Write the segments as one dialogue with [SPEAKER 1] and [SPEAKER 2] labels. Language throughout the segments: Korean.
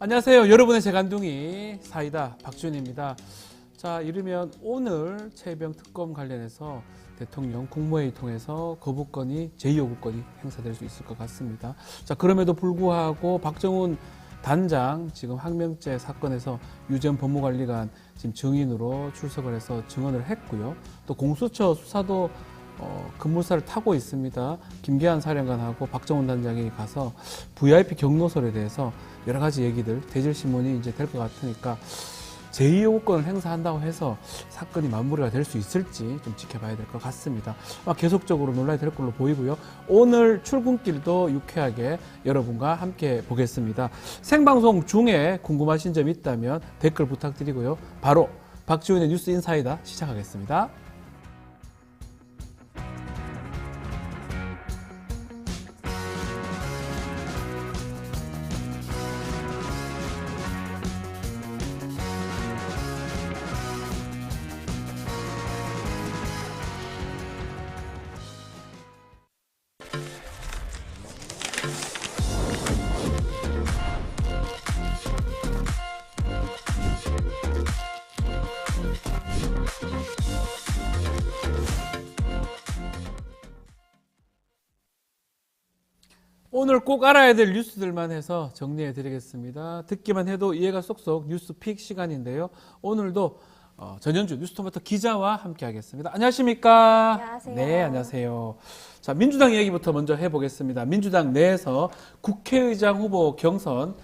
[SPEAKER 1] 안녕하세요. 여러분의 재간둥이 사이다 박준입니다. 자, 이르면 오늘 최병 특검 관련해서 대통령 국무회의 통해서 거부권이 제2요구권이 행사될 수 있을 것 같습니다. 자, 그럼에도 불구하고 박정훈 단장 지금 항명죄 사건에서 유전 법무관리관 지금 증인으로 출석을 해서 증언을 했고요. 또 공수처 수사도 급물살을 타고 있습니다. 김계한 사령관하고 박정훈 단장이 가서 VIP 경로설에 대해서 여러 가지 얘기들, 대질신문이 이제 될 것 같으니까 제2요구권을 행사한다고 해서 사건이 마무리가 될 수 있을지 좀 지켜봐야 될 것 같습니다. 계속적으로 논란이 될 걸로 보이고요. 오늘 출근길도 유쾌하게 여러분과 함께 보겠습니다. 생방송 중에 궁금하신 점 있다면 댓글 부탁드리고요. 바로 박지훈의 뉴스 인사이다 시작하겠습니다. 오늘 꼭 알아야 될 뉴스들만 해서 정리해 드리겠습니다. 듣기만 해도 이해가 쏙쏙 뉴스픽 시간인데요. 오늘도 전현주 뉴스토마토 기자와 함께 하겠습니다. 안녕하십니까?
[SPEAKER 2] 안녕하세요.
[SPEAKER 1] 네, 안녕하세요. 자, 민주당 얘기부터 먼저 해보겠습니다. 민주당 내에서 국회의장 후보 경선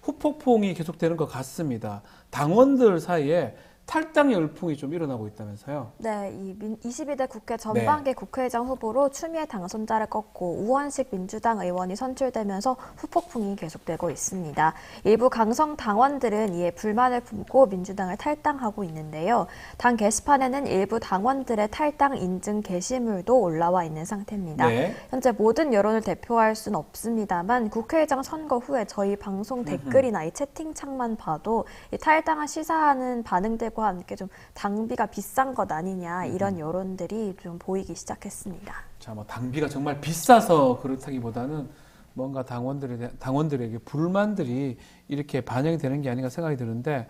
[SPEAKER 1] 후폭풍이 계속되는 것 같습니다. 당원들 사이에 탈당의 열풍이 좀 일어나고 있다면서요?
[SPEAKER 2] 네, 22대 국회 전반기 국회의장 후보로 추미애 당선자를 꺾고 우원식 민주당 의원이 선출되면서 후폭풍이 계속되고 있습니다. 일부 강성 당원들은 이에 불만을 품고 민주당을 탈당하고 있는데요. 당 게시판에는 일부 당원들의 탈당 인증 게시물도 올라와 있는 상태입니다.
[SPEAKER 1] 네.
[SPEAKER 2] 현재 모든 여론을 대표할 수는 없습니다만 국회의장 선거 후에 저희 방송 댓글이나 이 채팅창만 봐도 이 탈당을 시사하는 반응들과 함께 좀 당비가 비싼 것 아니냐 이런 여론들이 좀 보이기 시작했습니다.
[SPEAKER 1] 자, 당비가 정말 비싸서 그렇다기보다는 뭔가 당원들에게 불만들이 이렇게 반영이 되는 게 아닌가 생각이 드는데,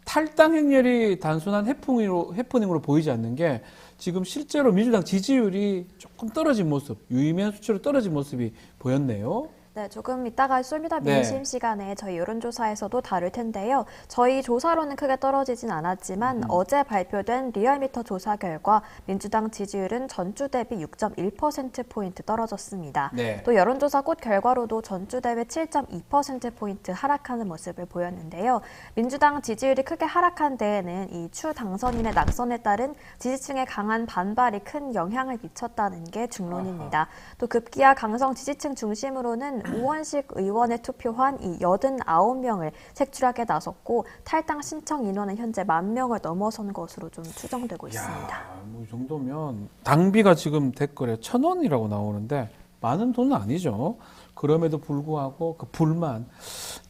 [SPEAKER 1] 탈당 행렬이 단순한 해프닝으로 보이지 않는 게 지금 실제로 민주당 지지율이 조금 떨어진 모습, 유의미한 수치로 떨어진 모습이 보였네요.
[SPEAKER 2] 네, 조금 이따가 쏠미다 민심 시간에 저희 여론조사에서도 다룰 텐데요. 저희 조사로는 크게 떨어지진 않았지만 어제 발표된 리얼미터 조사 결과 민주당 지지율은 전주 대비 6.1%포인트 떨어졌습니다.
[SPEAKER 1] 네.
[SPEAKER 2] 또 여론조사 꽃 결과로도 전주 대비 7.2%포인트 하락하는 모습을 보였는데요. 민주당 지지율이 크게 하락한 데에는 이 추 당선인의 낙선에 따른 지지층의 강한 반발이 큰 영향을 미쳤다는 게 중론입니다. 또 급기야 강성 지지층 중심으로는 우원식 의원에 투표한 이 89명을 색출하게 나섰고 탈당 신청 인원은 현재 10,000명을 넘어선 것으로 좀 추정되고 있습니다.
[SPEAKER 1] 이 정도면 당비가 지금 댓글에 1,000원이라고 나오는데 많은 돈은 아니죠. 그럼에도 불구하고 그 불만,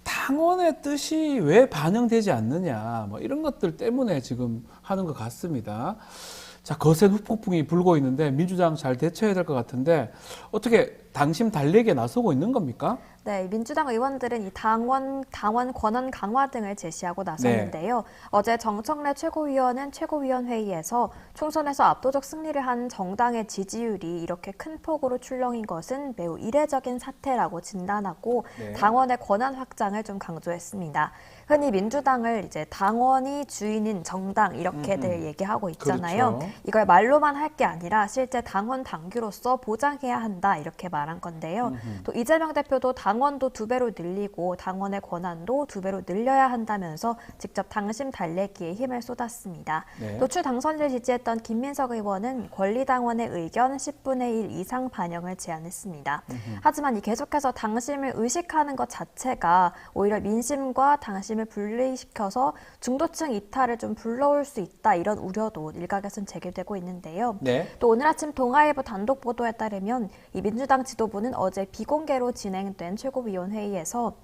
[SPEAKER 1] 당원의 뜻이 왜 반영되지 않느냐, 이런 것들 때문에 지금 하는 것 같습니다. 자, 거센 후폭풍이 불고 있는데 민주당 잘 대처해야 될 것 같은데 어떻게 당심 달래기에 나서고 있는 겁니까?
[SPEAKER 2] 네, 민주당 의원들은 이 당원 권한 강화 등을 제시하고 나섰는데요. 네. 어제 정청래 최고위원은 최고위원회의에서 총선에서 압도적 승리를 한 정당의 지지율이 이렇게 큰 폭으로 출렁인 것은 매우 이례적인 사태라고 진단하고 당원의 권한 확장을 좀 강조했습니다. 흔히 민주당을 이제 당원이 주인인 정당 이렇게들 얘기하고 있잖아요. 그렇죠. 이걸 말로만 할 게 아니라 실제 당원 당규로서 보장해야 한다 이렇게 말한 건데요. 또 이재명 대표도 당원도 2배로 늘리고 당원의 권한도 2배로 늘려야 한다면서 직접 당심 달래기에 힘을 쏟았습니다. 네. 또 추 당선인을 지지했던 김민석 의원은 권리당원의 의견 10분의 1 이상 반영을 제안했습니다. 하지만 계속해서 당심을 의식하는 것 자체가 오히려 민심과 당심을 분리시켜서 중도층 이탈을 좀 불러올 수 있다 이런 우려도 일각에선 제기되고 있는데요. 네. 또 오늘 아침 동아일보 단독 보도에 따르면 이 민주당 지도부는 어제 비공개로 진행된 최고위원회의에서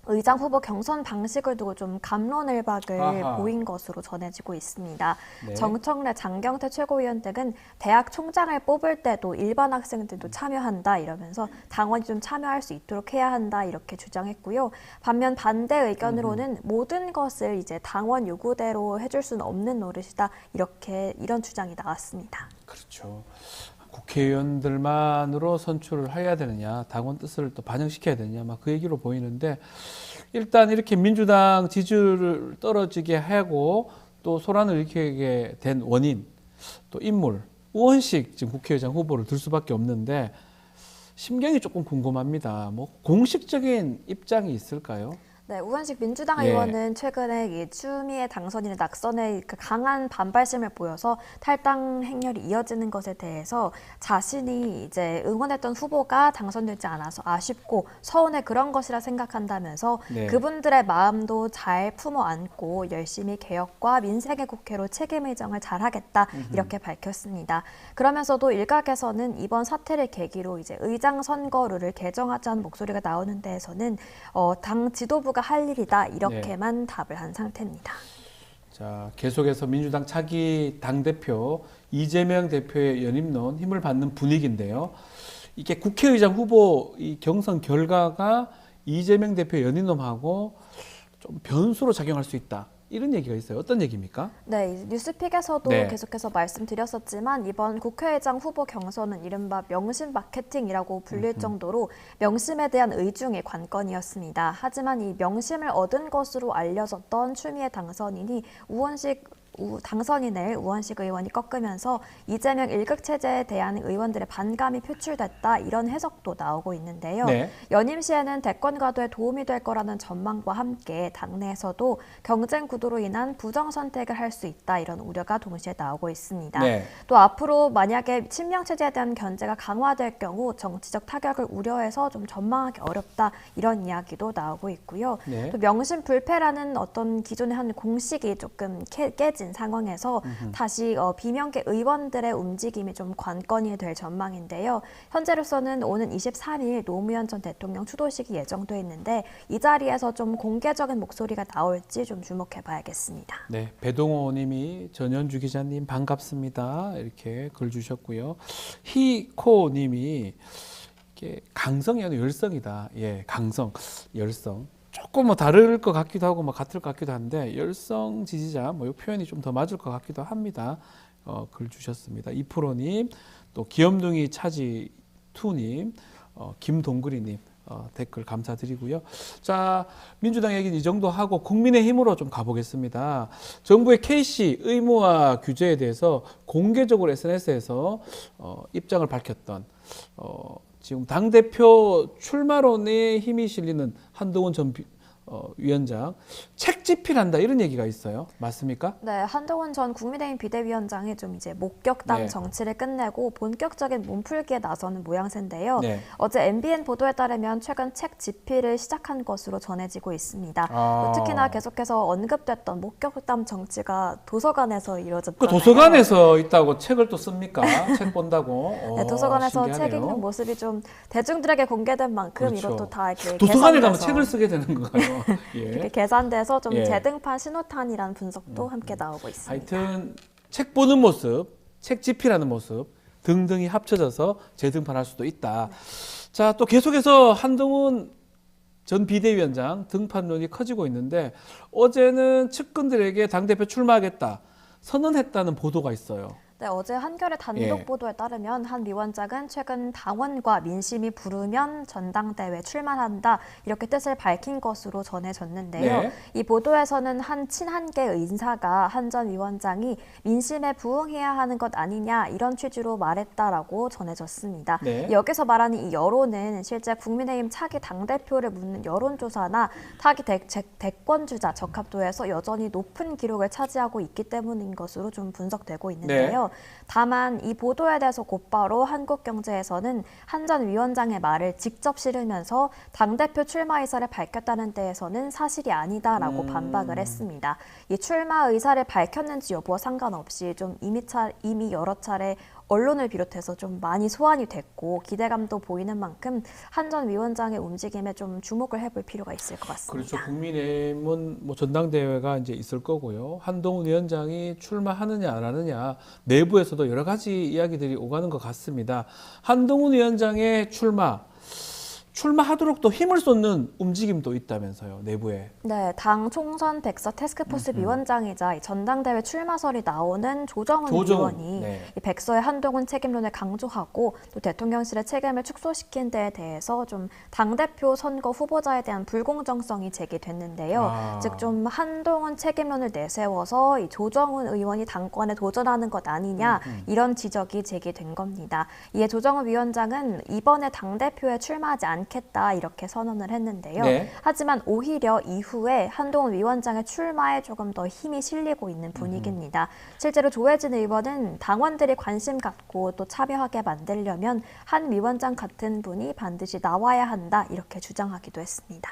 [SPEAKER 2] 의장 후보 경선 방식을 두고 좀 갑론을박을
[SPEAKER 1] 아하.
[SPEAKER 2] 보인 것으로 전해지고 있습니다.
[SPEAKER 1] 네.
[SPEAKER 2] 정청래, 장경태 최고위원 등은 대학 총장을 뽑을 때도 일반 학생들도 참여한다 이러면서 당원이 좀 참여할 수 있도록 해야 한다 이렇게 주장했고요. 반면 반대 의견으로는 모든 것을 이제 당원 요구대로 해줄 수는 없는 노릇이다 이런 주장이 나왔습니다.
[SPEAKER 1] 그렇죠. 국회의원들만으로 선출을 해야 되느냐, 당원 뜻을 또 반영시켜야 되느냐, 막 그 얘기로 보이는데 일단 이렇게 민주당 지지율을 떨어지게 하고 또 소란을 일으키게 된 원인, 또 인물, 우원식 지금 국회의장 후보를 들 수밖에 없는데 심경이 조금 궁금합니다. 뭐 공식적인 입장이 있을까요?
[SPEAKER 2] 네, 우원식 민주당
[SPEAKER 1] 예.
[SPEAKER 2] 의원은 최근에 이 추미애 당선인의 낙선에 강한 반발심을 보여서 탈당 행렬이 이어지는 것에 대해서 자신이 이제 응원했던 후보가 당선되지 않아서 아쉽고 서운해 그런 것이라 생각한다면서
[SPEAKER 1] 네.
[SPEAKER 2] 그분들의 마음도 잘 품어 안고 열심히 개혁과 민생의 국회로 책임의정을 잘하겠다 이렇게 밝혔습니다. 그러면서도 일각에서는 이번 사태를 계기로 이제 의장 선거룰을 개정하자는 목소리가 나오는 데에서는 당 지도부가 할 일이다 이렇게만 답을 한 상태입니다.
[SPEAKER 1] 자, 계속해서 민주당 차기 당대표 이재명 대표의 연임론 힘을 받는 분위기인데요. 이게 국회의장 후보 이 경선 결과가 이재명 대표 연임론하고 좀 변수로 작용할 수 있다. 이런 얘기가 있어요. 어떤 얘기입니까?
[SPEAKER 2] 네, 뉴스픽에서도
[SPEAKER 1] 네.
[SPEAKER 2] 계속해서 말씀드렸었지만 이번 국회의장 후보 경선은 이른바 명심 마케팅이라고 불릴 정도로 명심에 대한 의중이 관건이었습니다. 하지만 이 명심을 얻은 것으로 알려졌던 추미애 당선인이 당선인을 우원식 의원이 꺾으면서 이재명 일극 체제에 대한 의원들의 반감이 표출됐다 이런 해석도 나오고 있는데요.
[SPEAKER 1] 네.
[SPEAKER 2] 연임 시에는 대권 가도에 도움이 될 거라는 전망과 함께 당내에서도 경쟁 구도로 인한 부정 선택을 할 수 있다 이런 우려가 동시에 나오고 있습니다.
[SPEAKER 1] 네.
[SPEAKER 2] 또 앞으로 만약에 친명 체제에 대한 견제가 강화될 경우 정치적 타격을 우려해서 좀 전망하기 어렵다 이런 이야기도 나오고 있고요.
[SPEAKER 1] 네.
[SPEAKER 2] 또 명심 불패라는 어떤 기존의 한 공식이 조금 깨진 상황에서 다시 비명계 의원들의 움직임이 좀 관건이 될 전망인데요. 현재로서는 오는 23일 노무현 전 대통령 추도식이 예정돼 있는데 이 자리에서 좀 공개적인 목소리가 나올지 좀 주목해 봐야겠습니다.
[SPEAKER 1] 네, 배동호 님이 전현주 기자님 반갑습니다. 이렇게 글 주셨고요. 희코 님이 이게 강성이 아니라 열성이다. 예, 강성, 열성. 조금 뭐 다를 것 같기도 하고 뭐 같을 것 같기도 한데 열성 지지자 뭐 이 표현이 좀 더 맞을 것 같기도 합니다. 글 주셨습니다. 이프로님, 또 귀염둥이 차지 투님, 김동그리님 댓글 감사드리고요. 자, 민주당 얘기는 이 정도 하고 국민의힘으로 좀 가보겠습니다. 정부의 KC 의무화 규제에 대해서 공개적으로 SNS에서 입장을 밝혔던 지금 당대표 출마론에 힘이 실리는 한동훈 전 위원장 책집필한다 이런 얘기가 있어요. 맞습니까?
[SPEAKER 2] 네, 한동훈 전 국민의힘 비대위원장이 좀 이제 목격담
[SPEAKER 1] 네.
[SPEAKER 2] 정치를 끝내고 본격적인 몸풀기에 나서는 모양새인데요.
[SPEAKER 1] 네.
[SPEAKER 2] 어제 MBN 보도에 따르면 최근 책 집필을 시작한 것으로 전해지고 있습니다.
[SPEAKER 1] 아.
[SPEAKER 2] 특히나 계속해서 언급됐던 목격담 정치가 도서관에서 이루어졌잖아요.
[SPEAKER 1] 그 도서관에서 있다고 책을 또 씁니까? 책 본다고?
[SPEAKER 2] 네, 도서관에서 책
[SPEAKER 1] 신기하네요.
[SPEAKER 2] 읽는 모습이 좀 대중들에게 공개된 만큼
[SPEAKER 1] 그렇죠.
[SPEAKER 2] 이것도 다 이렇게
[SPEAKER 1] 도서관에 가면
[SPEAKER 2] 계산돼서
[SPEAKER 1] 책을 쓰게 되는 건가요?
[SPEAKER 2] 이렇게
[SPEAKER 1] 예.
[SPEAKER 2] 계산돼서 좀
[SPEAKER 1] 예.
[SPEAKER 2] 재등판 신호탄이라는 분석도 함께 나오고 있습니다.
[SPEAKER 1] 하여튼 책 보는 모습, 책 집필하는 모습 등등이 합쳐져서 재등판할 수도 있다. 자, 또 계속해서 한동훈 전 비대위원장 등판론이 커지고 있는데 어제는 측근들에게 당대표 출마하겠다 선언했다는 보도가 있어요.
[SPEAKER 2] 네, 어제 한겨레 단독
[SPEAKER 1] 예.
[SPEAKER 2] 보도에 따르면 한 위원장은 최근 당원과 민심이 부르면 전당대회 출마한다 이렇게 뜻을 밝힌 것으로 전해졌는데요.
[SPEAKER 1] 네.
[SPEAKER 2] 이 보도에서는 한 친한계 인사가 한 전 위원장이 민심에 부응해야 하는 것 아니냐 이런 취지로 말했다라고 전해졌습니다.
[SPEAKER 1] 네.
[SPEAKER 2] 여기서 말하는 이 여론은 실제 국민의힘 차기 당대표를 묻는 여론조사나 차기 대권주자 적합도에서 여전히 높은 기록을 차지하고 있기 때문인 것으로 좀 분석되고 있는데요. 다만 이 보도에 대해서 곧바로 한국경제에서는 한 전 위원장의 말을 직접 실으면서 당대표 출마 의사를 밝혔다는 데에서는 사실이 아니다라고 반박을 했습니다. 이 출마 의사를 밝혔는지 여부와 상관없이 좀 이미 여러 차례 언론을 비롯해서 좀 많이 소환이 됐고 기대감도 보이는 만큼 한 전 위원장의 움직임에 좀 주목을 해볼 필요가 있을 것 같습니다.
[SPEAKER 1] 그렇죠. 국민의힘은 뭐 전당대회가 이제 있을 거고요. 한동훈 위원장이 출마하느냐 안 하느냐 내부에서도 여러 가지 이야기들이 오가는 것 같습니다. 한동훈 위원장의 출마하도록 또 힘을 쏟는 움직임도 있다면서요, 내부에.
[SPEAKER 2] 네, 당 총선 백서 태스크포스 위원장이자 이 전당대회 출마설이 나오는 조정훈 의원이
[SPEAKER 1] 네.
[SPEAKER 2] 이 백서의 한동훈 책임론을 강조하고 또 대통령실의 책임을 축소시킨 데에 대해서 좀 당대표 선거 후보자에 대한 불공정성이 제기됐는데요. 즉 좀 한동훈 책임론을 내세워서 이 조정훈 의원이 당권에 도전하는 것 아니냐 이런 지적이 제기된 겁니다. 이에 조정훈 위원장은 이번에 당대표에 출마하지 않겠다 이렇게 선언을 했는데요.
[SPEAKER 1] 네.
[SPEAKER 2] 하지만 오히려 이후에 한동훈 위원장의 출마에 조금 더 힘이 실리고 있는 분위기입니다. 실제로 조혜진 의원은 당원들이 관심 갖고 또 참여하게 만들려면 한 위원장 같은 분이 반드시 나와야 한다 이렇게 주장하기도 했습니다.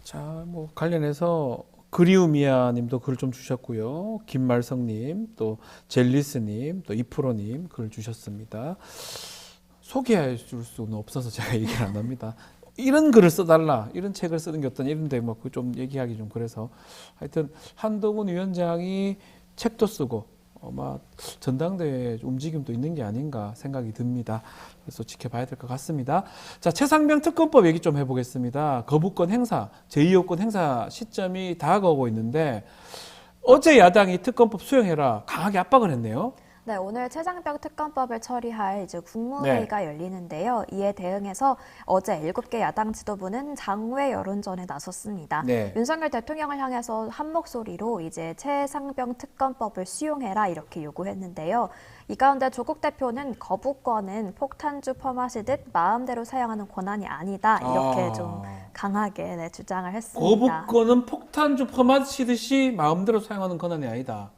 [SPEAKER 1] 자, 뭐 관련해서 그리움이야 님도 글 좀 주셨고요. 김말성님, 또 젤리스님, 또 이프로님 글 주셨습니다. 소개해 줄 수는 없어서 제가 얘기를 안 합니다. 이런 글을 써달라, 이런 책을 쓰는 게 어떠냐, 이런데 뭐 좀 얘기하기 좀 그래서 하여튼 한동훈 위원장이 책도 쓰고 아마 전당대회 움직임도 있는 게 아닌가 생각이 듭니다. 그래서 지켜봐야 될 것 같습니다. 자, 최상병 특검법 얘기 좀 해보겠습니다. 거부권 행사, 제2요건 행사 시점이 다가오고 있는데 어제 야당이 특검법 수용해라 강하게 압박을 했네요.
[SPEAKER 2] 네, 오늘 최상병 특검법을 처리할 이제 국무회의가 열리는데요. 이에 대응해서 어제 7개 야당 지도부는 장외 여론전에 나섰습니다.
[SPEAKER 1] 네.
[SPEAKER 2] 윤석열 대통령을 향해서 한 목소리로 이제 최상병 특검법을 수용해라 이렇게 요구했는데요. 이 가운데 조국 대표는 거부권은 폭탄주 퍼마시듯 마음대로 사용하는 권한이 아니다 이렇게 좀 강하게 주장을 했습니다.
[SPEAKER 1] 거부권은 폭탄주 퍼마시듯이 마음대로 사용하는 권한이 아니다.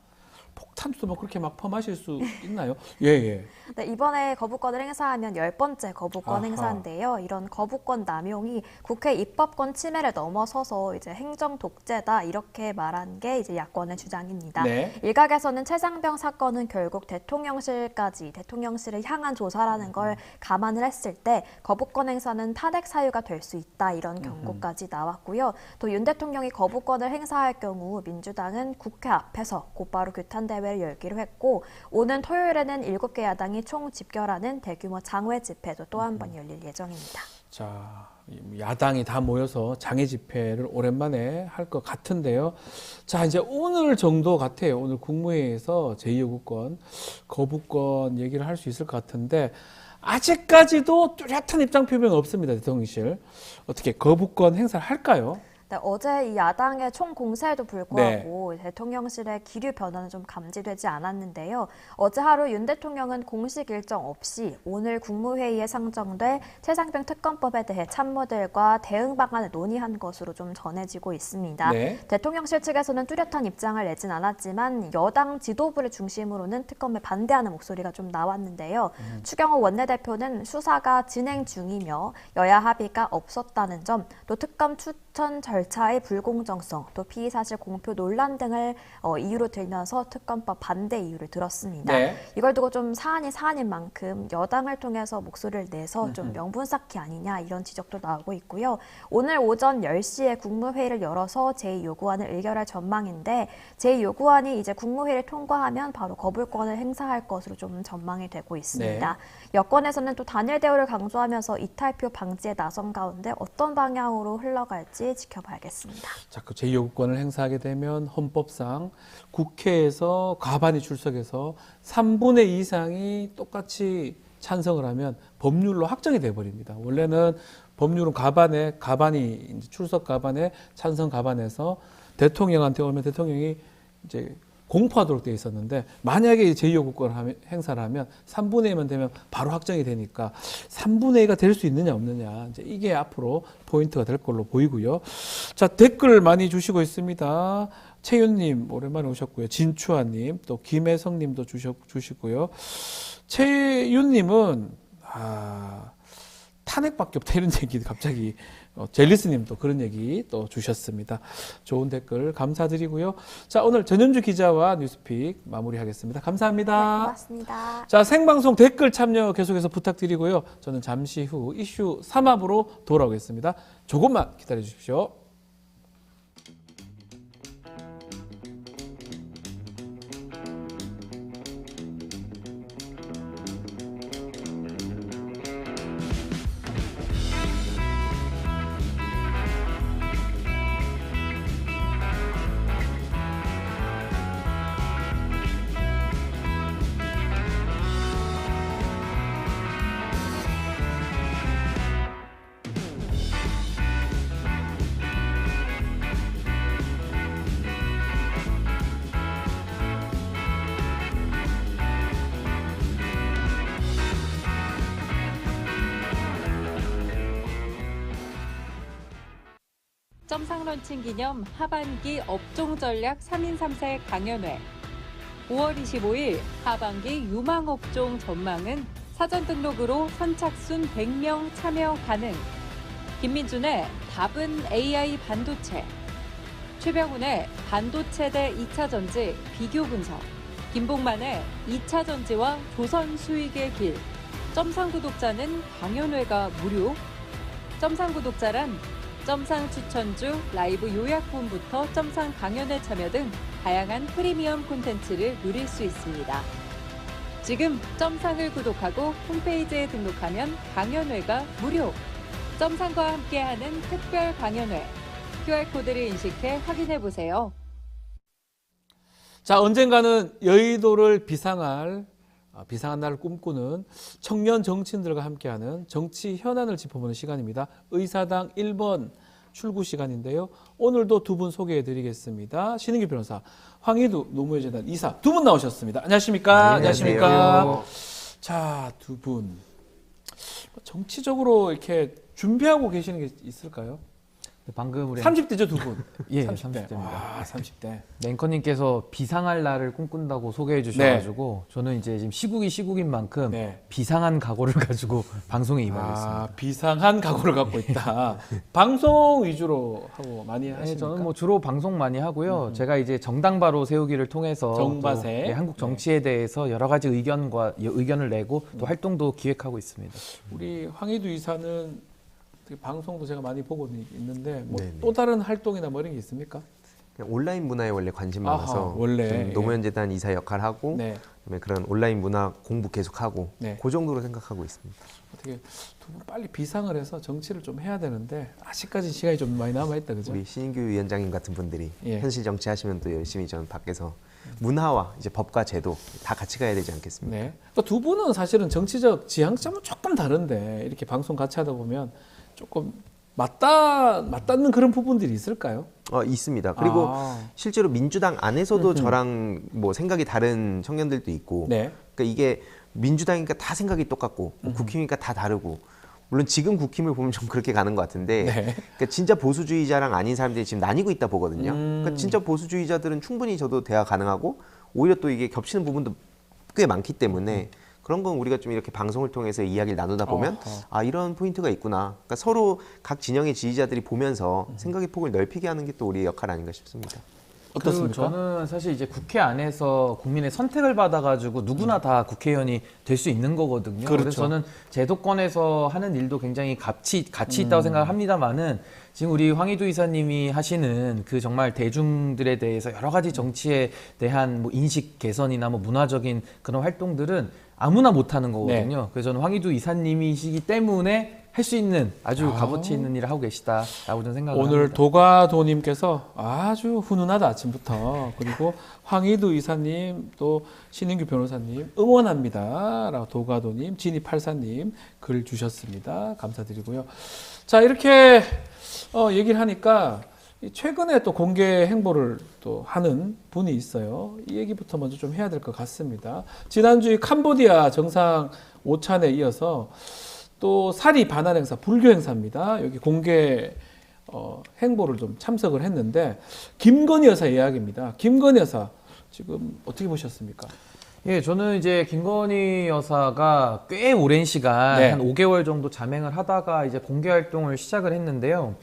[SPEAKER 1] 폭탄주도 뭐 그렇게 막 퍼마실 수 있나요? 예.
[SPEAKER 2] 네, 이번에 거부권을 행사하면 10번째 거부권
[SPEAKER 1] 아하.
[SPEAKER 2] 행사인데요. 이런 거부권 남용이 국회 입법권 침해를 넘어서서 이제 행정 독재다 이렇게 말한 게 이제 야권의 주장입니다.
[SPEAKER 1] 네.
[SPEAKER 2] 일각에서는 최상병 사건은 결국 대통령실을 향한 조사라는 걸 감안을 했을 때 거부권 행사는 탄핵 사유가 될 수 있다 이런 경고까지 나왔고요. 또 윤 대통령이 거부권을 행사할 경우 민주당은 국회 앞에서 곧바로 규탄 대회를 열기로 했고 오는 토요일에는 7개 야당이 총 집결하는 대규모 장외 집회도 또 한 번 열릴 예정입니다.
[SPEAKER 1] 자, 야당이 다 모여서 장애 집회를 오랜만에 할 것 같은데요. 자, 이제 오늘 정도 같아요. 오늘 국무회의에서 제2요구권, 거부권 얘기를 할 수 있을 것 같은데 아직까지도 뚜렷한 입장 표명이 없습니다. 대통령실. 어떻게 거부권 행사를 할까요?
[SPEAKER 2] 네, 어제 이 야당의 총공세에도 불구하고 대통령실의 기류 변화는 좀 감지되지 않았는데요. 어제 하루 윤 대통령은 공식 일정 없이 오늘 국무회의에 상정될 최상병 특검법에 대해 참모들과 대응 방안을 논의한 것으로 좀 전해지고 있습니다.
[SPEAKER 1] 네.
[SPEAKER 2] 대통령실 측에서는 뚜렷한 입장을 내진 않았지만 여당 지도부를 중심으로는 특검에 반대하는 목소리가 좀 나왔는데요. 추경호 원내대표는 수사가 진행 중이며 여야 합의가 없었다는 점, 또 특검 추천 절차의 불공정성, 또 피의 사실 공표 논란 등을 이유로 들면서 특검법 반대 이유를 들었습니다.
[SPEAKER 1] 네.
[SPEAKER 2] 이걸 두고 좀 사안이 사안인 만큼 여당을 통해서 목소리를 내서 좀 명분 쌓기 아니냐 이런 지적도 나오고 있고요. 오늘 오전 10시에 국무회의를 열어서 제2요구안을 의결할 전망인데 제2요구안이 이제 국무회의를 통과하면 바로 거부권을 행사할 것으로 좀 전망이 되고 있습니다.
[SPEAKER 1] 네.
[SPEAKER 2] 여권에서는 또 단일 대우를 강조하면서 이탈표 방지에 나선 가운데 어떤 방향으로 흘러갈지 지켜봐야겠습니다.
[SPEAKER 1] 자, 그 제2요구권을 행사하게 되면 헌법상 국회에서 과반이 출석해서 3분의 2 이상이 똑같이 찬성을 하면 법률로 확정이 돼버립니다. 원래는 법률은 과반이 이제 출석 과반에 찬성 과반에서 대통령한테 오면 대통령이 이제 공포하도록 되어 있었는데 만약에 제2요구권 행사를 하면 3분의 2만 되면 바로 확정이 되니까 3분의 2가 될 수 있느냐 없느냐 이제 이게 앞으로 포인트가 될 걸로 보이고요. 자, 댓글 많이 주시고 있습니다. 최윤님 오랜만에 오셨고요. 진추아님 또 김혜성님도 주시고요. 최윤님은 탄핵밖에 없다 이런 얘기 갑자기 젤리스님도 그런 얘기 또 주셨습니다. 좋은 댓글 감사드리고요. 자, 오늘 전현주 기자와 뉴스픽 마무리하겠습니다. 감사합니다.
[SPEAKER 2] 네, 고맙습니다.
[SPEAKER 1] 자, 생방송 댓글 참여 계속해서 부탁드리고요. 저는 잠시 후 이슈 3합으로 돌아오겠습니다. 조금만 기다려 주십시오.
[SPEAKER 3] 점상 런칭 기념 하반기 업종 전략 3인 3세 강연회. 5월 25일 하반기 유망업종 전망은 사전 등록으로 선착순 100명 참여 가능. 김민준의 답은 AI 반도체. 최병훈의 반도체 대 2차 전지 비교 분석. 김봉만의 2차 전지와 조선 수익의 길. 점상 구독자는 강연회가 무료. 점상 구독자란 점상 추천주, 라이브 요약본부터 점상 강연회 참여 등 다양한 프리미엄 콘텐츠를 누릴 수 있습니다. 지금 점상을 구독하고 홈페이지에 등록하면 강연회가 무료. 점상과 함께하는 특별 강연회. QR코드를 인식해 확인해보세요.
[SPEAKER 1] 자, 언젠가는 여의도를 비상한 날을 꿈꾸는 청년 정치인들과 함께하는 정치 현안을 짚어보는 시간입니다. 의사당 1번 출구 시간인데요. 오늘도 두 분 소개해드리겠습니다. 신은규 변호사, 황희두 노무현 재단 이사 두 분 나오셨습니다. 안녕하십니까?
[SPEAKER 4] 네,
[SPEAKER 1] 안녕하십니까?
[SPEAKER 4] 안녕하세요.
[SPEAKER 1] 자, 두 분 정치적으로 이렇게 준비하고 계시는 게 있을까요?
[SPEAKER 4] 방금 우리
[SPEAKER 1] 30대죠, 두 분?
[SPEAKER 4] 예,
[SPEAKER 1] 30대.
[SPEAKER 4] 30대입니다.
[SPEAKER 1] 와, 30대.
[SPEAKER 4] 앵커님께서 비상할 날을 꿈꾼다고 소개해 주셔가지고 저는 이제 지금 시국인 만큼
[SPEAKER 1] 네.
[SPEAKER 4] 비상한 각오를 가지고 방송에 임하겠습니다.
[SPEAKER 1] 비상한 각오를 갖고 있다. 방송 위주로 하고 많이 하십니까?
[SPEAKER 4] 네, 저는 뭐 주로 방송 많이 하고요. 제가 이제 정당바로 세우기를 통해서
[SPEAKER 1] 정바세.
[SPEAKER 4] 또, 네, 한국 정치에 대해서 여러 가지 의견을 내고 또 활동도 기획하고 있습니다.
[SPEAKER 1] 우리 황희두 이사는 되게 방송도 제가 많이 보고 있는데 뭐
[SPEAKER 5] 네네.
[SPEAKER 1] 또 다른 활동이나 뭐 이런 게 있습니까?
[SPEAKER 5] 그냥 온라인 문화에 원래 관심
[SPEAKER 1] 아하,
[SPEAKER 5] 많아서
[SPEAKER 1] 원래,
[SPEAKER 5] 좀
[SPEAKER 1] 예.
[SPEAKER 5] 노무현 재단 이사 역할하고
[SPEAKER 1] 네.
[SPEAKER 5] 그다음에 그런 온라인 문화 공부 계속하고
[SPEAKER 1] 네.
[SPEAKER 5] 그 정도로 생각하고 있습니다.
[SPEAKER 1] 어떻게 두 분 빨리 비상을 해서 정치를 좀 해야 되는데 아직까지 시간이 좀 많이 남아 있다, 그죠?
[SPEAKER 5] 우리 신인규 위원장님 같은 분들이
[SPEAKER 1] 예.
[SPEAKER 5] 현실 정치 하시면 또 열심히 저는 밖에서 문화와 이제 법과 제도 다 같이 가야 되지 않겠습니까?
[SPEAKER 1] 네. 그러니까 두 분은 사실은 정치적 지향점은 조금 다른데 이렇게 방송 같이 하다 보면 조금 맞닿는 그런 부분들이 있을까요?
[SPEAKER 5] 있습니다. 그리고 실제로 민주당 안에서도 저랑 뭐 생각이 다른 청년들도 있고,
[SPEAKER 1] 네.
[SPEAKER 5] 그러니까 이게 민주당이니까 다 생각이 똑같고 국힘이니까 다 다르고, 물론 지금 국힘을 보면 좀 그렇게 가는 것 같은데,
[SPEAKER 1] 네.
[SPEAKER 5] 그러니까 진짜 보수주의자랑 아닌 사람들이 지금 나뉘고 있다 보거든요. 그러니까 진짜 보수주의자들은 충분히 저도 대화 가능하고, 오히려 또 이게 겹치는 부분도 꽤 많기 때문에. 그런 건 우리가 좀 이렇게 방송을 통해서 이야기를 나누다 보면 이런 포인트가 있구나. 그러니까 서로 각 진영의 지지자들이 보면서 생각의 폭을 넓히게 하는 게 또 우리의 역할 아닌가 싶습니다.
[SPEAKER 1] 어떻습니까?
[SPEAKER 4] 그리고 저는 사실 이제 국회 안에서 국민의 선택을 받아가지고 누구나 다 국회의원이 될 수 있는 거거든요.
[SPEAKER 1] 그렇죠.
[SPEAKER 4] 그래서 저는 제도권에서 하는 일도 굉장히 가치 있다고 생각을 합니다만은 지금 우리 황희두 이사님이 하시는 그 정말 대중들에 대해서 여러 가지 정치에 대한 뭐 인식 개선이나 뭐 문화적인 그런 활동들은 아무나 못하는 거거든요.
[SPEAKER 1] 네.
[SPEAKER 4] 그래서 저는 황희두 이사님이시기 때문에 할 수 있는 아주 값어치 있는 일을 하고 계시다라고 저는 생각을
[SPEAKER 1] 오늘
[SPEAKER 4] 합니다.
[SPEAKER 1] 도가도님께서 아주 훈훈하다 아침부터. 그리고 황희두 이사님 또 신인규 변호사님 응원합니다 라고 도가도님 진이84님 글 주셨습니다. 감사드리고요. 자, 이렇게 얘기를 하니까 최근에 또 공개 행보를 또 하는 분이 있어요. 이 얘기부터 먼저 좀 해야 될 것 같습니다. 지난주에 캄보디아 정상 오찬에 이어서 또 사리 반환 행사, 불교 행사입니다. 여기 공개 행보를 좀 참석을 했는데 김건희 여사 이야기입니다. 김건희 여사 지금 어떻게 보셨습니까?
[SPEAKER 4] 예, 저는 이제 김건희 여사가 꽤 오랜 시간
[SPEAKER 1] 네.
[SPEAKER 4] 한 5개월 정도 잠행을 하다가 이제 공개 활동을 시작을 했는데요.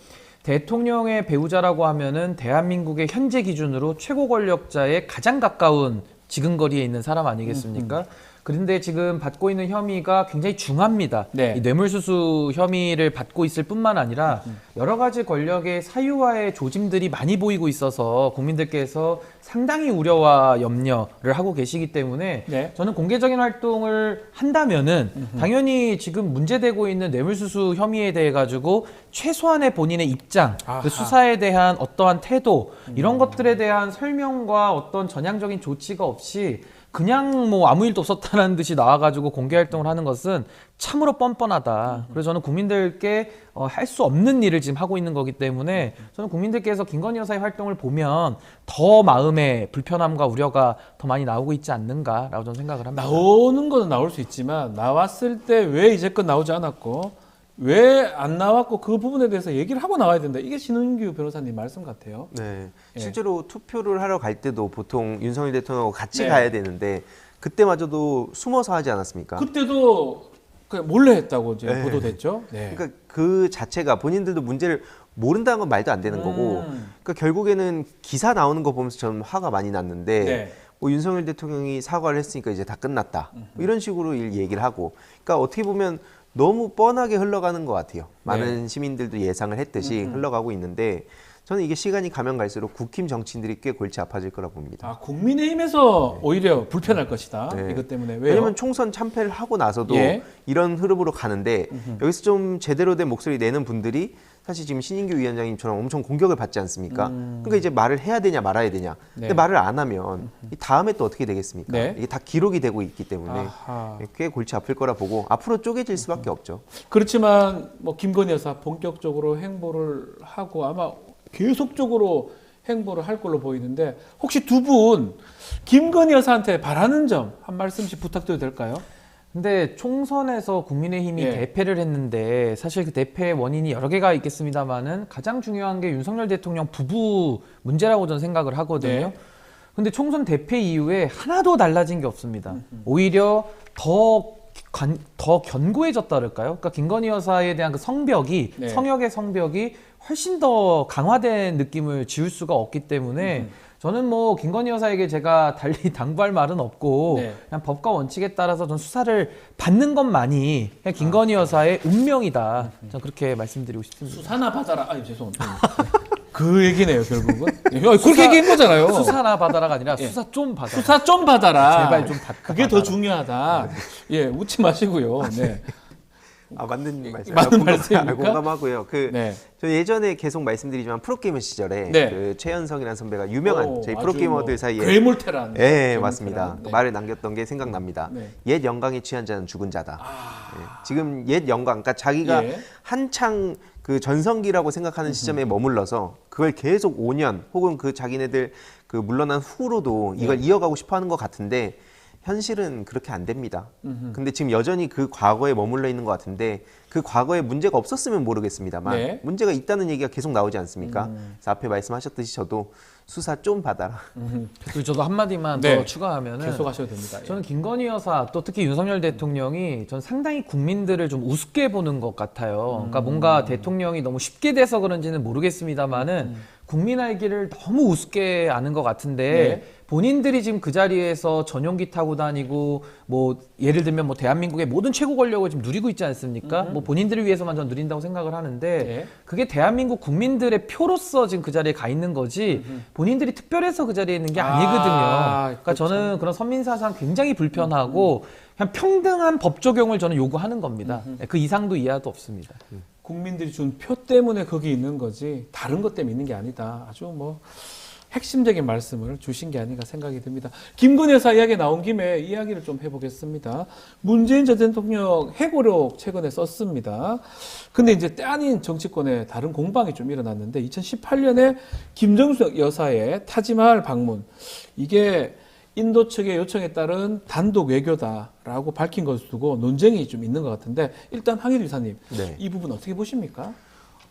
[SPEAKER 4] 대통령의 배우자라고 하면은 대한민국의 현재 기준으로 최고 권력자에 가장 가까운 지근거리에 있는 사람 아니겠습니까? 그런데 지금 받고 있는 혐의가 굉장히 중합니다.
[SPEAKER 1] 네.
[SPEAKER 4] 이 뇌물수수 혐의를 받고 있을 뿐만 아니라 여러 가지 권력의 사유화의 조짐들이 많이 보이고 있어서 국민들께서 상당히 우려와 염려를 하고 계시기 때문에
[SPEAKER 1] 네.
[SPEAKER 4] 저는 공개적인 활동을 한다면은 당연히 지금 문제되고 있는 뇌물수수 혐의에 대해 가지고 최소한의 본인의 입장,
[SPEAKER 1] 아하.
[SPEAKER 4] 그 수사에 대한 어떠한 태도 이런 것들에 대한 설명과 어떤 전향적인 조치가 없이 그냥 뭐 아무 일도 없었다는 듯이 나와가지고 공개 활동을 하는 것은 참으로 뻔뻔하다. 그래서 저는 국민들께 할 수 없는 일을 지금 하고 있는 거기 때문에 저는 국민들께서 김건희 여사의 활동을 보면 더 마음에 불편함과 우려가 더 많이 나오고 있지 않는가라고 저는 생각을 합니다.
[SPEAKER 1] 나오는 거는 나올 수 있지만 나왔을 때 왜 이제껏 나오지 않았고 왜 안 나왔고 그 부분에 대해서 얘기를 하고 나와야 된다. 이게 신은규 변호사님 말씀 같아요.
[SPEAKER 5] 네.
[SPEAKER 1] 예.
[SPEAKER 5] 실제로 투표를 하러 갈 때도 보통 윤석열 대통령하고 같이
[SPEAKER 1] 네.
[SPEAKER 5] 가야 되는데 그때마저도 숨어서 하지 않았습니까?
[SPEAKER 1] 그때도 그냥 몰래 했다고 이제
[SPEAKER 5] 네.
[SPEAKER 1] 보도됐죠. 네.
[SPEAKER 5] 그러니까 그 자체가 본인들도 문제를 모른다는 건 말도 안 되는 거고 그러니까 결국에는 기사 나오는 거 보면서 저는 화가 많이 났는데
[SPEAKER 1] 네.
[SPEAKER 5] 뭐 윤석열 대통령이 사과를 했으니까 이제 다 끝났다. 뭐 이런 식으로 얘기를 하고 그러니까 어떻게 보면 너무 뻔하게 흘러가는 것 같아요. 많은 시민들도 예상을 했듯이 흘러가고 있는데 저는 이게 시간이 가면 갈수록 국힘 정치인들이 꽤 골치 아파질 거라 봅니다.
[SPEAKER 1] 아, 국민의힘에서 오히려 불편할 것이다.
[SPEAKER 5] 네.
[SPEAKER 1] 이것 때문에 왜요?
[SPEAKER 5] 왜냐면 총선 참패를 하고 나서도
[SPEAKER 1] 예.
[SPEAKER 5] 이런 흐름으로 가는데 여기서 좀 제대로 된 목소리 내는 분들이 사실 지금 신인규 위원장님처럼 엄청 공격을 받지 않습니까? 그러니까 이제 말을 해야 되냐 말아야 되냐. 근데
[SPEAKER 1] 네.
[SPEAKER 5] 말을 안 하면 이 다음에 또 어떻게 되겠습니까?
[SPEAKER 1] 네.
[SPEAKER 5] 이게 다 기록이 되고 있기 때문에
[SPEAKER 1] 아하.
[SPEAKER 5] 꽤 골치 아플 거라 보고 앞으로 쪼개질 수밖에 없죠.
[SPEAKER 1] 그렇지만 뭐 김건희 여사 본격적으로 행보를 하고 아마 계속적으로 행보를 할 걸로 보이는데 혹시 두 분 김건희 여사한테 바라는 점 한 말씀씩 부탁드려도 될까요?
[SPEAKER 4] 근데 총선에서 국민의힘이
[SPEAKER 1] 예.
[SPEAKER 4] 대패를 했는데 사실 그 대패의 원인이 여러 개가 있겠습니다만은 가장 중요한 게 윤석열 대통령 부부 문제라고 저는 생각을 하거든요.
[SPEAKER 1] 네.
[SPEAKER 4] 근데 총선 대패 이후에 하나도 달라진 게 없습니다. 오히려 더 견고해졌다 그럴까요? 그러니까 김건희 여사에 대한 그 성벽이
[SPEAKER 1] 네.
[SPEAKER 4] 성역의 성벽이 훨씬 더 강화된 느낌을 지울 수가 없기 때문에 저는 뭐 김건희 여사에게 제가 달리 당부할 말은 없고
[SPEAKER 1] 네.
[SPEAKER 4] 그냥 법과 원칙에 따라서 전 수사를 받는 것만이 그냥 김건희 여사의 운명이다. 저는 그렇게 말씀드리고 싶습니다.
[SPEAKER 1] 수사나 받아라. 아, 죄송합니다. 그 얘기네요, 결국은. 그렇게 얘기한 거잖아요.
[SPEAKER 4] 수사나 받아라가 아니라
[SPEAKER 1] 예.
[SPEAKER 4] 수사 좀 받아라.
[SPEAKER 1] 수사 좀 받아라.
[SPEAKER 4] 제발 좀
[SPEAKER 1] 그게 더 중요하다. 예, 웃지 마시고요. 네.
[SPEAKER 5] 아 맞는 말씀.
[SPEAKER 1] 맞는 말씀입니까?
[SPEAKER 5] 공감하고요.
[SPEAKER 1] 네.
[SPEAKER 5] 저 예전에 계속 말씀드리지만 프로게이머 시절에
[SPEAKER 1] 네.
[SPEAKER 5] 그 최연성이라는 선배가 유명한
[SPEAKER 1] 오,
[SPEAKER 5] 저희
[SPEAKER 1] 아주
[SPEAKER 5] 프로게이머들
[SPEAKER 1] 뭐
[SPEAKER 5] 사이에
[SPEAKER 1] 괴물테란.
[SPEAKER 5] 예,
[SPEAKER 1] 괴물테란.
[SPEAKER 5] 맞습니다.
[SPEAKER 1] 네.
[SPEAKER 5] 말을 남겼던 게 생각납니다.
[SPEAKER 1] 네.
[SPEAKER 5] 옛 영광에 취한 자는 죽은 자다. 예. 지금 옛 영광, 그러니까 자기가
[SPEAKER 1] 예.
[SPEAKER 5] 한창 그 전성기라고 생각하는 시점에 머물러서 그걸 계속 5년 혹은 그 자기네들 그 물러난 후로도 이걸
[SPEAKER 1] 네.
[SPEAKER 5] 이어가고 싶어하는 것 같은데 현실은 그렇게 안 됩니다. 근데 지금 여전히 그 과거에 머물러 있는 것 같은데 그 과거에 문제가 없었으면 모르겠습니다만
[SPEAKER 1] 네.
[SPEAKER 5] 문제가 있다는 얘기가 계속 나오지 않습니까? 그래서 앞에 말씀하셨듯이 저도 수사 좀 받아라.
[SPEAKER 4] 그리고 저도 한마디만
[SPEAKER 1] 네.
[SPEAKER 4] 더 추가하면은
[SPEAKER 1] 계속 하셔도 됩니다. 예.
[SPEAKER 4] 저는 김건희 여사 또 특히 윤석열 대통령이 전 상당히 국민들을 좀 우습게 보는 것 같아요. 그러니까 뭔가 대통령이 너무 쉽게 돼서 그런지는 모르겠습니다만은 국민 알기를 너무 우습게 아는 것 같은데
[SPEAKER 1] 네.
[SPEAKER 4] 본인들이 지금 그 자리에서 전용기 타고 다니고 뭐 예를 들면 뭐 대한민국의 모든 최고 권력을 지금 누리고 있지 않습니까? 뭐 본인들을 위해서만 전 누린다고 생각을 하는데
[SPEAKER 1] 네.
[SPEAKER 4] 그게 대한민국 국민들의 표로서 지금 그 자리에 가 있는 거지 본인들이 특별해서 그 자리에 있는 게 아니거든요. 그러니까
[SPEAKER 1] 그렇죠.
[SPEAKER 4] 저는 그런 선민사상 굉장히 불편하고 그냥 평등한 법 적용을 저는 요구하는 겁니다. 그 이상도 이하도 없습니다.
[SPEAKER 1] 국민들이 준 표 때문에 거기 있는 거지 다른 것 때문에 있는 게 아니다. 아주 뭐 핵심적인 말씀을 주신 게 아닌가 생각이 듭니다. 김건희 여사 이야기 나온 김에 이야기를 좀 해보겠습니다. 문재인 전 대통령 해고록 최근에 썼습니다. 근데 이제 때 아닌 정치권에 다른 공방이 좀 일어났는데 2018년에 김정숙 여사의 타지마할 방문 이게 인도 측의 요청에 따른 단독 외교다라고 밝힌 것을 두고 논쟁이 좀 있는 것 같은데 일단 황희두 이사님
[SPEAKER 5] 네.
[SPEAKER 1] 이 부분 어떻게 보십니까?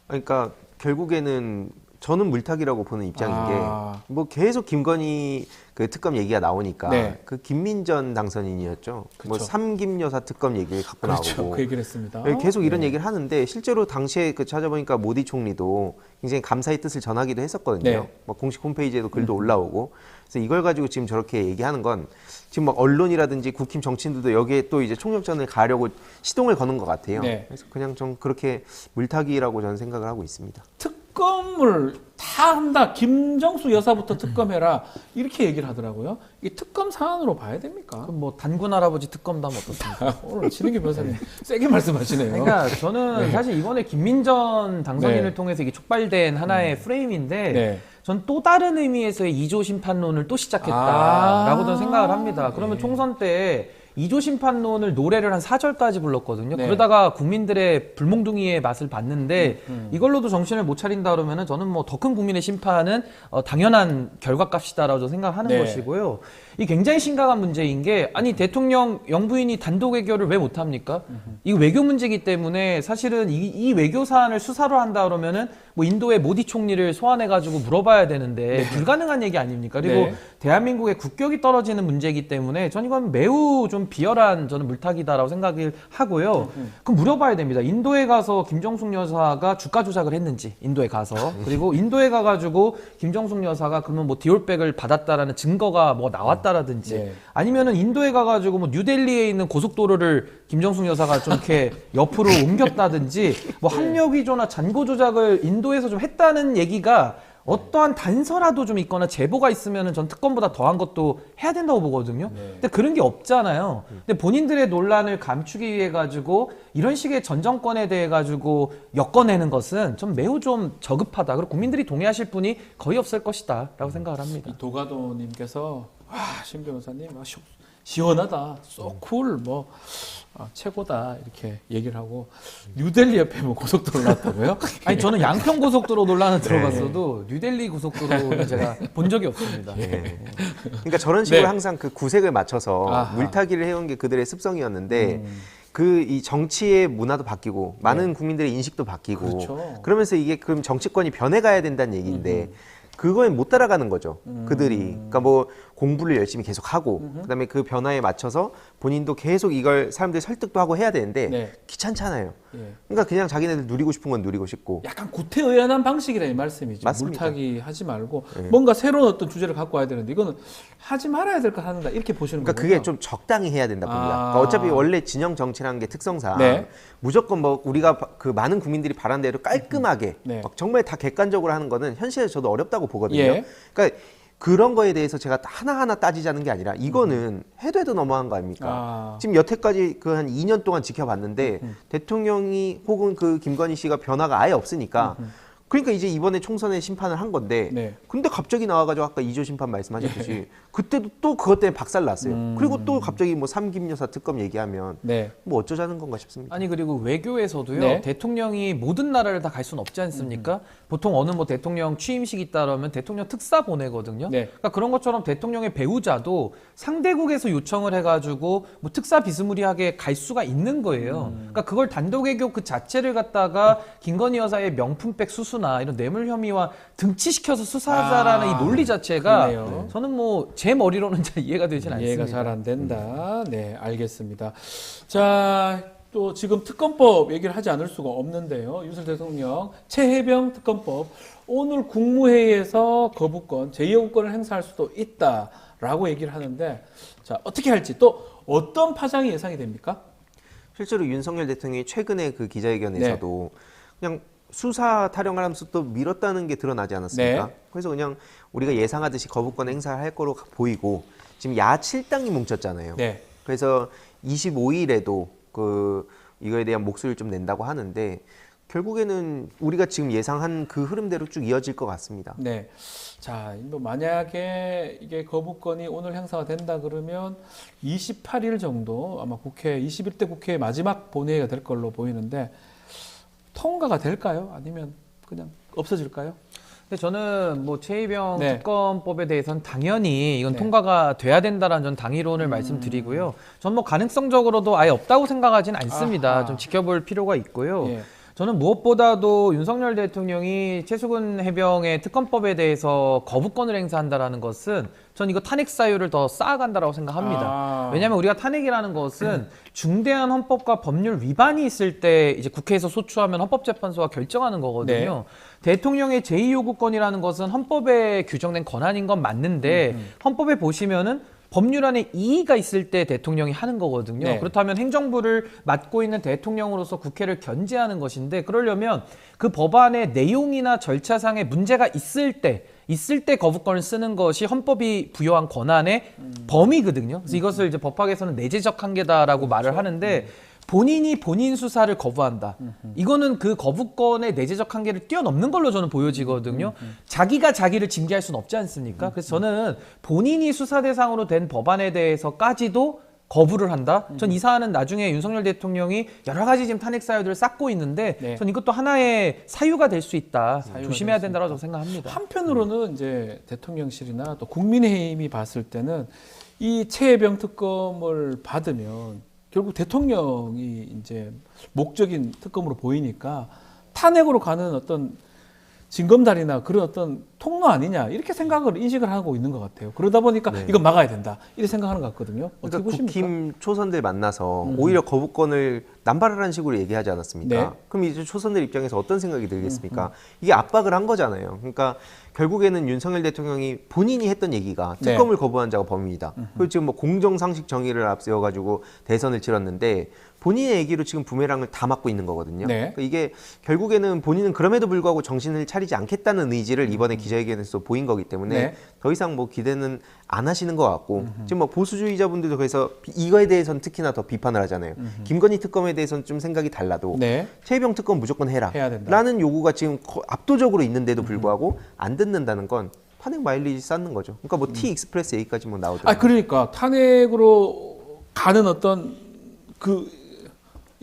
[SPEAKER 5] 그러니까 결국에는 저는 물타기라고 보는 입장인
[SPEAKER 1] 아.
[SPEAKER 5] 게 뭐 계속 김건희 그 특검 얘기가 나오니까
[SPEAKER 1] 네.
[SPEAKER 5] 그 김민전 당선인이었죠. 뭐
[SPEAKER 1] 그쵸.
[SPEAKER 5] 삼김 여사 특검 얘기를 갖고
[SPEAKER 1] 그렇죠.
[SPEAKER 5] 나오고
[SPEAKER 1] 그 얘기를 했습니다.
[SPEAKER 5] 계속 이런
[SPEAKER 1] 네.
[SPEAKER 5] 얘기를 하는데 실제로 당시에 그 찾아보니까 모디 총리도 굉장히 감사의 뜻을 전하기도 했었거든요.
[SPEAKER 1] 네.
[SPEAKER 5] 뭐 공식 홈페이지에도 글도 올라오고 그래서 이걸 가지고 지금 저렇게 얘기하는 건 지금 막 언론이라든지 국힘 정치인들도 여기에 또 이제 총력전을 가려고 시동을 거는 것 같아요.
[SPEAKER 1] 네.
[SPEAKER 5] 그래서 그냥 좀 그렇게 물타기라고 저는 생각을 하고 있습니다.
[SPEAKER 1] 특검을 다 한다. 김정수 여사부터 특검해라. 이렇게 얘기를 하더라고요. 이게 특검 사안으로 봐야 됩니까?
[SPEAKER 4] 그럼 뭐 단군 할아버지 특검도 하면 어떻습니까?
[SPEAKER 1] 오늘 진욱이 변호사님 세게 말씀하시네요.
[SPEAKER 4] 그러니까 저는 사실 이번에 김민전 당선인을
[SPEAKER 1] 네.
[SPEAKER 4] 통해서 이게 촉발된 하나의 프레임인데
[SPEAKER 1] 네.
[SPEAKER 4] 전 또 다른 의미에서의 2조 심판론을 또 시작했다라고 저는 생각을 합니다. 그러면
[SPEAKER 1] 네.
[SPEAKER 4] 총선 때 2조 심판론을 노래를 한 4절까지 불렀거든요.
[SPEAKER 1] 네.
[SPEAKER 4] 그러다가 국민들의 불몽둥이의 맛을 봤는데 이걸로도 정신을 못 차린다 그러면은 저는 뭐 더 큰 국민의 심판은 당연한 결과값이다라고 저는 생각하는
[SPEAKER 1] 네.
[SPEAKER 4] 것이고요. 이 굉장히 심각한 문제인 게 아니 대통령 영부인이 단독 외교를 왜 못합니까? 이거 외교 문제이기 때문에 사실은 이 외교 사안을 수사로 한다 그러면은 뭐 인도의 모디 총리를 소환해가지고 물어봐야 되는데 불가능한 얘기 아닙니까? 그리고
[SPEAKER 1] 네.
[SPEAKER 4] 대한민국의 국격이 떨어지는 문제이기 때문에 전 이건 매우 좀 비열한 저는 물타기다라고 생각을 하고요. 그럼 물어봐야 됩니다. 인도에 가서 김정숙 여사가 주가 조작을 했는지 인도에 가서 그리고 인도에 가가지고 김정숙 여사가 그러면 뭐 디올백을 받았다라는 증거가 뭐 나왔다라든지
[SPEAKER 1] 네.
[SPEAKER 4] 아니면은 인도에 가가지고 뭐 뉴델리에 있는 고속도로를 김정숙 여사가 좀 이렇게 옆으로 옮겼다든지 뭐 학력 위조나 잔고 조작을 인도에서 좀 했다는 얘기가 어떠한 단서라도 좀 있거나 제보가 있으면은 전 특검보다 더한 것도 해야 된다고 보거든요. 근데 그런 게 없잖아요. 근데 본인들의 논란을 감추기 위해 가지고 이런 식의 전 정권에 대해 가지고 엮어내는 것은 좀 매우 좀 저급하다. 그리고 국민들이 동의하실 분이 거의 없을 것이다라고 생각을 합니다.
[SPEAKER 1] 이 도가도님께서 신 변호사님 시원하다, 쏘쿨 뭐 최고다 이렇게 얘기를 하고 뉴델리 옆에 뭐 고속도로 났다고요?
[SPEAKER 4] 아니 저는 양평 고속도로 논란은 들어봤어도 뉴델리 고속도로는 제가 본 적이 없습니다.
[SPEAKER 5] 예. 그러니까 저런 식으로
[SPEAKER 1] 네.
[SPEAKER 5] 항상 그 구색을 맞춰서
[SPEAKER 1] 아하.
[SPEAKER 5] 물타기를 해온 게 그들의 습성이었는데 그 이 정치의 문화도 바뀌고 많은 국민들의 인식도 바뀌고
[SPEAKER 1] 그렇죠.
[SPEAKER 5] 그러면서 이게 그럼 정치권이 변해가야 된다는 얘기인데 그거에 못 따라가는 거죠. 그들이. 그러니까 뭐 공부를 열심히 계속 하고 그다음에 그 변화에 맞춰서 본인도 계속 이걸 사람들이 설득도 하고 해야 되는데
[SPEAKER 1] 네.
[SPEAKER 5] 귀찮잖아요.
[SPEAKER 1] 예.
[SPEAKER 5] 그러니까 그냥 자기네들 누리고 싶은 건 누리고 싶고.
[SPEAKER 1] 약간 구태의연한 방식이라 이 말씀이죠.
[SPEAKER 5] 맞습니다.
[SPEAKER 1] 물타기 하지 말고
[SPEAKER 5] 네.
[SPEAKER 1] 뭔가 새로운 어떤 주제를 갖고 와야 되는데 이거는 하지 말아야 될 거 하는다 이렇게 보시는
[SPEAKER 5] 그러니까
[SPEAKER 1] 거군요.
[SPEAKER 5] 그게 좀 적당히 해야 된다 봅니다.
[SPEAKER 1] 아.
[SPEAKER 5] 그러니까 어차피 원래 진영 정치라는 게 특성상
[SPEAKER 1] 네.
[SPEAKER 5] 무조건 뭐 우리가 그 많은 국민들이 바란 대로 깔끔하게
[SPEAKER 1] 네.
[SPEAKER 5] 막 정말 다 객관적으로 하는 거는 현실에서 저도 어렵다고 보거든요.
[SPEAKER 1] 예.
[SPEAKER 5] 그러니까 그런 거에 대해서 제가 하나하나 따지자는 게 아니라 이거는 해도 해도 너무한 거 아닙니까?
[SPEAKER 1] 아.
[SPEAKER 5] 지금 여태까지 그 한 2년 동안 지켜봤는데 대통령이 혹은 그 김건희 씨가 변화가 아예 없으니까 그러니까 이제 이번에 총선에 심판을 한 건데
[SPEAKER 1] 네.
[SPEAKER 5] 근데 갑자기 나와가지고 아까 2조 심판 말씀하셨듯이 그때도 또 그것 때문에 박살 났어요. 그리고 또 갑자기 뭐 삼김 여사 특검 얘기하면
[SPEAKER 1] 네.
[SPEAKER 5] 뭐 어쩌자는 건가 싶습니다.
[SPEAKER 4] 아니 그리고 외교에서도요
[SPEAKER 1] 네.
[SPEAKER 4] 대통령이 모든 나라를 다 갈 수는 없지 않습니까? 보통 어느 뭐 대통령 취임식 있다 그러면 대통령 특사 보내거든요.
[SPEAKER 1] 네.
[SPEAKER 4] 그러니까 그런 것처럼 대통령의 배우자도 상대국에서 요청을 해가지고 뭐 특사 비스무리하게 갈 수가 있는 거예요. 그러니까 그걸 단독 외교 그 자체를 갖다가 김건희 여사의 명품백 수수나 이런 뇌물 혐의와 등치시켜서 수사하자라는 이 논리 자체가
[SPEAKER 1] 그러네요.
[SPEAKER 4] 저는 뭐 제 머리로는 잘 이해가 되진 않습니다.
[SPEAKER 1] 이해가 잘 안 된다. 네, 알겠습니다. 자, 또 지금 특검법 얘기를 하지 않을 수가 없는데요. 윤석열 대통령 최혜병 특검법 오늘 국무회의에서 거부권, 제2여부권을 행사할 수도 있다라고 얘기를 하는데 자, 어떻게 할지 또 어떤 파장이 예상이 됩니까?
[SPEAKER 5] 실제로 윤석열 대통령이 최근에 그 기자회견에서도 그냥 수사 타령을 하면서 또 밀었다는 게 드러나지 않았습니까?
[SPEAKER 1] 네.
[SPEAKER 5] 그래서 그냥 우리가 예상하듯이 거부권 행사를 할 거로 보이고 지금 야 7당이 뭉쳤잖아요.
[SPEAKER 1] 네.
[SPEAKER 5] 그래서 25일에도 그 이거에 대한 목소리를 좀 낸다고 하는데 결국에는 우리가 지금 예상한 그 흐름대로 쭉 이어질 것 같습니다.
[SPEAKER 1] 네. 자, 뭐 만약에 이게 거부권이 오늘 행사가 된다 그러면 28일 정도 아마 국회 21대 국회의 마지막 본회의가 될 걸로 보이는데 통과가 될까요? 아니면 그냥 없어질까요?
[SPEAKER 4] 근데 저는 뭐 최희병
[SPEAKER 1] 네.
[SPEAKER 4] 특검법에 대해서는 당연히 이건
[SPEAKER 1] 네.
[SPEAKER 4] 통과가 돼야 된다라는 전 당위론을 말씀드리고요. 전 뭐 가능성적으로도 아예 없다고 생각하진 않습니다.
[SPEAKER 1] 아하.
[SPEAKER 4] 좀 지켜볼 필요가 있고요.
[SPEAKER 1] 예.
[SPEAKER 4] 저는 무엇보다도 윤석열 대통령이 최수근 해병의 특검법에 대해서 거부권을 행사한다라는 것은 전 이거 탄핵 사유를 더 쌓아간다라고 생각합니다. 왜냐하면 우리가 탄핵이라는 것은 중대한 헌법과 법률 위반이 있을 때 이제 국회에서 소추하면 헌법재판소가 결정하는 거거든요. 대통령의 제2요구권이라는 것은 헌법에 규정된 권한인 건 맞는데 헌법에 보시면은 법률 안에 이의가 있을 때 대통령이 하는 거거든요.
[SPEAKER 1] 네.
[SPEAKER 4] 그렇다면 행정부를 맡고 있는 대통령으로서 국회를 견제하는 것인데 그러려면 그 법안의 내용이나 절차상의 문제가 있을 때 거부권을 쓰는 것이 헌법이 부여한 권한의 범위거든요. 그래서 이것을 이제 법학에서는 내재적 한계다라고 말을 하는데 본인이 본인 수사를 거부한다. 이거는 그 거부권의 내재적 한계를 뛰어넘는 걸로 저는 보여지거든요. 자기가 자기를 징계할 수는 없지 않습니까? 그래서 저는 본인이 수사 대상으로 된 법안에 대해서까지도 거부를 한다. 전 이 사안은 나중에 윤석열 대통령이 여러 가지 지금 탄핵 사유들을 쌓고 있는데 전 이것도 하나의 사유가 될 수 있다. 조심해야 된다고 저는 생각합니다.
[SPEAKER 1] 한편으로는 이제 대통령실이나 또 국민의힘이 봤을 때는 이 최혜병 특검을 받으면 결국 대통령이 이제 목적인 특검으로 보이니까 탄핵으로 가는 어떤 징검다리나 그런 어떤 통로 아니냐 이렇게 생각을 인식을 하고 있는 것 같아요. 그러다 보니까 이건 막아야 된다 이렇게 생각하는 것 같거든요. 어떻게
[SPEAKER 5] 그러니까
[SPEAKER 1] 보십니까?
[SPEAKER 5] 국힘 초선들 만나서 오히려 거부권을 남발하라는 식으로 얘기하지 않았습니까?
[SPEAKER 1] 네.
[SPEAKER 5] 그럼 이제 초선들 입장에서 어떤 생각이 들겠습니까? 이게 압박을 한 거잖아요. 그러니까 결국에는 윤석열 대통령이 본인이 했던 얘기가 특검을 거부한 자가 범인이다. 그리고 지금 뭐 공정상식 정의를 앞세워가지고 대선을 치렀는데 본인의 얘기로 지금 부메랑을 다 맞고 있는 거거든요. 그러니까 이게 결국에는 본인은 그럼에도 불구하고 정신을 차리지 않겠다는 의지를 이번에 기자회견에서 보인 거기 때문에 더 이상 뭐 기대는 안 하시는 것 같고 지금 뭐 보수주의자분들도 그래서 이거에 대해서는 특히나 더 비판을 하잖아요. 김건희 특검에 대해서는 좀 생각이 달라도 최혜병 특검 무조건 해야 된다. 라는 요구가 지금 압도적으로 있는데도 불구하고 안 듣는다는 건 탄핵 마일리지 쌓는 거죠. 그러니까 뭐 T-익스프레스 얘기까지 뭐 나오더라고요.
[SPEAKER 1] 그러니까 탄핵으로 가는 어떤 그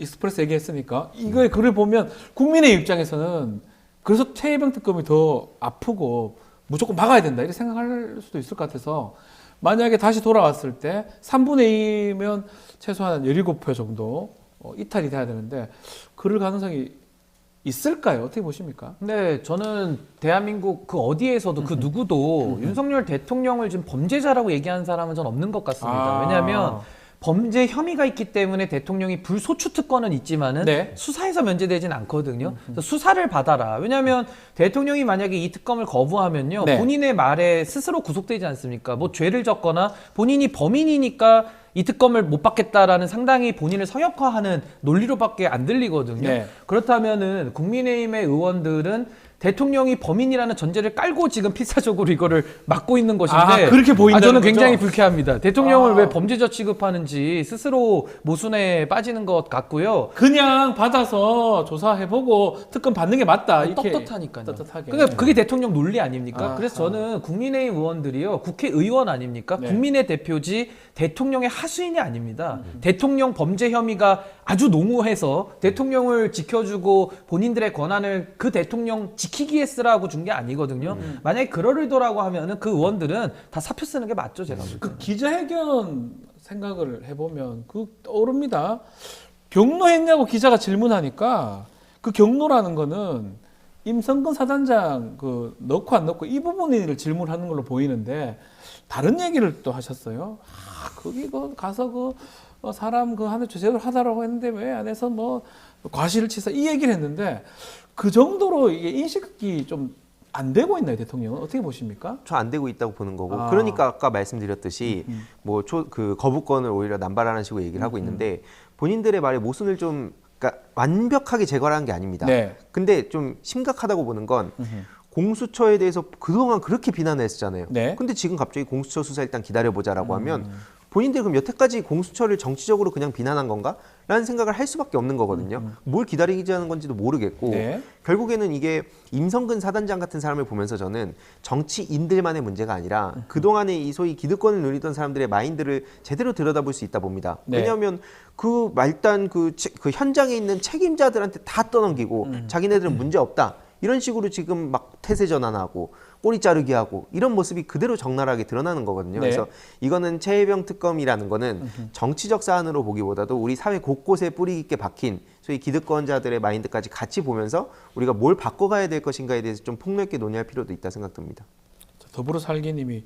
[SPEAKER 1] 익스프레스 얘기했으니까 이거의 글을 보면 국민의 입장에서는 그래서 최혜병 특검이 더 아프고 무조건 막아야 된다 이렇게 생각할 수도 있을 것 같아서 만약에 다시 돌아왔을 때 3분의 2면 최소한 17표 정도 이탈이 돼야 되는데 그럴 가능성이 있을까요? 어떻게 보십니까?
[SPEAKER 4] 네, 저는 대한민국 그 어디에서도 그 누구도 윤석열 대통령을 지금 범죄자라고 얘기하는 사람은 전 없는 것 같습니다. 왜냐하면 범죄 혐의가 있기 때문에 대통령이 불소추 특권은 있지만은 수사에서 면제되진 않거든요. 그래서 수사를 받아라. 왜냐하면 대통령이 만약에 이 특검을 거부하면요, 본인의 말에 스스로 구속되지 않습니까? 뭐 죄를 졌거나 본인이 범인이니까 이 특검을 못 받겠다라는 상당히 본인을 성역화하는 논리로밖에 안 들리거든요. 그렇다면은 국민의힘의 의원들은 대통령이 범인이라는 전제를 깔고 지금 필사적으로 이거를 막고 있는 것인데
[SPEAKER 1] 그렇게 보인다는
[SPEAKER 4] 저는
[SPEAKER 1] 거죠?
[SPEAKER 4] 굉장히 불쾌합니다. 대통령을 왜 범죄자 취급하는지 스스로 모순에 빠지는 것 같고요.
[SPEAKER 1] 그냥 받아서 조사해보고 특검 받는 게 맞다. 이렇게
[SPEAKER 4] 떳떳하니까요.
[SPEAKER 1] 떳떳하게.
[SPEAKER 4] 그게 대통령 논리 아닙니까? 그래서 저는 국민의힘 의원들이요, 국회의원 아닙니까? 국민의 대표지 대통령의 하수인이 아닙니다. 대통령 범죄 혐의가 아주 농후해서 대통령을 지켜주고 본인들의 권한을 그 대통령 지키기에 쓰라고 준 게 아니거든요. 만약에 그럴 의도라고 하면은 그 의원들은 다 사표 쓰는 게 맞죠, 제가 볼 때는.
[SPEAKER 1] 그 기자회견 생각을 해보면 떠오릅니다. 경로했냐고 기자가 질문하니까 그 경로라는 거는 임성근 사단장 그 넣고 안 넣고 이 부분을 질문하는 걸로 보이는데 다른 얘기를 또 하셨어요. 거기 가서 사람 하는 제대로 하다라고 했는데 왜 안에서 뭐 과실을 치사 이 얘기를 했는데 그 정도로 이게 인식이 좀 안 되고 있나요, 대통령은? 어떻게 보십니까?
[SPEAKER 5] 저 안 되고 있다고 보는 거고. 그러니까 아까 말씀드렸듯이 그 거부권을 오히려 남발하는 식으로 얘기를 하고 있는데 본인들의 말에 모순을 좀 그러니까 완벽하게 제거하는 게 아닙니다. 근데 좀 심각하다고 보는 건 공수처에 대해서 그동안 그렇게 비난을 했었잖아요. 근데 지금 갑자기 공수처 수사 일단 기다려보자라고 하면 본인들이 그럼 여태까지 공수처를 정치적으로 그냥 비난한 건가? 라는 생각을 할 수밖에 없는 거거든요. 뭘 기다리자는 건지도 모르겠고 결국에는 이게 임성근 사단장 같은 사람을 보면서 저는 정치인들만의 문제가 아니라 그동안에 이 소위 기득권을 누리던 사람들의 마인드를 제대로 들여다볼 수 있다 봅니다. 왜냐하면 그 말단 그 현장에 있는 책임자들한테 다 떠넘기고 자기네들은 문제 없다. 이런 식으로 지금 막 태세 전환하고 꼬리 자르기 하고 이런 모습이 그대로 적나라하게 드러나는 거거든요.
[SPEAKER 1] 네.
[SPEAKER 5] 그래서 이거는 최혜병 특검이라는 거는 정치적 사안으로 보기보다도 우리 사회 곳곳에 뿌리 깊게 박힌 소위 기득권자들의 마인드까지 같이 보면서 우리가 뭘 바꿔가야 될 것인가에 대해서 좀 폭넓게 논의할 필요도 있다 생각됩니다.
[SPEAKER 1] 더불어 살기님이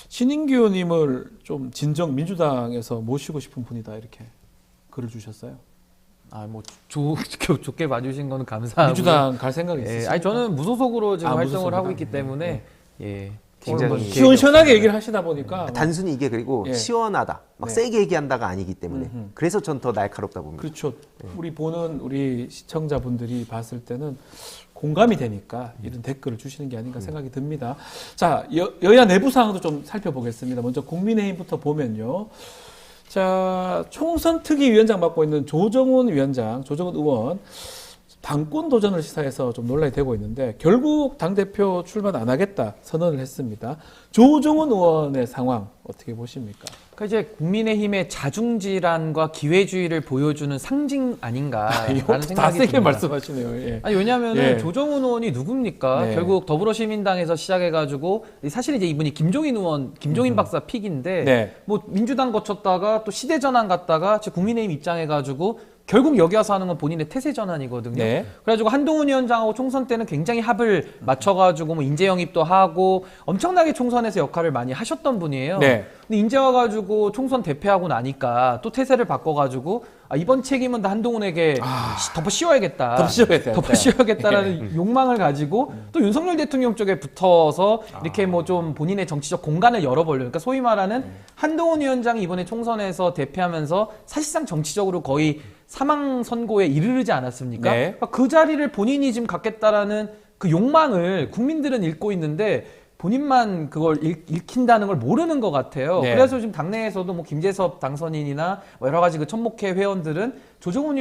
[SPEAKER 1] 신인규 의원님을 좀 진정 민주당에서 모시고 싶은 분이다 이렇게 글을 주셨어요.
[SPEAKER 4] 뭐 좋게 봐주신 거는 감사하고.
[SPEAKER 1] 민주당 갈 생각이 있으세요?
[SPEAKER 4] 아니 저는 무소속으로 지금 활동을
[SPEAKER 1] 무소속이다?
[SPEAKER 4] 하고 있기 때문에
[SPEAKER 5] 굉장히
[SPEAKER 1] 시원시원하게 얘기를 하시다 보니까
[SPEAKER 5] 단순히 이게 그리고
[SPEAKER 1] 예.
[SPEAKER 5] 시원하다, 막
[SPEAKER 1] 네.
[SPEAKER 5] 세게 얘기한다가 아니기 때문에 그래서 전 더 날카롭다 봅니다.
[SPEAKER 1] 그렇죠. 우리 시청자분들이 봤을 때는 공감이 되니까 이런 댓글을 주시는 게 아닌가 생각이 듭니다. 자, 여야 내부 상황도 좀 살펴보겠습니다. 먼저 국민의힘부터 보면요. 자, 총선 특위위원장 맡고 있는 조정훈 의원 당권 도전을 시사해서 좀 논란이 되고 있는데 결국 당대표 출마 안 하겠다 선언을 했습니다. 조정훈 의원의 상황 어떻게 보십니까?
[SPEAKER 4] 그러니까 이제 국민의힘의 자중질환과 기회주의를 보여주는 상징 아닌가라는
[SPEAKER 1] 다
[SPEAKER 4] 생각이
[SPEAKER 1] 세게
[SPEAKER 4] 듭니다.
[SPEAKER 1] 말씀하시네요. 예.
[SPEAKER 4] 아니 왜냐하면
[SPEAKER 1] 예.
[SPEAKER 4] 조정훈 의원이 누굽니까?
[SPEAKER 1] 네.
[SPEAKER 4] 결국 더불어시민당에서 시작해가지고 사실 이제 이분이 김종인 박사 픽인데
[SPEAKER 1] 네.
[SPEAKER 4] 뭐 민주당 거쳤다가 또 시대전환 갔다가 지금 국민의힘 입장해가지고 결국 여기 와서 하는 건 본인의 태세 전환이거든요.
[SPEAKER 1] 네.
[SPEAKER 4] 그래가지고 한동훈 위원장하고 총선 때는 굉장히 합을 맞춰가지고 뭐 인재 영입도 하고 엄청나게 총선에서 역할을 많이 하셨던 분이에요.
[SPEAKER 1] 네.
[SPEAKER 4] 근데 인재 와가지고 총선 대패하고 나니까 또 태세를 바꿔가지고 이번 책임은 다 한동훈에게 덮어 씌워야겠다. 덮어 씌워야겠다라는 욕망을 가지고 또 윤석열 대통령 쪽에 붙어서 이렇게 뭐 좀 본인의 정치적 공간을 열어보려고. 그러니까 소위 말하는 한동훈 위원장이 이번에 총선에서 대패하면서 사실상 정치적으로 거의 사망 선고에 이르르지 않았습니까?
[SPEAKER 1] 네.
[SPEAKER 4] 그러니까 그 자리를 본인이 지금 갖겠다라는 그 욕망을 국민들은 읽고 있는데 본인만 그걸 읽힌다는 걸 모르는 것 같아요.
[SPEAKER 1] 네.
[SPEAKER 4] 그래서 지금 당내에서도 뭐 김재섭 당선인이나 뭐 여러 가지 그 천목회 회원들은 조정훈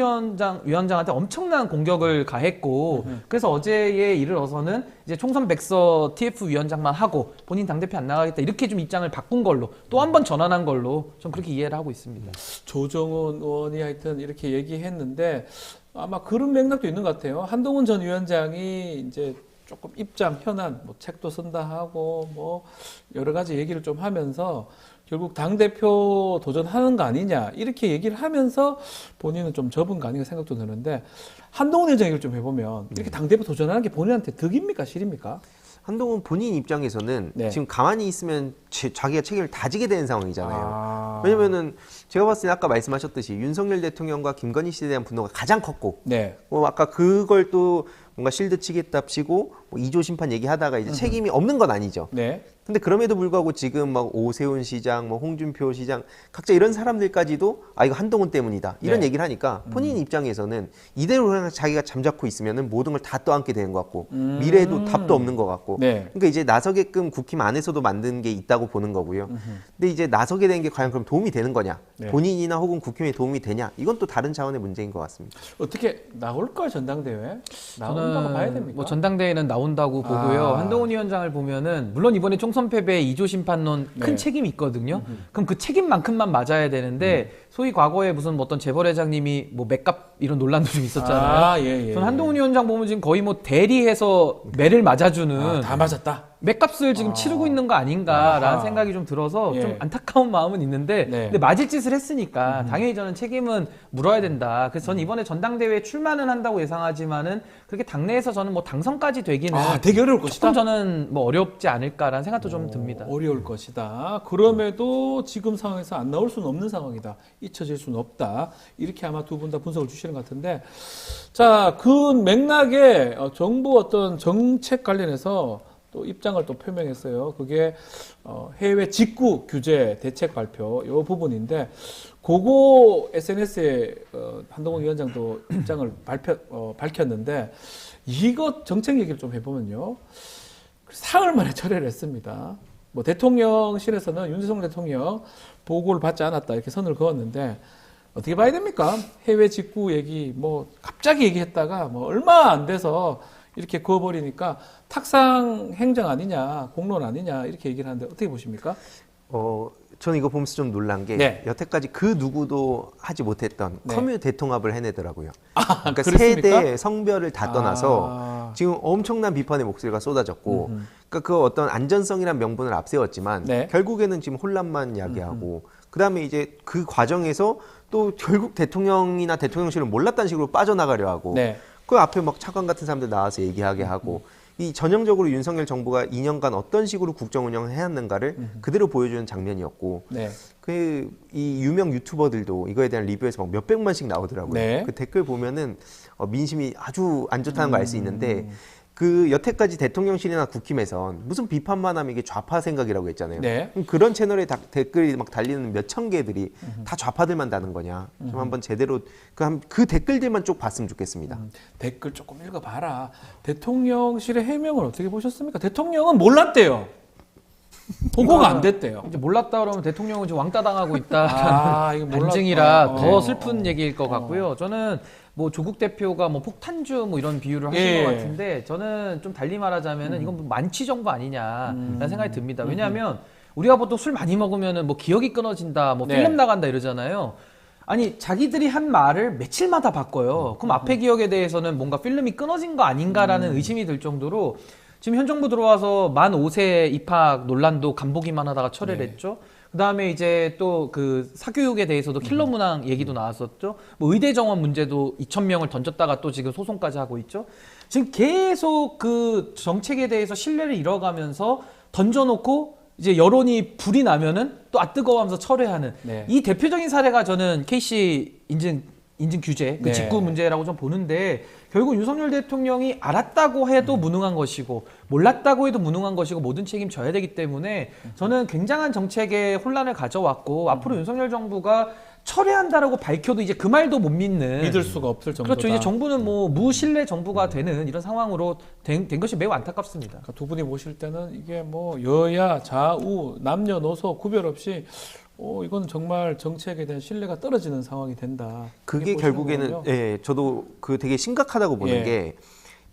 [SPEAKER 4] 위원장한테 엄청난 공격을 가했고 그래서 어제에 이르러서는 이제 총선 백서 TF 위원장만 하고 본인 당대표 안 나가겠다 이렇게 좀 입장을 바꾼 걸로 또 한 번 전환한 걸로 좀 그렇게 이해를 하고 있습니다.
[SPEAKER 1] 조정훈 의원이 하여튼 이렇게 얘기했는데 아마 그런 맥락도 있는 것 같아요. 한동훈 전 위원장이 이제 조금 입장 현안, 뭐 책도 쓴다 하고 뭐 여러 가지 얘기를 좀 하면서 결국 당대표 도전하는 거 아니냐 이렇게 얘기를 하면서 본인은 좀 접은 거 아닌가 생각도 드는데 한동훈 위원장 얘기를 좀 해보면 이렇게 당대표 도전하는 게 본인한테 득입니까 실입니까?
[SPEAKER 5] 한동훈 본인 입장에서는
[SPEAKER 1] 네.
[SPEAKER 5] 지금 가만히 있으면 자기가 책임을 다지게 되는 상황이잖아요.
[SPEAKER 1] 아.
[SPEAKER 5] 왜냐면은 제가 봤을 때 아까 말씀하셨듯이 윤석열 대통령과 김건희 씨에 대한 분노가 가장 컸고
[SPEAKER 1] 네.
[SPEAKER 5] 뭐 아까 그걸 또 뭔가 실드 치겠답시고 뭐 2조 심판 얘기하다가 이제 책임이 없는 건 아니죠.
[SPEAKER 1] 네.
[SPEAKER 5] 근데 그럼에도 불구하고 지금 막 오세훈 시장, 뭐 홍준표 시장 각자 이런 사람들까지도 이거 한동훈 때문이다 이런
[SPEAKER 1] 네.
[SPEAKER 5] 얘기를 하니까 본인 입장에서는 이대로 그냥 자기가 잠자코 있으면은 모든 걸 다 떠안게 되는 것 같고 미래에도 답도 없는 것 같고
[SPEAKER 1] 네.
[SPEAKER 5] 그러니까 이제 나서게끔 국힘 안에서도 만든 게 있다고 보는 거고요. 근데 이제 나서게 된 게 과연 그럼 도움이 되는 거냐?
[SPEAKER 1] 네.
[SPEAKER 5] 본인이나 혹은 국힘에 도움이 되냐? 이건 또 다른 차원의 문제인 것 같습니다.
[SPEAKER 1] 어떻게 나올까요 전당대회? 나온다고 봐야 됩니까?
[SPEAKER 4] 뭐 전당대회는 나온다고 보고요. 한동훈 위원장을 보면은 물론 이번에 총선 패배에 2조 심판론 큰
[SPEAKER 1] 네.
[SPEAKER 4] 책임이 있거든요. 그럼 그 책임만큼만 맞아야 되는데 소위 과거에 무슨 뭐 어떤 재벌 회장님이 뭐 맥값 이런 논란도 좀 있었잖아요.
[SPEAKER 1] 예.
[SPEAKER 4] 저는 한동훈 위원장 보면 지금 거의 뭐 대리해서 매를 맞아주는
[SPEAKER 1] 다 맞았다.
[SPEAKER 4] 맥값을 지금 치르고 있는 거 아닌가라는
[SPEAKER 1] 아하.
[SPEAKER 4] 생각이 좀 들어서
[SPEAKER 1] 예.
[SPEAKER 4] 좀 안타까운 마음은 있는데
[SPEAKER 1] 네.
[SPEAKER 4] 근데 맞을 짓을 했으니까 당연히 저는 책임은 물어야 된다. 그래서 저는 이번에 전당대회에 출마는 한다고 예상하지만은 그렇게 당내에서 저는 뭐 당선까지 되기는
[SPEAKER 1] 되게 어려울 것이다.
[SPEAKER 4] 조금 저는 뭐 어렵지 않을까라는 생각도 좀 듭니다.
[SPEAKER 1] 어려울 것이다. 그럼에도 지금 상황에서 안 나올 수는 없는 상황이다. 잊혀질 수는 없다. 이렇게 아마 두 분 다 분석을 주시는 것 같은데, 자, 그 맥락에 정부 어떤 정책 관련해서 또 입장을 또 표명했어요. 그게 해외 직구 규제 대책 발표 이 부분인데, 그거 SNS에 한동훈 위원장도 입장을 밝혔는데, 이것 정책 얘기를 좀 해보면요. 사흘 만에 철회를 했습니다. 뭐 대통령실에서는 윤석열 대통령 보고를 받지 않았다 이렇게 선을 그었는데 어떻게 봐야 됩니까? 해외 직구 얘기 뭐 갑자기 얘기했다가 뭐 얼마 안 돼서 이렇게 그어버리니까 탁상 행정 아니냐 공론 아니냐 이렇게 얘기를 하는데 어떻게 보십니까?
[SPEAKER 5] 저는 이거 보면서 좀 놀란 게
[SPEAKER 1] 네.
[SPEAKER 5] 여태까지 그 누구도 하지 못했던
[SPEAKER 1] 네.
[SPEAKER 5] 커뮤 대통합을 해내더라고요. 그러니까
[SPEAKER 1] 그렇습니까?
[SPEAKER 5] 세대, 성별을 다 떠나서 지금 엄청난 비판의 목소리가 쏟아졌고, 그러니까 그 어떤 안전성이란 명분을 앞세웠지만
[SPEAKER 1] 네.
[SPEAKER 5] 결국에는 지금 혼란만 야기하고, 그다음에 이제 그 과정에서 또 결국 대통령이나 대통령실을 몰랐다는 식으로 빠져나가려 하고,
[SPEAKER 1] 네.
[SPEAKER 5] 그 앞에 막 차관 같은 사람들 나와서 얘기하게 하고, 이 전형적으로 윤석열 정부가 2년간 어떤 식으로 국정 운영을 해왔는가를 그대로 보여주는 장면이었고,
[SPEAKER 1] 네.
[SPEAKER 5] 그 이 유명 유튜버들도 이거에 대한 리뷰에서 막 몇백만씩 나오더라고요.
[SPEAKER 1] 네.
[SPEAKER 5] 그 댓글 보면은 민심이 아주 안 좋다는 걸 알 수 있는데, 그 여태까지 대통령실이나 국힘에선 무슨 비판만 하면 이게 좌파 생각이라고 했잖아요.
[SPEAKER 1] 네.
[SPEAKER 5] 그럼 그런 채널에 댓글이 막 달리는 몇천 개들이 다 좌파들만 다는 거냐? 좀 한번 제대로 그 댓글들만 쭉 봤으면 좋겠습니다.
[SPEAKER 1] 댓글 조금 읽어봐라. 대통령실의 해명을 어떻게 보셨습니까? 대통령은 몰랐대요. 보고가 안 됐대요.
[SPEAKER 4] 이제 몰랐다 그러면 대통령은 지금 왕따 당하고 있다.
[SPEAKER 1] 아, 이거 몰랐다.
[SPEAKER 4] 반증이라 더
[SPEAKER 1] 어.
[SPEAKER 4] 슬픈 얘기일 것 같고요. 저는 뭐 조국 대표가 뭐 폭탄주 뭐 이런 비유를 하신
[SPEAKER 1] 예.
[SPEAKER 4] 것 같은데 저는 좀 달리 말하자면은 이건 뭐 만취 정부 아니냐라는 생각이 듭니다. 왜냐하면 우리가 보통 술 많이 먹으면은 뭐 기억이 끊어진다, 뭐
[SPEAKER 1] 네.
[SPEAKER 4] 필름 나간다 이러잖아요. 아니 자기들이 한 말을 며칠마다 바꿔요. 그럼 앞에 기억에 대해서는 뭔가 필름이 끊어진 거 아닌가라는 의심이 들 정도로 지금 현 정부 들어와서 만 5세 입학 논란도 간보기만 하다가 철회를
[SPEAKER 1] 네.
[SPEAKER 4] 했죠. 그다음에 이제 또 그 사교육에 대해서도 킬러 문항 얘기도 나왔었죠. 뭐 의대 정원 문제도 2,000명을 던졌다가 또 지금 소송까지 하고 있죠. 지금 계속 그 정책에 대해서 신뢰를 잃어가면서 던져놓고 이제 여론이 불이 나면은 또 뜨거워하면서 철회하는
[SPEAKER 1] 네.
[SPEAKER 4] 이 대표적인 사례가 저는 KC 인증 규제, 그
[SPEAKER 1] 네.
[SPEAKER 4] 직구 문제라고 좀 보는데 결국 윤석열 대통령이 알았다고 해도 무능한 것이고 몰랐다고 해도 무능한 것이고 모든 책임 져야 되기 때문에 저는 굉장한 정책에 혼란을 가져왔고 앞으로 윤석열 정부가 철회한다라고 밝혀도 이제 그 말도 못 믿는
[SPEAKER 1] 믿을 수가 없을 정도다.
[SPEAKER 4] 그렇죠. 이제 정부는 뭐 무신뢰 정부가 되는 이런 상황으로 된 것이 매우 안타깝습니다.
[SPEAKER 1] 그러니까 두 분이 보실 때는 이게 뭐 여야 좌우 남녀노소 구별 없이 이건 정말 정책에 대한 신뢰가 떨어지는 상황이 된다.
[SPEAKER 5] 그게
[SPEAKER 1] 이렇게 보시는
[SPEAKER 5] 결국에는
[SPEAKER 1] 거군요.
[SPEAKER 5] 저도 그 되게 심각하다고 보는
[SPEAKER 1] 예.
[SPEAKER 5] 게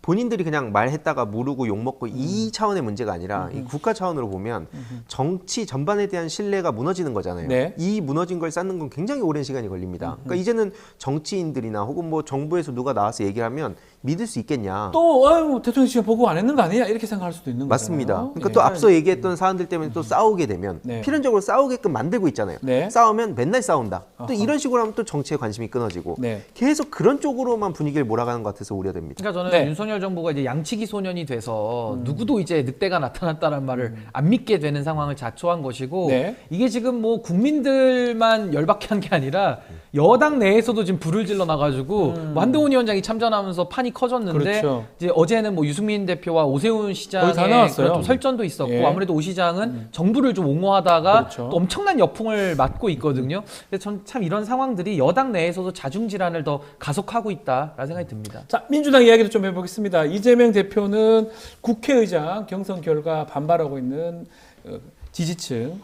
[SPEAKER 5] 본인들이 그냥 말했다가 모르고 욕먹고 이 차원의 문제가 아니라 이 국가 차원으로 보면 정치 전반에 대한 신뢰가 무너지는 거잖아요.
[SPEAKER 1] 네.
[SPEAKER 5] 이 무너진 걸 쌓는 건 굉장히 오랜 시간이 걸립니다. 그러니까 이제는 정치인들이나 혹은 뭐 정부에서 누가 나와서 얘기를 하면 믿을 수 있겠냐.
[SPEAKER 1] 또 대통령 지금 보고 안 했는 거 아니냐 이렇게 생각할 수도 있는
[SPEAKER 5] 맞습니다.
[SPEAKER 1] 거잖아요.
[SPEAKER 5] 그러니까
[SPEAKER 1] 예.
[SPEAKER 5] 또 앞서 얘기했던 사안들 때문에 또 싸우게 되면
[SPEAKER 1] 네.
[SPEAKER 5] 필연적으로 싸우게끔 만들고 있잖아요.
[SPEAKER 1] 네.
[SPEAKER 5] 싸우면 맨날 싸운다.
[SPEAKER 1] 어허.
[SPEAKER 5] 또 이런 식으로 하면 또 정치에 관심이 끊어지고
[SPEAKER 1] 네.
[SPEAKER 5] 계속 그런 쪽으로만 분위기를 몰아가는 것 같아서 우려됩니다.
[SPEAKER 4] 그러니까 저는
[SPEAKER 1] 네.
[SPEAKER 4] 윤석열 정부가 이제 양치기 소년이 돼서 누구도 이제 늑대가 나타났다는 말을 안 믿게 되는 상황을 자초한 것이고
[SPEAKER 1] 네.
[SPEAKER 4] 이게 지금 뭐 국민들만 열받게 한 게 아니라 여당 내에서도 지금 불을 질러 놔가지고 뭐 한동훈 위원장이 참전하면서 판이 커졌는데
[SPEAKER 1] 그렇죠.
[SPEAKER 4] 이제 어제는 뭐 유승민 대표와 오세훈
[SPEAKER 1] 거의 다
[SPEAKER 4] 시장의
[SPEAKER 1] 나왔어요.
[SPEAKER 4] 그런 좀 설전도 있었고
[SPEAKER 1] 예.
[SPEAKER 4] 아무래도 오 시장은 정부를 좀 옹호하다가
[SPEAKER 1] 그렇죠.
[SPEAKER 4] 또 엄청난 역풍을 맞고 있거든요. 그래서 전 참 이런 상황들이 여당 내에서도 자중 질환을 더 가속하고 있다라는 생각이 듭니다.
[SPEAKER 1] 자, 민주당 이야기도 좀 해보겠습니다. 이재명 대표는 국회의장 경선 결과 반발하고 있는 지지층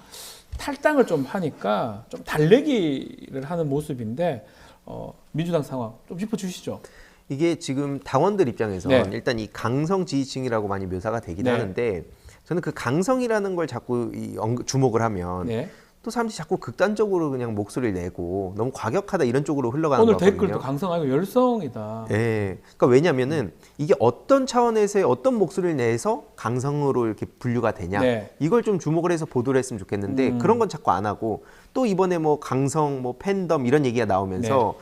[SPEAKER 1] 탈당을 좀 하니까 좀 달래기를 하는 모습인데 민주당 상황 좀 짚어주시죠.
[SPEAKER 5] 이게 지금 당원들 입장에서
[SPEAKER 1] 네.
[SPEAKER 5] 일단 이 강성 지지층이라고 많이 묘사가 되긴
[SPEAKER 1] 네.
[SPEAKER 5] 하는데 저는 그 강성이라는 걸 자꾸 주목을 하면
[SPEAKER 1] 네.
[SPEAKER 5] 또 사람들이 자꾸 극단적으로 그냥 목소리를 내고 너무 과격하다 이런 쪽으로 흘러가는
[SPEAKER 1] 오늘
[SPEAKER 5] 거거든요.
[SPEAKER 1] 댓글도 강성 아니고 열성이다.
[SPEAKER 5] 예. 그러니까 왜냐면은 이게 어떤 차원에서의 어떤 목소리를 내서 강성으로 이렇게 분류가 되냐.
[SPEAKER 1] 네.
[SPEAKER 5] 이걸 좀 주목을 해서 보도를 했으면 좋겠는데 그런 건 자꾸 안 하고 또 이번에 뭐 강성, 뭐 팬덤 이런 얘기가 나오면서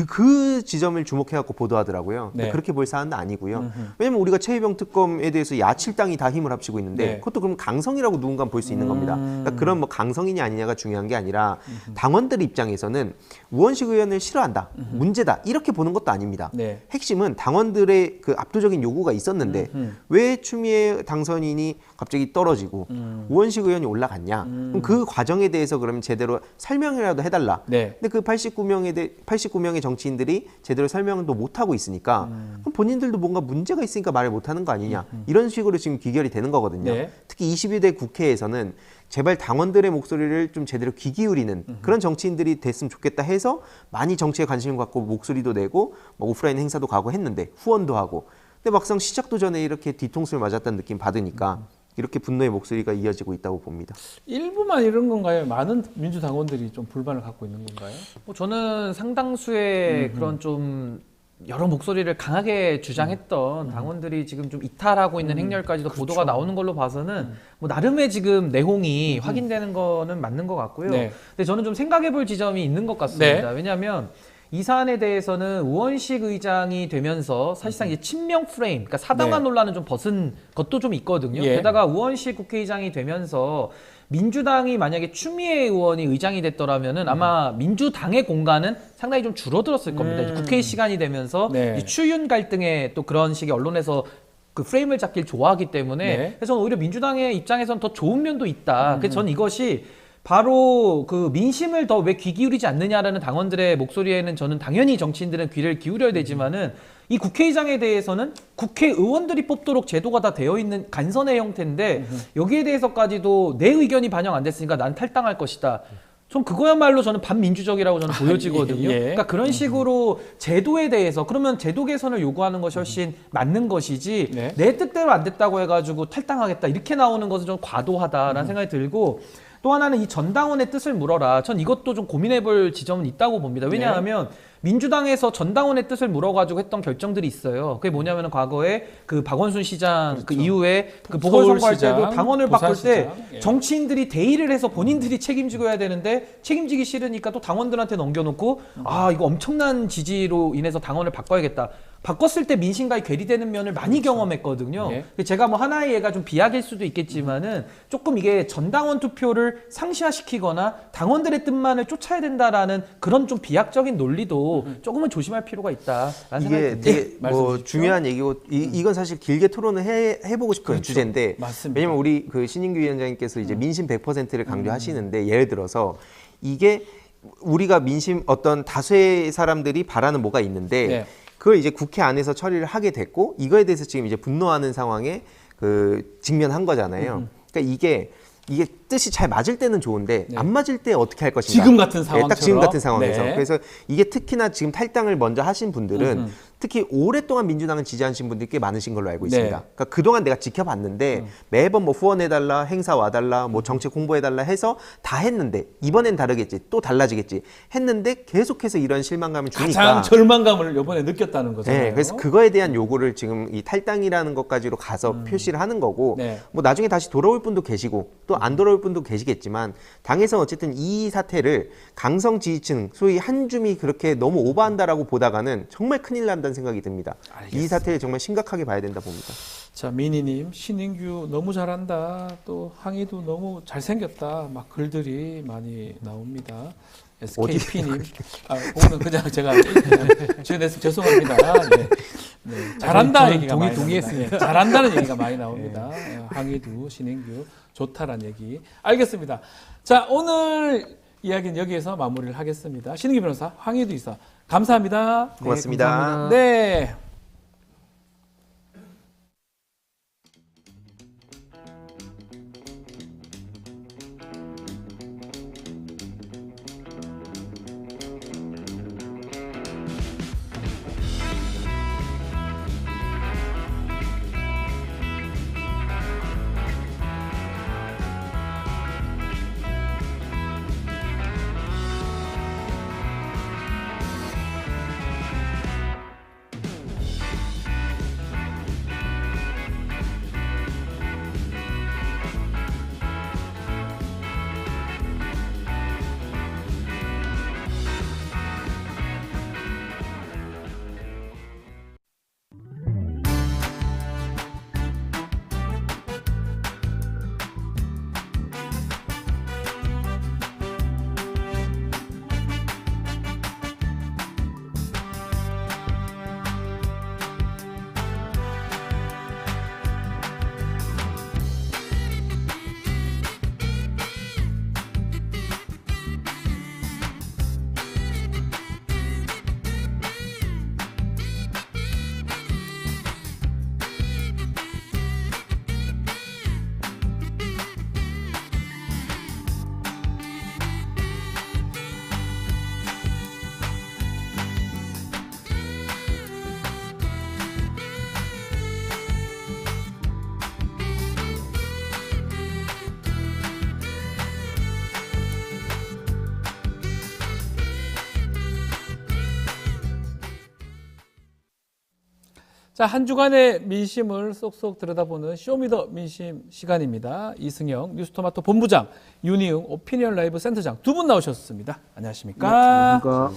[SPEAKER 5] 그 지점을 주목해갖고 보도하더라고요. 근데
[SPEAKER 1] 네.
[SPEAKER 5] 그렇게 볼 사안은 아니고요. 왜냐면 우리가 최희병 특검에 대해서 야칠당이 다 힘을 합치고 있는데
[SPEAKER 1] 네.
[SPEAKER 5] 그것도 그럼 강성이라고 누군가 볼 수 있는 겁니다. 그러니까 그런 뭐 강성이냐 아니냐가 중요한 게 아니라 당원들 입장에서는 우원식 의원을 싫어한다, 문제다 이렇게 보는 것도 아닙니다.
[SPEAKER 1] 네.
[SPEAKER 5] 핵심은 당원들의 그 압도적인 요구가 있었는데 왜 추미애 당선인이 갑자기 떨어지고 우원식 의원이 올라갔냐? 그럼 그 과정에 대해서 그러면 제대로 설명이라도 해달라.
[SPEAKER 1] 네.
[SPEAKER 5] 근데 그 89명의 정치인들이 제대로 설명도 못 하고 있으니까 그럼 본인들도 뭔가 문제가 있으니까 말을 못 하는 거 아니냐? 이런 식으로 지금 귀결이 되는 거거든요.
[SPEAKER 1] 네.
[SPEAKER 5] 특히 22대 국회에서는 제발 당원들의 목소리를 좀 제대로 귀 기울이는 그런 정치인들이 됐으면 좋겠다 해서 많이 정치에 관심을 갖고 목소리도 내고 뭐 오프라인 행사도 가고 했는데 후원도 하고 근데 막상 시작도 전에 이렇게 뒤통수를 맞았다는 느낌 받으니까 이렇게 분노의 목소리가 이어지고 있다고 봅니다.
[SPEAKER 1] 일부만 이런 건가요? 많은 민주당원들이 좀 불만을 갖고 있는 건가요?
[SPEAKER 4] 뭐 저는 상당수의 그런 좀 여러 목소리를 강하게 주장했던 당원들이 지금 좀 이탈하고 있는 행렬까지도 보도가 나오는 걸로 봐서는 뭐 나름의 지금 내홍이 확인되는 거는 맞는 것 같고요.
[SPEAKER 1] 네.
[SPEAKER 4] 근데 저는 좀 생각해볼 지점이 있는 것 같습니다. 왜냐하면 이 사안에 대해서는 우원식 의장이 되면서 사실상 이제 친명 프레임, 그러니까 사당화
[SPEAKER 1] 네.
[SPEAKER 4] 논란은 좀 벗은 것도 좀 있거든요.
[SPEAKER 1] 예.
[SPEAKER 4] 게다가 우원식 국회의장이 되면서 민주당이 만약에 추미애 의원이 의장이 됐더라면은 아마 민주당의 공간은 상당히 좀 줄어들었을 겁니다. 이제 국회 시간이 되면서
[SPEAKER 1] 네.
[SPEAKER 4] 이 추윤 갈등에 또 그런 식의 언론에서 그 프레임을 잡길 좋아하기 때문에
[SPEAKER 1] 네.
[SPEAKER 4] 그래서 저는 오히려 민주당의 입장에서는 더 좋은 면도 있다. 그래서 저는 이것이 바로 그 민심을 더 왜 귀 기울이지 않느냐라는 당원들의 목소리에는 저는 당연히 정치인들은 귀를 기울여야 되지만은 이 국회의장에 대해서는 국회의원들이 뽑도록 제도가 다 되어 있는 간선의 형태인데 여기에 대해서까지도 내 의견이 반영 안 됐으니까 난 탈당할 것이다. 전 그거야말로 저는 반민주적이라고 저는 보여지거든요.
[SPEAKER 1] 예.
[SPEAKER 4] 그러니까 그런 식으로 제도에 대해서 그러면 제도 개선을 요구하는 것이 훨씬 맞는 것이지
[SPEAKER 1] 네.
[SPEAKER 4] 내 뜻대로 안 됐다고 해가지고 탈당하겠다 이렇게 나오는 것은 좀 과도하다라는 생각이 들고 또 하나는 이 전당원의 뜻을 물어라. 전 이것도 좀 고민해볼 지점은 있다고 봅니다. 왜냐하면 민주당에서 전당원의 뜻을 물어가지고 했던 결정들이 있어요. 그게 뭐냐면은 과거에 그 박원순 시장 그 이후에 그 보궐선거할 때도
[SPEAKER 1] 서울시장,
[SPEAKER 4] 당원을 바꿀 때
[SPEAKER 1] 부산시장. 예.
[SPEAKER 4] 정치인들이 대의를 해서 본인들이 책임지고 해야 되는데 책임지기 싫으니까 또 당원들한테 넘겨놓고 아 이거 엄청난 지지로 인해서 당원을 바꿔야겠다. 바꿨을 때 민심과의 괴리되는 면을 많이 경험했거든요.
[SPEAKER 1] 예.
[SPEAKER 4] 제가 뭐 하나의 예가 좀 비약일 수도 있겠지만은 조금 이게 전당원 투표를 상시화시키거나 당원들의 뜻만을 쫓아야 된다라는 그런 좀 비약적인 논리도 조금은 조심할 필요가 있다라는 생각이
[SPEAKER 5] 이게
[SPEAKER 4] 듭니다.
[SPEAKER 5] 되게
[SPEAKER 1] 말씀해
[SPEAKER 5] 뭐
[SPEAKER 1] 주십시오.
[SPEAKER 5] 중요한 얘기고 이건 사실 길게 토론을 해보고 싶은 주제인데
[SPEAKER 1] 맞습니다.
[SPEAKER 5] 왜냐면 우리 그 신인규 위원장님께서 이제 민심 100%를 강조하시는데 예를 들어서 이게 우리가 민심 어떤 다수의 사람들이 바라는 뭐가 있는데
[SPEAKER 1] 네.
[SPEAKER 5] 그걸 이제 국회 안에서 처리를 하게 됐고 이거에 대해서 지금 이제 분노하는 상황에 그 직면한 거잖아요. 그러니까 이게 뜻이 잘 맞을 때는 좋은데
[SPEAKER 1] 네.
[SPEAKER 5] 안 맞을 때 어떻게 할 것인가.
[SPEAKER 1] 지금 같은
[SPEAKER 5] 네,
[SPEAKER 1] 상황처럼.
[SPEAKER 5] 딱 지금 같은 상황에서.
[SPEAKER 1] 네.
[SPEAKER 5] 그래서 이게 특히나 지금 탈당을 먼저 하신 분들은 특히 오랫동안 민주당을 지지하신 분들이 꽤 많으신 걸로 알고 있습니다.
[SPEAKER 1] 네.
[SPEAKER 5] 그러니까 그동안 내가 지켜봤는데 매번 뭐 후원해달라, 행사 와달라, 뭐 정책 홍보해달라 해서 다 했는데 이번엔 다르겠지, 또 달라지겠지 했는데 계속해서 이런 실망감을 주니까
[SPEAKER 1] 가장 절망감을 이번에 느꼈다는 거잖아요.
[SPEAKER 5] 네, 그래서 그거에 대한 요구를 지금 이 탈당이라는 것까지로 가서 표시를 하는 거고
[SPEAKER 1] 네.
[SPEAKER 5] 뭐 나중에 다시 돌아올 분도 계시고 또 안 돌아올 분도 계시겠지만 당에서 어쨌든 이 사태를 강성 지지층 소위 한 줌이 그렇게 너무 오버한다라고 보다가는 정말 큰일 난다는 생각이 듭니다. 이 사태를 정말 심각하게 봐야 된다 봅니다.
[SPEAKER 1] 자, 미니님, 신인규 너무 잘한다. 또 항의도 너무 잘생겼다. 막 글들이 많이 나옵니다. SKP님, 오늘 그냥 제가 지어내서 죄송합니다. 네. 네. 잘한다
[SPEAKER 4] 저는
[SPEAKER 1] 얘기가 많이
[SPEAKER 4] 동의했습니다.
[SPEAKER 1] 나옵니다. 네, 잘한다는 얘기가 많이 나옵니다. 항의도 신인규 좋다란 얘기. 알겠습니다. 자, 오늘 이야기는 여기에서 마무리를 하겠습니다. 신인규 변호사, 항의도 있어. 감사합니다.
[SPEAKER 5] 고맙습니다.
[SPEAKER 4] 네, 감사합니다.
[SPEAKER 1] 네. 자, 한 주간의 민심을 쏙쏙 들여다보는 쇼미더 민심 시간입니다. 이승영 뉴스토마토 본부장, 윤희웅 오피니언 라이브 센터장 두 분 나오셨습니다. 안녕하십니까?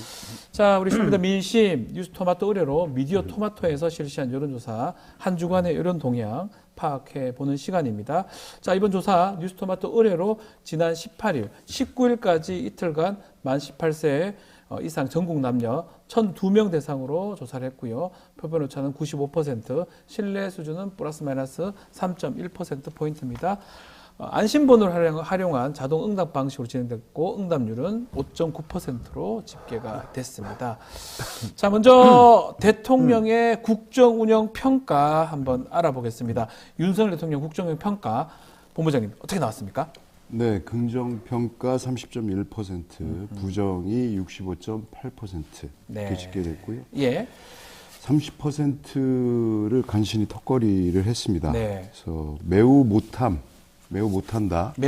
[SPEAKER 1] 자, 우리 쇼미더 민심 뉴스토마토 의뢰로 미디어 토마토에서 실시한 여론조사 한 주간의 여론 동향 파악해 보는 시간입니다. 자, 이번 조사 뉴스토마토 의뢰로 지난 18일, 19일까지 이틀간 만 18세 이상 전국 남녀 1,002명 대상으로 조사를 했고요. 표본 오차는 95%, 신뢰 수준은 플러스 마이너스 3.1%포인트입니다. 안심번호를 활용한 자동 응답 방식으로 진행됐고 응답률은 5.9%로 집계가 됐습니다. 자, 먼저 대통령의 국정운영 평가 한번 알아보겠습니다. 윤석열 대통령 국정운영 평가 본부장님 어떻게 나왔습니까?
[SPEAKER 6] 네, 긍정 평가 30.1%, 부정이 65.8%
[SPEAKER 1] 네.
[SPEAKER 6] 이렇게 집계됐고요.
[SPEAKER 1] 예.
[SPEAKER 6] 30%를 간신히 턱걸이를 했습니다.
[SPEAKER 1] 네.
[SPEAKER 6] 그래서 매우 못한다.
[SPEAKER 1] 매우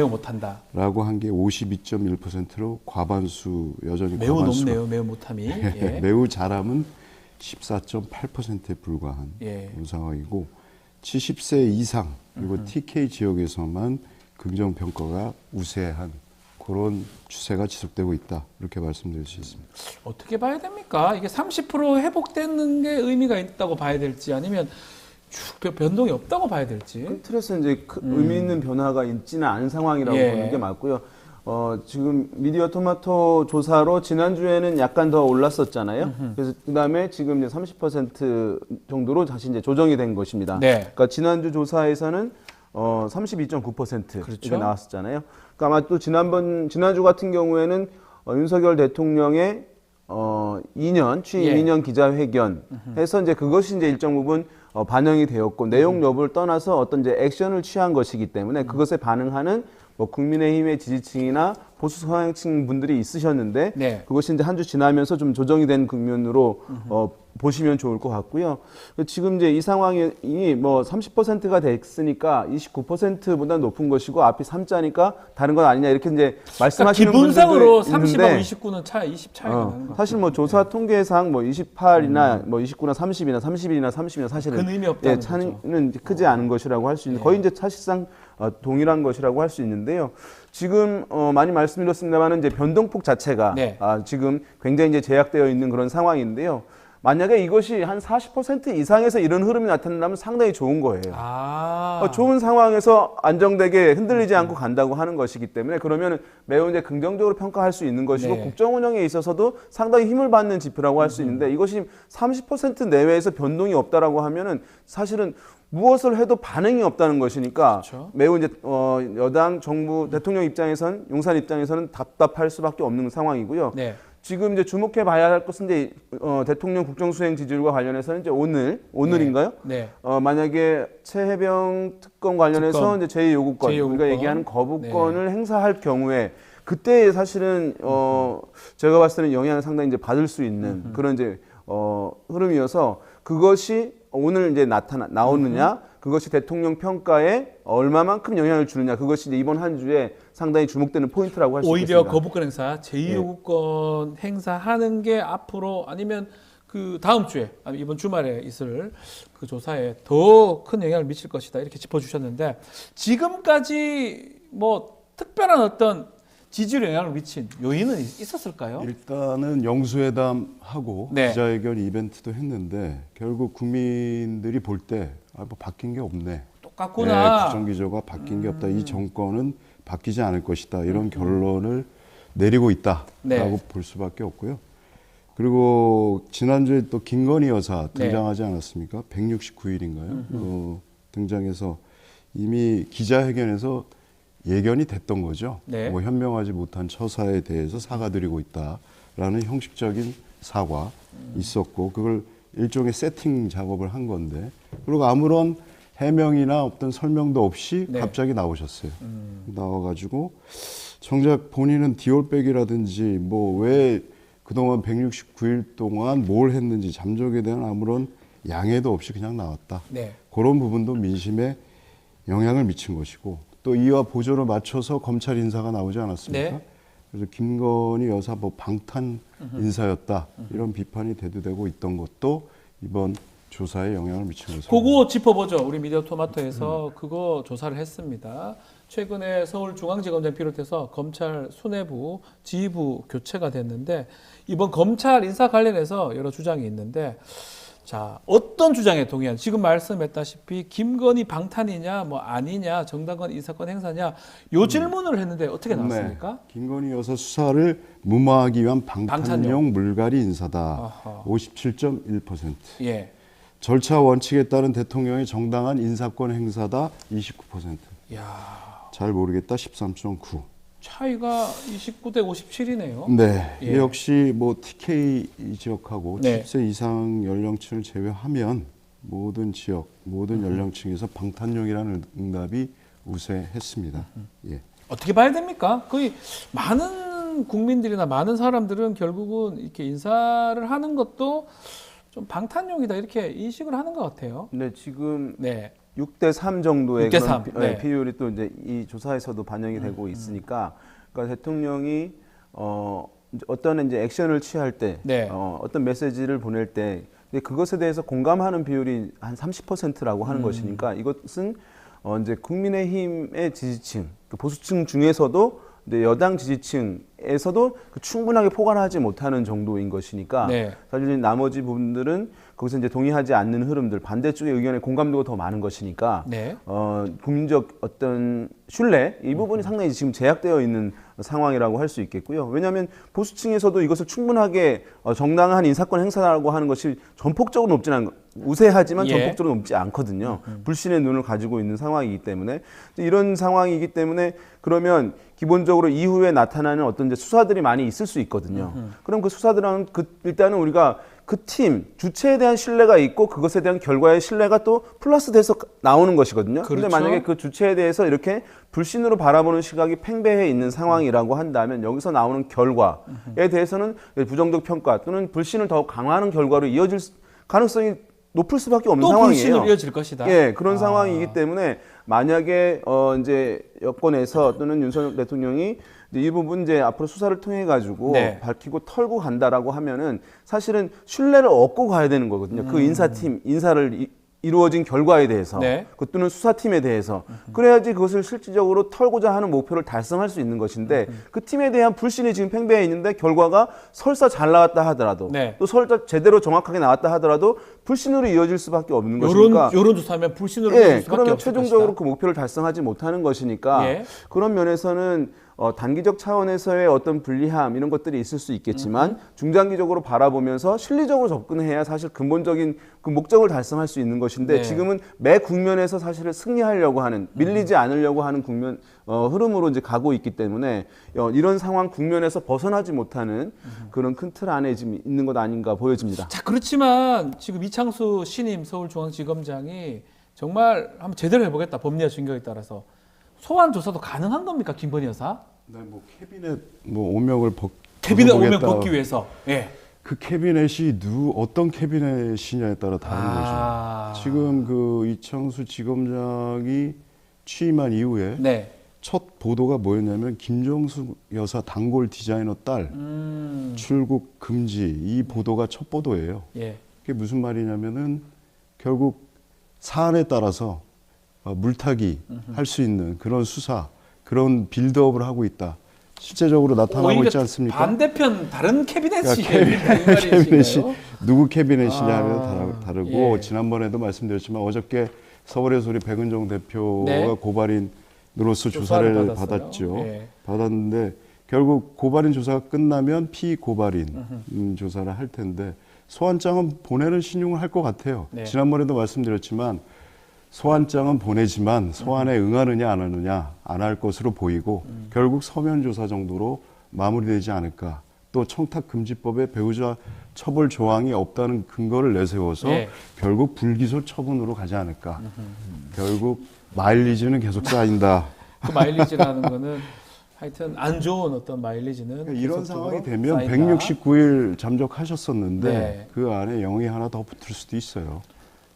[SPEAKER 1] 못한다.
[SPEAKER 6] 라고 한 게 52.1%로 과반수, 여전히
[SPEAKER 1] 매우
[SPEAKER 6] 과반수가.
[SPEAKER 1] 높네요. 매우 못함이. 예.
[SPEAKER 6] 매우 잘함은 14.8%에 불과한
[SPEAKER 1] 예.
[SPEAKER 6] 그런 상황이고 70세 이상 그리고 TK 지역에서만 긍정평가가 우세한 그런 추세가 지속되고 있다. 이렇게 말씀드릴 수 있습니다.
[SPEAKER 1] 어떻게 봐야 됩니까? 이게 30% 회복되는 게 의미가 있다고 봐야 될지 아니면 쭉 변동이 없다고 봐야 될지.
[SPEAKER 7] 큰 틀에서 이제 의미 있는 변화가 있지는 않은 상황이라고
[SPEAKER 1] 예.
[SPEAKER 7] 보는 게 맞고요. 지금 미디어 토마토 조사로 지난주에는 약간 더 올랐었잖아요. 그래서 그다음에 지금 이제 30% 정도로 다시 이제 조정이 된 것입니다.
[SPEAKER 1] 네.
[SPEAKER 7] 그러니까 지난주 조사에서는 32.9%가
[SPEAKER 1] 그렇죠.
[SPEAKER 7] 나왔었잖아요. 그러니까 아마 또 지난주 같은 경우에는 윤석열 대통령의 2년 취임
[SPEAKER 1] 예.
[SPEAKER 7] 2년 기자회견 해서 이제 그것이 이제 일정 부분 반영이 되었고 내용 여부를 떠나서 어떤 이제 액션을 취한 것이기 때문에 그것에 반응하는 뭐 국민의힘의 지지층이나 보수 성향층 분들이 있으셨는데
[SPEAKER 1] 네.
[SPEAKER 7] 그것이 이제 한 주 지나면서 좀 조정이 된 국면으로 보시면 좋을 것 같고요. 지금 이제 이 상황이 뭐 30%가 됐으니까 29%보다 높은 것이고 앞이 3자니까 다른 건 아니냐 이렇게 이제 말씀하시는
[SPEAKER 1] 기본상으로
[SPEAKER 7] 분들도
[SPEAKER 1] 30하고
[SPEAKER 7] 있는데
[SPEAKER 1] 29는 차이 20 차이가 나는 것 같아요.
[SPEAKER 7] 사실 뭐 조사 통계상 뭐 28이나 뭐 29나 30이나 31이나 30이나 사실은
[SPEAKER 1] 큰 의미 없다는
[SPEAKER 7] 차이는 크지 않은 것이라고 할 수 있는 거의 이제 사실상 동일한 것이라고 할 수 있는데요. 지금 많이 말씀드렸습니다만은 이제 변동폭 자체가
[SPEAKER 1] 네.
[SPEAKER 7] 지금 굉장히 이제 제약되어 있는 그런 상황인데요. 만약에 이것이 한 40% 이상에서 이런 흐름이 나타난다면 상당히 좋은 거예요. 좋은 상황에서 안정되게 흔들리지 않고 간다고 하는 것이기 때문에 그러면 매우 이제 긍정적으로 평가할 수 있는 것이고
[SPEAKER 1] 네.
[SPEAKER 7] 국정 운영에 있어서도 상당히 힘을 받는 지표라고 할 수 있는데 이것이 30% 내외에서 변동이 없다라고 하면은 사실은 무엇을 해도 반응이 없다는 것이니까
[SPEAKER 1] 그렇죠.
[SPEAKER 7] 매우 이제 여당 정부 대통령 입장에선 용산 입장에서는 답답할 수밖에 없는 상황이고요.
[SPEAKER 1] 네.
[SPEAKER 7] 지금 이제 주목해 봐야 할 것은 이제 대통령 국정수행 지지율과 관련해서는 이제 오늘인가요?
[SPEAKER 1] 네.
[SPEAKER 7] 만약에 최혜병 특검 관련해서
[SPEAKER 1] 특검.
[SPEAKER 7] 이제 제2요구권,
[SPEAKER 1] 제2요구권.
[SPEAKER 7] 우리가 얘기하는 거부권을 행사할 경우에 그때 사실은 제가 봤을 때는 영향을 상당히 이제 받을 수 있는 그런 이제 흐름이어서 그것이 오늘 이제 나오느냐, 그것이 대통령 평가에 얼마만큼 영향을 주느냐, 그것이 이제 이번 한 주에 상당히 주목되는 포인트라고 할 수 있습니다.
[SPEAKER 1] 오히려 거부권 행사, 제2요구권 행사하는 게 앞으로 아니면 그 다음 주에 아니면 이번 주말에 있을 그 조사에 더 큰 영향을 미칠 것이다 이렇게 짚어주셨는데 지금까지 뭐 특별한 어떤 지지율에 영향을 미친 요인은 있었을까요?
[SPEAKER 6] 일단은 영수회담하고
[SPEAKER 1] 네.
[SPEAKER 6] 기자회견 이벤트도 했는데 결국 국민들이 볼 때 뭐 바뀐 게 없네.
[SPEAKER 1] 똑같구나.
[SPEAKER 6] 네, 국정기조가 바뀐 게 없다. 이 정권은 바뀌지 않을 것이다. 이런 결론을 내리고 있다라고
[SPEAKER 1] 네.
[SPEAKER 6] 볼 수밖에 없고요. 그리고 지난주에 또 김건희 여사
[SPEAKER 1] 네.
[SPEAKER 6] 등장하지 않았습니까? 169일인가요? 등장해서 이미 기자회견에서 예견이 됐던 거죠.
[SPEAKER 1] 네.
[SPEAKER 6] 뭐 현명하지 못한 처사에 대해서 사과드리고 있다라는 형식적인 사과 있었고 그걸 일종의 세팅 작업을 한 건데 그리고 아무런 해명이나 어떤 설명도 없이
[SPEAKER 1] 네.
[SPEAKER 6] 갑자기 나오셨어요. 나와가지고 정작 본인은 디올백이라든지 뭐 왜 그동안 169일 동안 뭘 했는지 잠적에 대한 아무런 양해도 없이 그냥 나왔다.
[SPEAKER 1] 네.
[SPEAKER 6] 그런 부분도 민심에 영향을 미친 것이고 또 이와 보조를 맞춰서 검찰 인사가 나오지 않았습니까?
[SPEAKER 1] 네.
[SPEAKER 6] 그래서 김건희 여사 뭐 방탄 인사였다 이런 비판이 대두되고 있던 것도 이번 조사에 영향을 미친 것으로.
[SPEAKER 1] 그거 짚어보죠. 우리 미디어 토마토에서 그거 조사를 했습니다. 최근에 서울중앙지검장 비롯해서 검찰 수뇌부, 지휘부 교체가 됐는데 이번 검찰 인사 관련해서 여러 주장이 있는데 자, 어떤 주장에 동의한? 지금 말씀했다시피 김건희 방탄이냐, 뭐 아니냐, 정당권 인사권 행사냐, 요 질문을 했는데 어떻게 나왔습니까?
[SPEAKER 6] 네. 김건희 여사 수사를 무마하기 위한
[SPEAKER 1] 방탄용.
[SPEAKER 6] 방탄용 물갈이 인사다.
[SPEAKER 1] 아하.
[SPEAKER 6] 57.1%.
[SPEAKER 1] 예.
[SPEAKER 6] 절차 원칙에 따른 대통령의 정당한 인사권 행사다. 29%.
[SPEAKER 1] 야,
[SPEAKER 6] 잘 모르겠다. 13.9%.
[SPEAKER 1] 차이가 29대 57이네요.
[SPEAKER 6] 네,
[SPEAKER 1] 예.
[SPEAKER 6] 이 역시 뭐 TK 지역하고
[SPEAKER 1] 네.
[SPEAKER 6] 70세 이상 연령층을 제외하면 모든 지역, 모든 연령층에서 방탄용이라는 응답이 우세했습니다. 예.
[SPEAKER 1] 어떻게 봐야 됩니까? 거의 많은 국민들이나 많은 사람들은 결국은 이렇게 인사를 하는 것도 좀 방탄용이다 이렇게 인식을 하는 것 같아요.
[SPEAKER 7] 근데 지금
[SPEAKER 1] 네.
[SPEAKER 7] 6대3 정도의
[SPEAKER 1] 6대3,
[SPEAKER 7] 그런
[SPEAKER 1] 네.
[SPEAKER 7] 비율이 또 이제 이 조사에서도 반영이 되고 있으니까, 그러니까 대통령이 이제 어떤 이제 액션을 취할 때,
[SPEAKER 1] 네.
[SPEAKER 7] 어떤 메시지를 보낼 때, 근데 그것에 대해서 공감하는 비율이 한 30%라고 하는 것이니까 이것은 이제 국민의힘의 지지층, 그 보수층 중에서도 이제 여당 지지층에서도 충분하게 포괄하지 못하는 정도인 것이니까
[SPEAKER 1] 네.
[SPEAKER 7] 사실 나머지 부분들은 거기서 이제 동의하지 않는 흐름들, 반대쪽의 의견에 공감도가 더 많은 것이니까
[SPEAKER 1] 네.
[SPEAKER 7] 국민적 어떤 신뢰 이 부분이 상당히 지금 제약되어 있는 상황이라고 할 수 있겠고요. 왜냐하면 보수층에서도 이것을 충분하게 정당한 인사권 행사라고 하는 것이 전폭적으로 높지는 않, 우세하지만
[SPEAKER 1] 예.
[SPEAKER 7] 전폭적으로 높지 않거든요. 불신의 눈을 가지고 있는 상황이기 때문에 이런 상황이기 때문에 그러면 기본적으로 이후에 나타나는 어떤 이제 수사들이 많이 있을 수 있거든요. 그럼 그 수사들은 일단은 우리가 그 팀 주체에 대한 신뢰가 있고 그것에 대한 결과의 신뢰가 또 플러스돼서 나오는 것이거든요. 그런데
[SPEAKER 1] 그렇죠.
[SPEAKER 7] 만약에 그 주체에 대해서 이렇게 불신으로 바라보는 시각이 팽배해 있는 상황이라고 한다면 여기서 나오는 결과에 대해서는 부정적 평가 또는 불신을 더 강화하는 결과로 이어질 가능성이 높을 수밖에 없는
[SPEAKER 1] 또
[SPEAKER 7] 상황이에요.
[SPEAKER 1] 불신으로 이어질 것이다.
[SPEAKER 7] 예, 그런 상황이기 때문에 만약에 이제 여권에서 또는 윤석열 대통령이 이 부분 이제 앞으로 수사를 통해 가지고
[SPEAKER 1] 네.
[SPEAKER 7] 밝히고 털고 간다라고 하면은 사실은 신뢰를 얻고 가야 되는 거거든요. 그 인사팀 인사를 이루어진 결과에 대해서,
[SPEAKER 1] 네.
[SPEAKER 7] 그 또는 수사팀에 대해서 그래야지 그것을 실질적으로 털고자 하는 목표를 달성할 수 있는 것인데 그 팀에 대한 불신이 지금 팽배해 있는데 결과가 설사 잘 나왔다 하더라도
[SPEAKER 1] 네.
[SPEAKER 7] 또 설사 제대로 정확하게 나왔다 하더라도 불신으로 이어질 수밖에 없는 것이니까.
[SPEAKER 1] 요런 조사면 불신으로
[SPEAKER 7] 예,
[SPEAKER 1] 이어질 수밖에
[SPEAKER 7] 그러면
[SPEAKER 1] 없을
[SPEAKER 7] 최종적으로
[SPEAKER 1] 것이다.
[SPEAKER 7] 그 목표를 달성하지 못하는 것이니까
[SPEAKER 1] 예.
[SPEAKER 7] 그런 면에서는 단기적 차원에서의 어떤 불리함 이런 것들이 있을 수 있겠지만 중장기적으로 바라보면서 실리적으로 접근해야 사실 근본적인 그 목적을 달성할 수 있는 것인데
[SPEAKER 1] 네.
[SPEAKER 7] 지금은 매 국면에서 사실을 승리하려고 하는 밀리지 않으려고 하는 국면 흐름으로 이제 가고 있기 때문에 이런 상황 국면에서 벗어나지 못하는 그런 큰 틀 안에 지금 있는 것 아닌가 보여집니다.
[SPEAKER 1] 자, 그렇지만 지금 이창수 신임 서울중앙지검장이 정말 한번 제대로 해보겠다. 법리와 증거에 따라서 소환 조사도 가능한 겁니까, 김건희 여사?
[SPEAKER 6] 네, 뭐 캐비넷 뭐 오명을
[SPEAKER 1] 캐비넷 오명
[SPEAKER 6] 벗어보겠다.
[SPEAKER 1] 벗기 위해서. 예.
[SPEAKER 6] 그 캐비넷이 어떤 캐비넷이냐에 따라 다른 거죠. 지금 그 이창수 지검장이 취임한 이후에
[SPEAKER 1] 네.
[SPEAKER 6] 첫 보도가 뭐였냐면 김정수 여사 단골 디자이너 딸 출국 금지, 이 보도가 첫 보도예요.
[SPEAKER 1] 예.
[SPEAKER 6] 그게 무슨 말이냐면은 결국 사안에 따라서 물타기 할 수 있는 그런 수사, 그런 빌드업을 하고 있다. 실제적으로 나타나고
[SPEAKER 1] 오히려
[SPEAKER 6] 있지 않습니까?
[SPEAKER 1] 반대편 다른 캐비넷이
[SPEAKER 6] 그러니까 캐비넷이 누구 캐비넷이냐
[SPEAKER 1] 아,
[SPEAKER 6] 하면 다르고
[SPEAKER 1] 예.
[SPEAKER 6] 지난번에도 말씀드렸지만 어저께 서울에서 우리 백은종 대표가
[SPEAKER 1] 네.
[SPEAKER 6] 고발인으로서
[SPEAKER 1] 조사를
[SPEAKER 6] 조사를
[SPEAKER 1] 받았어요.
[SPEAKER 6] 받았죠.
[SPEAKER 1] 예.
[SPEAKER 6] 받았는데 결국 고발인 조사가 끝나면 피고발인 조사를 할 텐데 소환장은 보내는 신용을 할 것 같아요.
[SPEAKER 1] 네.
[SPEAKER 6] 지난번에도 말씀드렸지만 소환장은 보내지만 소환에 응하느냐 안 하느냐 안 할 것으로 보이고 결국 서면 조사 정도로 마무리되지 않을까. 또 청탁금지법에 배우자 처벌 조항이 없다는 근거를 내세워서
[SPEAKER 1] 예.
[SPEAKER 6] 결국 불기소 처분으로 가지 않을까. 결국 마일리지는 계속 쌓인다.
[SPEAKER 1] 그 마일리지라는 거는 하여튼 안 좋은 어떤 마일리지는
[SPEAKER 6] 그러니까 이런
[SPEAKER 1] 계속적으로
[SPEAKER 6] 상황이 되면
[SPEAKER 1] 쌓인다.
[SPEAKER 6] 169일 잠적하셨었는데
[SPEAKER 1] 네.
[SPEAKER 6] 그 안에 0이 하나 더 붙을 수도 있어요.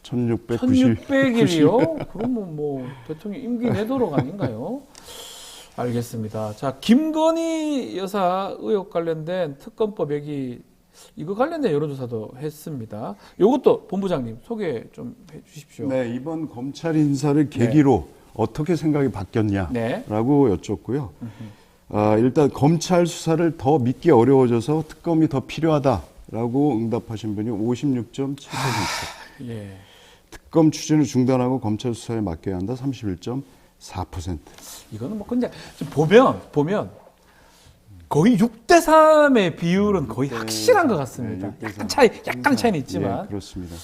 [SPEAKER 6] 1690.
[SPEAKER 1] 1600일이요? 그러면 뭐 대통령 임기 내도록 아닌가요? 알겠습니다. 자, 김건희 여사 의혹 관련된 특검법 얘기 이거 관련된 여론조사도 했습니다. 이것도 본부장님 소개 좀 해주십시오.
[SPEAKER 6] 네, 이번 검찰 인사를 계기로 어떻게 생각이 바뀌었냐라고
[SPEAKER 1] 네.
[SPEAKER 6] 여쭙고요. 일단 검찰 수사를 더 믿기 어려워져서 특검이 더 필요하다라고 응답하신 분이 56.7%.
[SPEAKER 1] 예.
[SPEAKER 6] 특검 추진을 중단하고 검찰 수사에 맡겨야 한다 31.4%.
[SPEAKER 1] 이거는 뭐 근데 좀 보면 거의 6대 3의 비율은 거의 확실한 것 같습니다.
[SPEAKER 6] 네, 6대 3.
[SPEAKER 1] 약간 차이는 있지만
[SPEAKER 6] 예, 그렇습니다.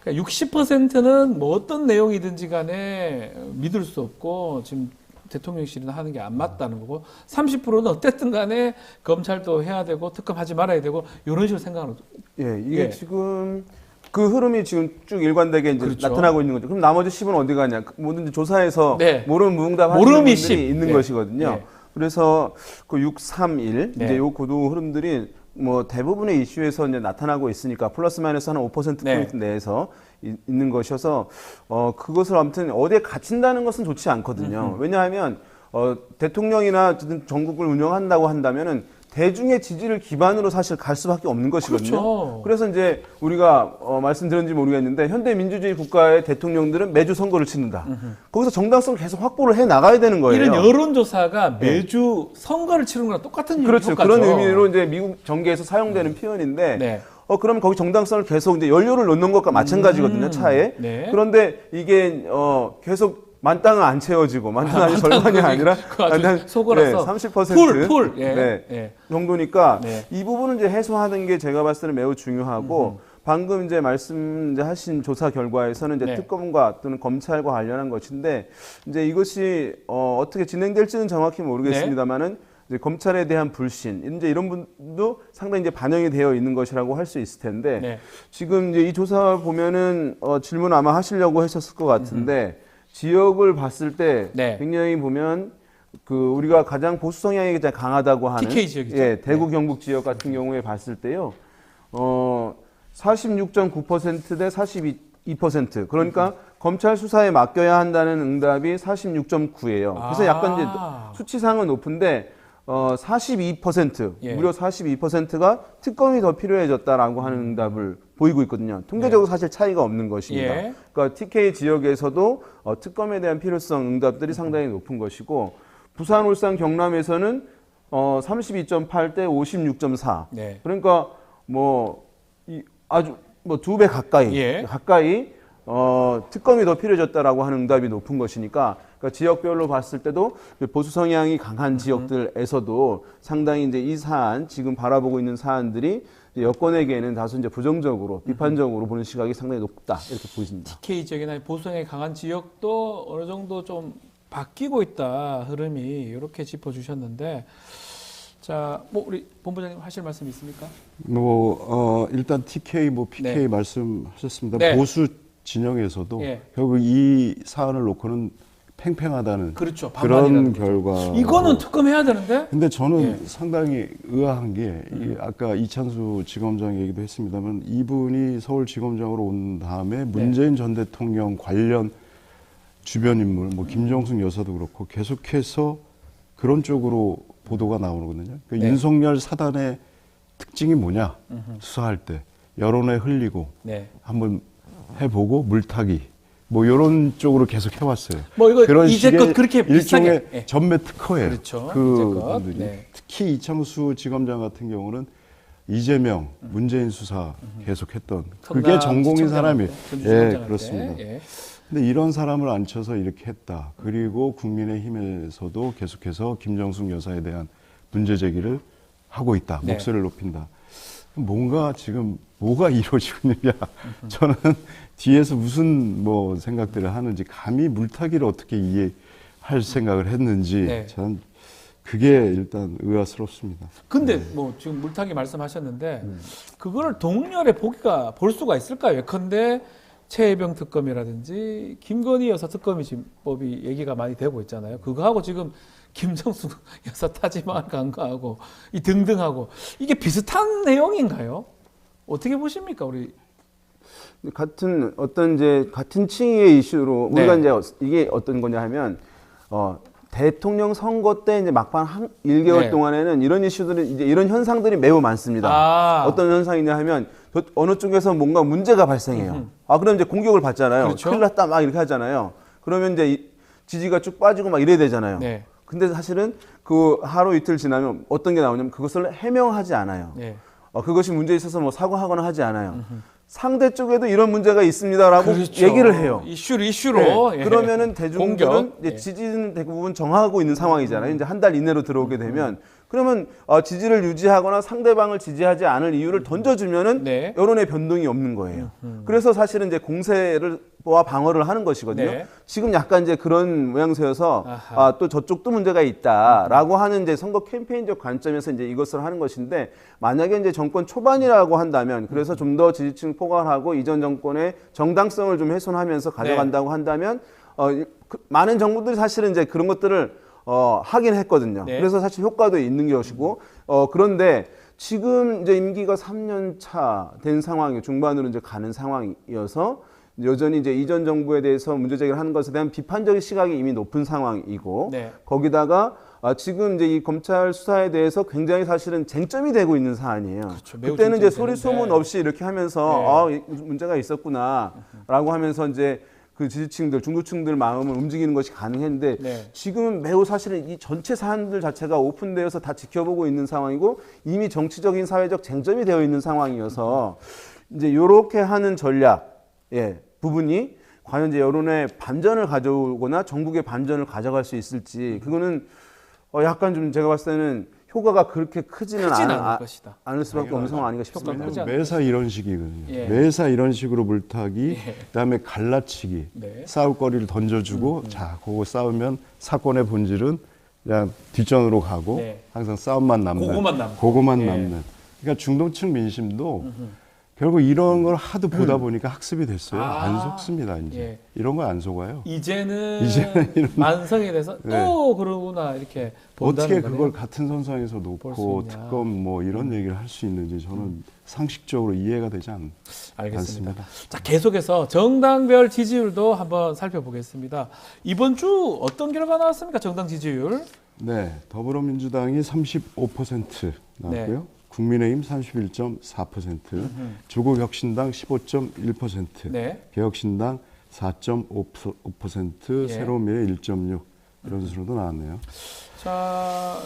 [SPEAKER 1] 그러니까 60%는 뭐 어떤 내용이든지 간에 믿을 수 없고 지금 대통령실이나 하는 게 안 맞다는 거고 30%는 어쨌든 간에 검찰도 해야 되고 특검하지 말아야 되고 이런 식으로 생각하는
[SPEAKER 7] 예, 이게
[SPEAKER 1] 예.
[SPEAKER 7] 지금 그 흐름이 지금 쭉 일관되게 이제
[SPEAKER 1] 그렇죠.
[SPEAKER 7] 나타나고 있는 거죠. 그럼 나머지 10은 어디 가냐? 뭐든지 조사에서
[SPEAKER 1] 네.
[SPEAKER 7] 모르는 무응답 하시는
[SPEAKER 1] 모름이
[SPEAKER 7] 분들이
[SPEAKER 1] 10.
[SPEAKER 7] 있는
[SPEAKER 1] 네.
[SPEAKER 7] 것이거든요.
[SPEAKER 1] 네.
[SPEAKER 7] 그래서 그 631
[SPEAKER 1] 네.
[SPEAKER 7] 이제 요 고도 흐름들이 뭐 대부분의 이슈에서 이제 나타나고 있으니까 플러스 마이너스 한 5%
[SPEAKER 1] 네.
[SPEAKER 7] 포인트 내에서 있는 것이어서 그것을 아무튼 어디에 갇힌다는 것은 좋지 않거든요. 왜냐하면 대통령이나 어쨌든 전국을 운영한다고 한다면은 대중의 지지를 기반으로 사실 갈 수밖에 없는 것이거든요.
[SPEAKER 1] 그렇죠.
[SPEAKER 7] 그래서 이제 우리가 말씀드렸는지 모르겠는데 현대 민주주의 국가의 대통령들은 매주 선거를 치른다. 거기서 정당성을 계속 확보를 해 나가야 되는 거예요.
[SPEAKER 1] 이런 여론조사가 매주 선거를 치르는 거랑 똑같은
[SPEAKER 7] 그렇죠.
[SPEAKER 1] 효과죠.
[SPEAKER 7] 그런 의미로 이제 미국 정계에서 사용되는 표현인데
[SPEAKER 1] 네.
[SPEAKER 7] 그러면 거기 정당성을 계속 이제 연료를 넣는 것과 마찬가지거든요. 차에.
[SPEAKER 1] 네.
[SPEAKER 7] 그런데 이게 계속 만땅은 안 채워지고 만땅 아니 절반이 아니라
[SPEAKER 1] 그 아주
[SPEAKER 7] 한
[SPEAKER 1] 속어라서
[SPEAKER 7] 30%
[SPEAKER 1] 풀. 예.
[SPEAKER 7] 네.
[SPEAKER 1] 예.
[SPEAKER 7] 정도니까
[SPEAKER 1] 네.
[SPEAKER 7] 이 부분을 이제 해소하는 게 제가 봤을 때는 매우 중요하고 방금 이제 말씀하신 조사 결과에서는 이제
[SPEAKER 1] 네.
[SPEAKER 7] 특검과 또는 검찰과 관련한 것인데 이제 이것이 어떻게 진행될지는 정확히 모르겠습니다만은 이제 검찰에 대한 불신 이제 이런 분도 상당히 이제 반영이 되어 있는 것이라고 할 수 있을 텐데
[SPEAKER 1] 네.
[SPEAKER 7] 지금 이제 이 조사 보면은 질문 아마 하시려고 하셨을 것 같은데 지역을 봤을 때
[SPEAKER 1] 네.
[SPEAKER 7] 굉장히 보면 그 우리가 가장 보수 성향이 가장 강하다고 하는
[SPEAKER 1] TK 지역이죠.
[SPEAKER 7] 예, 대구 경북 지역 같은 경우에 봤을 때요. 46.9% 대 42%. 그러니까 검찰 수사에 맡겨야 한다는 응답이 46.9예요. 그래서 약간 이제 수치상은 높은데 42%
[SPEAKER 1] 예.
[SPEAKER 7] 무려 42%가 특검이 더 필요해졌다라고 하는 응답을 보이고 있거든요. 통계적으로 사실 차이가 없는 것입니다.
[SPEAKER 1] 예.
[SPEAKER 7] 그러니까 TK 지역에서도 특검에 대한 필요성 응답들이 상당히 높은 것이고 부산, 울산, 경남에서는 32.8 대 56.4.
[SPEAKER 1] 네.
[SPEAKER 7] 그러니까 아주 두 배 가까이
[SPEAKER 1] 예.
[SPEAKER 7] 특검이 더 필요해졌다라고 하는 응답이 높은 것이니까 그러니까 지역별로 봤을 때도 보수 성향이 강한 지역들에서도 상당히 이제 이 사안 지금 바라보고 있는 사안들이 이제 여권에게는 다소 이제 부정적으로 비판적으로 보는 시각이 상당히 높다 이렇게 보입니다.
[SPEAKER 1] TK 지역이나 보수성이 강한 지역도 어느 정도 좀 바뀌고 있다 흐름이 이렇게 짚어주셨는데 자, 우리 본부장님 하실 말씀 있습니까?
[SPEAKER 6] 일단 TK, PK
[SPEAKER 1] 네.
[SPEAKER 6] 말씀하셨습니다.
[SPEAKER 1] 네.
[SPEAKER 6] 보수 진영에서도
[SPEAKER 1] 예.
[SPEAKER 6] 결국 이 사안을 놓고는 팽팽하다는
[SPEAKER 1] 그렇죠.
[SPEAKER 6] 그런
[SPEAKER 1] 반반이라는 거죠.
[SPEAKER 6] 결과.
[SPEAKER 1] 이거는 특검해야 되는데.
[SPEAKER 6] 근데 저는
[SPEAKER 1] 예.
[SPEAKER 6] 상당히 의아한 게 아까 이찬수 지검장 얘기도 했습니다만 이분이 서울지검장으로 온 다음에 문재인 전 대통령 관련 주변 인물, 김정숙 여사도 그렇고 계속해서 그런 쪽으로 보도가 나오거든요. 그러니까
[SPEAKER 1] 네.
[SPEAKER 6] 윤석열 사단의 특징이 뭐냐? 수사할 때 여론에 흘리고
[SPEAKER 1] 네.
[SPEAKER 6] 한번 해보고 물타기 이런 쪽으로 계속 해왔어요.
[SPEAKER 1] 이거
[SPEAKER 6] 그런
[SPEAKER 1] 이제껏
[SPEAKER 6] 식의
[SPEAKER 1] 그렇게 비슷하게.
[SPEAKER 6] 일종의
[SPEAKER 1] 예.
[SPEAKER 6] 전매 특허예요.
[SPEAKER 1] 그렇죠.
[SPEAKER 6] 그
[SPEAKER 1] 이제껏.
[SPEAKER 6] 분들이.
[SPEAKER 1] 네.
[SPEAKER 6] 특히 이창수 지검장 같은 경우는 이재명, 문재인 수사 계속했던 그게 전공인 사람이에요. 예, 그렇습니다.
[SPEAKER 1] 예.
[SPEAKER 6] 근데 이런 사람을 앉혀서 이렇게 했다. 그리고 국민의힘에서도 계속해서 김정숙 여사에 대한 문제 제기를 하고 있다.
[SPEAKER 1] 네.
[SPEAKER 6] 목소리를 높인다. 뭔가 지금 뭐가 이루어지고 있느냐. 저는 뒤에서 무슨 생각들을 하는지 감히 물타기를 어떻게 이해할 생각을 했는지
[SPEAKER 1] 네.
[SPEAKER 6] 저는 그게 일단 의아스럽습니다.
[SPEAKER 1] 근데 지금 물타기 말씀하셨는데 그거를 동렬에 볼 수가 있을까요? 예컨대 최혜병 특검이라든지 김건희 여사 특검이 지금 법이 얘기가 많이 되고 있잖아요. 그거하고 지금 김정숙 여사 타지만 간거하고 이 등등하고 이게 비슷한 내용인가요? 어떻게 보십니까, 우리?
[SPEAKER 7] 같은 층의 이슈로
[SPEAKER 1] 네.
[SPEAKER 7] 우리가 이제 이게 어떤 거냐 하면 대통령 선거 때 이제 막판 한 1개월
[SPEAKER 1] 네.
[SPEAKER 7] 동안에는 이런 이슈들이 이제 이런 현상들이 매우 많습니다.
[SPEAKER 1] 아.
[SPEAKER 7] 어떤 현상이냐 하면 어느 쪽에서 뭔가 문제가 발생해요. 그럼 이제 공격을 받잖아요.
[SPEAKER 1] 그렇죠.
[SPEAKER 7] 큰일 났다 막 이렇게 하잖아요. 그러면 이제 지지가 쭉 빠지고 막 이래야 되잖아요.
[SPEAKER 1] 네.
[SPEAKER 7] 근데 사실은 그 하루 이틀 지나면 어떤 게 나오냐면 그것을 해명하지 않아요.
[SPEAKER 1] 네.
[SPEAKER 7] 그것이 문제 있어서 뭐 사과하거나 하지 않아요. 상대 쪽에도 이런 문제가 있습니다라고
[SPEAKER 1] 그렇죠.
[SPEAKER 7] 얘기를 해요.
[SPEAKER 1] 이슈로.
[SPEAKER 7] 네.
[SPEAKER 1] 예.
[SPEAKER 7] 그러면은 대중들은
[SPEAKER 1] 공격.
[SPEAKER 7] 이제
[SPEAKER 1] 예.
[SPEAKER 7] 지지는 대부분 정하고 있는 상황이잖아요. 이제 한 달 이내로 들어오게 되면 그러면 지지를 유지하거나 상대방을 지지하지 않을 이유를 던져주면은
[SPEAKER 1] 네.
[SPEAKER 7] 여론의 변동이 없는 거예요. 그래서 사실은 이제 공세와 방어를 하는 것이거든요.
[SPEAKER 1] 네.
[SPEAKER 7] 지금 약간 이제 그런 모양새여서
[SPEAKER 1] 아하.
[SPEAKER 7] 또 저쪽도 문제가 있다라고 하는 이제 선거 캠페인적 관점에서 이제 이것을 하는 것인데 만약에 이제 정권 초반이라고 한다면 그래서 좀 더 지지층 포괄하고 이전 정권의 정당성을 좀 훼손하면서 가져간다고 한다면 많은 정부들이 사실은 이제 그런 것들을 하긴 했거든요.
[SPEAKER 1] 네.
[SPEAKER 7] 그래서 사실 효과도 있는 것이고 그런데 지금 이제 임기가 3년 차 된 상황이 중반으로 이제 가는 상황이어서 여전히 이제 이전 정부에 대해서 문제 제기를 하는 것에 대한 비판적인 시각이 이미 높은 상황이고
[SPEAKER 1] 네.
[SPEAKER 7] 거기다가 지금 이제 이 검찰 수사에 대해서 굉장히 사실은 쟁점이 되고 있는 사안이에요.
[SPEAKER 1] 그렇죠. 매우
[SPEAKER 7] 그때는 이제
[SPEAKER 1] 쟁점이
[SPEAKER 7] 소리 소문
[SPEAKER 1] 되는데.
[SPEAKER 7] 없이 이렇게 하면서 문제가 있었구나라고 하면서 이제 그 지지층들, 중도층들 마음을 움직이는 것이 가능했는데
[SPEAKER 1] 네.
[SPEAKER 7] 지금은 매우 사실은 이 전체 사안들 자체가 오픈되어서 다 지켜보고 있는 상황이고 이미 정치적인 사회적 쟁점이 되어 있는 상황이어서 이제 이렇게 하는 전략 부분이 과연 이제 여론의 반전을 가져오거나 전국의 반전을 가져갈 수 있을지 그거는 약간 좀 제가 봤을 때는 효과가 그렇게 크지는
[SPEAKER 1] 않을 것이다.
[SPEAKER 7] 않을 수밖에 없는 상황 아닌가 싶습니다.
[SPEAKER 1] 크지 않을
[SPEAKER 6] 매사 이런 식이거든요.
[SPEAKER 1] 예.
[SPEAKER 6] 매사 이런 식으로 물타기, 그다음에 갈라치기,
[SPEAKER 1] 네.
[SPEAKER 6] 싸울 거리를 던져주고, 자, 그거 싸우면 사건의 본질은 그냥 뒷전으로 가고
[SPEAKER 1] 네.
[SPEAKER 6] 항상 싸움만 남는.
[SPEAKER 1] 그거만 남고.
[SPEAKER 6] 그거만
[SPEAKER 1] 예.
[SPEAKER 6] 남는. 그러니까 중도층 민심도 결국 이런 걸 하도 보다 보니까 학습이 됐어요.
[SPEAKER 1] 아.
[SPEAKER 6] 안 속습니다 이제.
[SPEAKER 1] 예.
[SPEAKER 6] 이런 거 안 속아요.
[SPEAKER 1] 이제는
[SPEAKER 6] 이런-
[SPEAKER 1] 만성에 대해서 또 그러구나 이렇게 본다는
[SPEAKER 6] 어떻게
[SPEAKER 1] 거네요.
[SPEAKER 6] 그걸 같은 선상에서
[SPEAKER 1] 볼수
[SPEAKER 6] 놓고
[SPEAKER 1] 있냐.
[SPEAKER 6] 특검 뭐 이런 얘기를 할 수 있는지 저는 상식적으로 이해가 되지
[SPEAKER 1] 알겠습니다.
[SPEAKER 6] 않습니다.
[SPEAKER 1] 자, 계속해서 정당별 지지율도 한번 살펴보겠습니다. 이번 주 어떤 결과 나왔습니까? 정당 지지율.
[SPEAKER 6] 네, 더불어민주당이 35% 나왔고요. 국민의힘 31.4%, 조국혁신당 15.1%,
[SPEAKER 1] 네.
[SPEAKER 6] 개혁신당 4.5%,
[SPEAKER 1] 예.
[SPEAKER 6] 새로운미래 1.6 이런 수로도 나왔네요.
[SPEAKER 1] 자,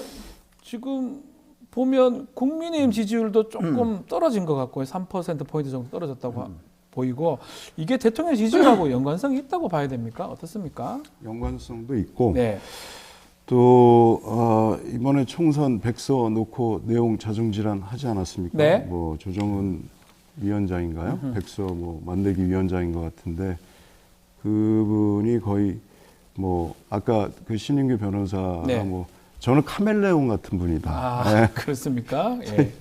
[SPEAKER 1] 지금 보면 국민의힘 지지율도 조금 떨어진 것 같고요. 3%포인트 정도 떨어졌다고 보이고 이게 대통령 지지율하고 연관성이 있다고 봐야 됩니까? 어떻습니까?
[SPEAKER 6] 연관성도 있고
[SPEAKER 1] 네.
[SPEAKER 6] 또 이번에 총선 백서 놓고 내용 자중질환 하지 않았습니까?
[SPEAKER 1] 네.
[SPEAKER 6] 뭐 조정은 위원장인가요? 백서 뭐 만들기 위원장인 것 같은데 그분이 거의 뭐 아까 그 신인규 변호사가
[SPEAKER 1] 네.
[SPEAKER 6] 뭐 저는 카멜레온 같은 분이다.
[SPEAKER 1] 아,
[SPEAKER 6] 네.
[SPEAKER 1] 그렇습니까? 예.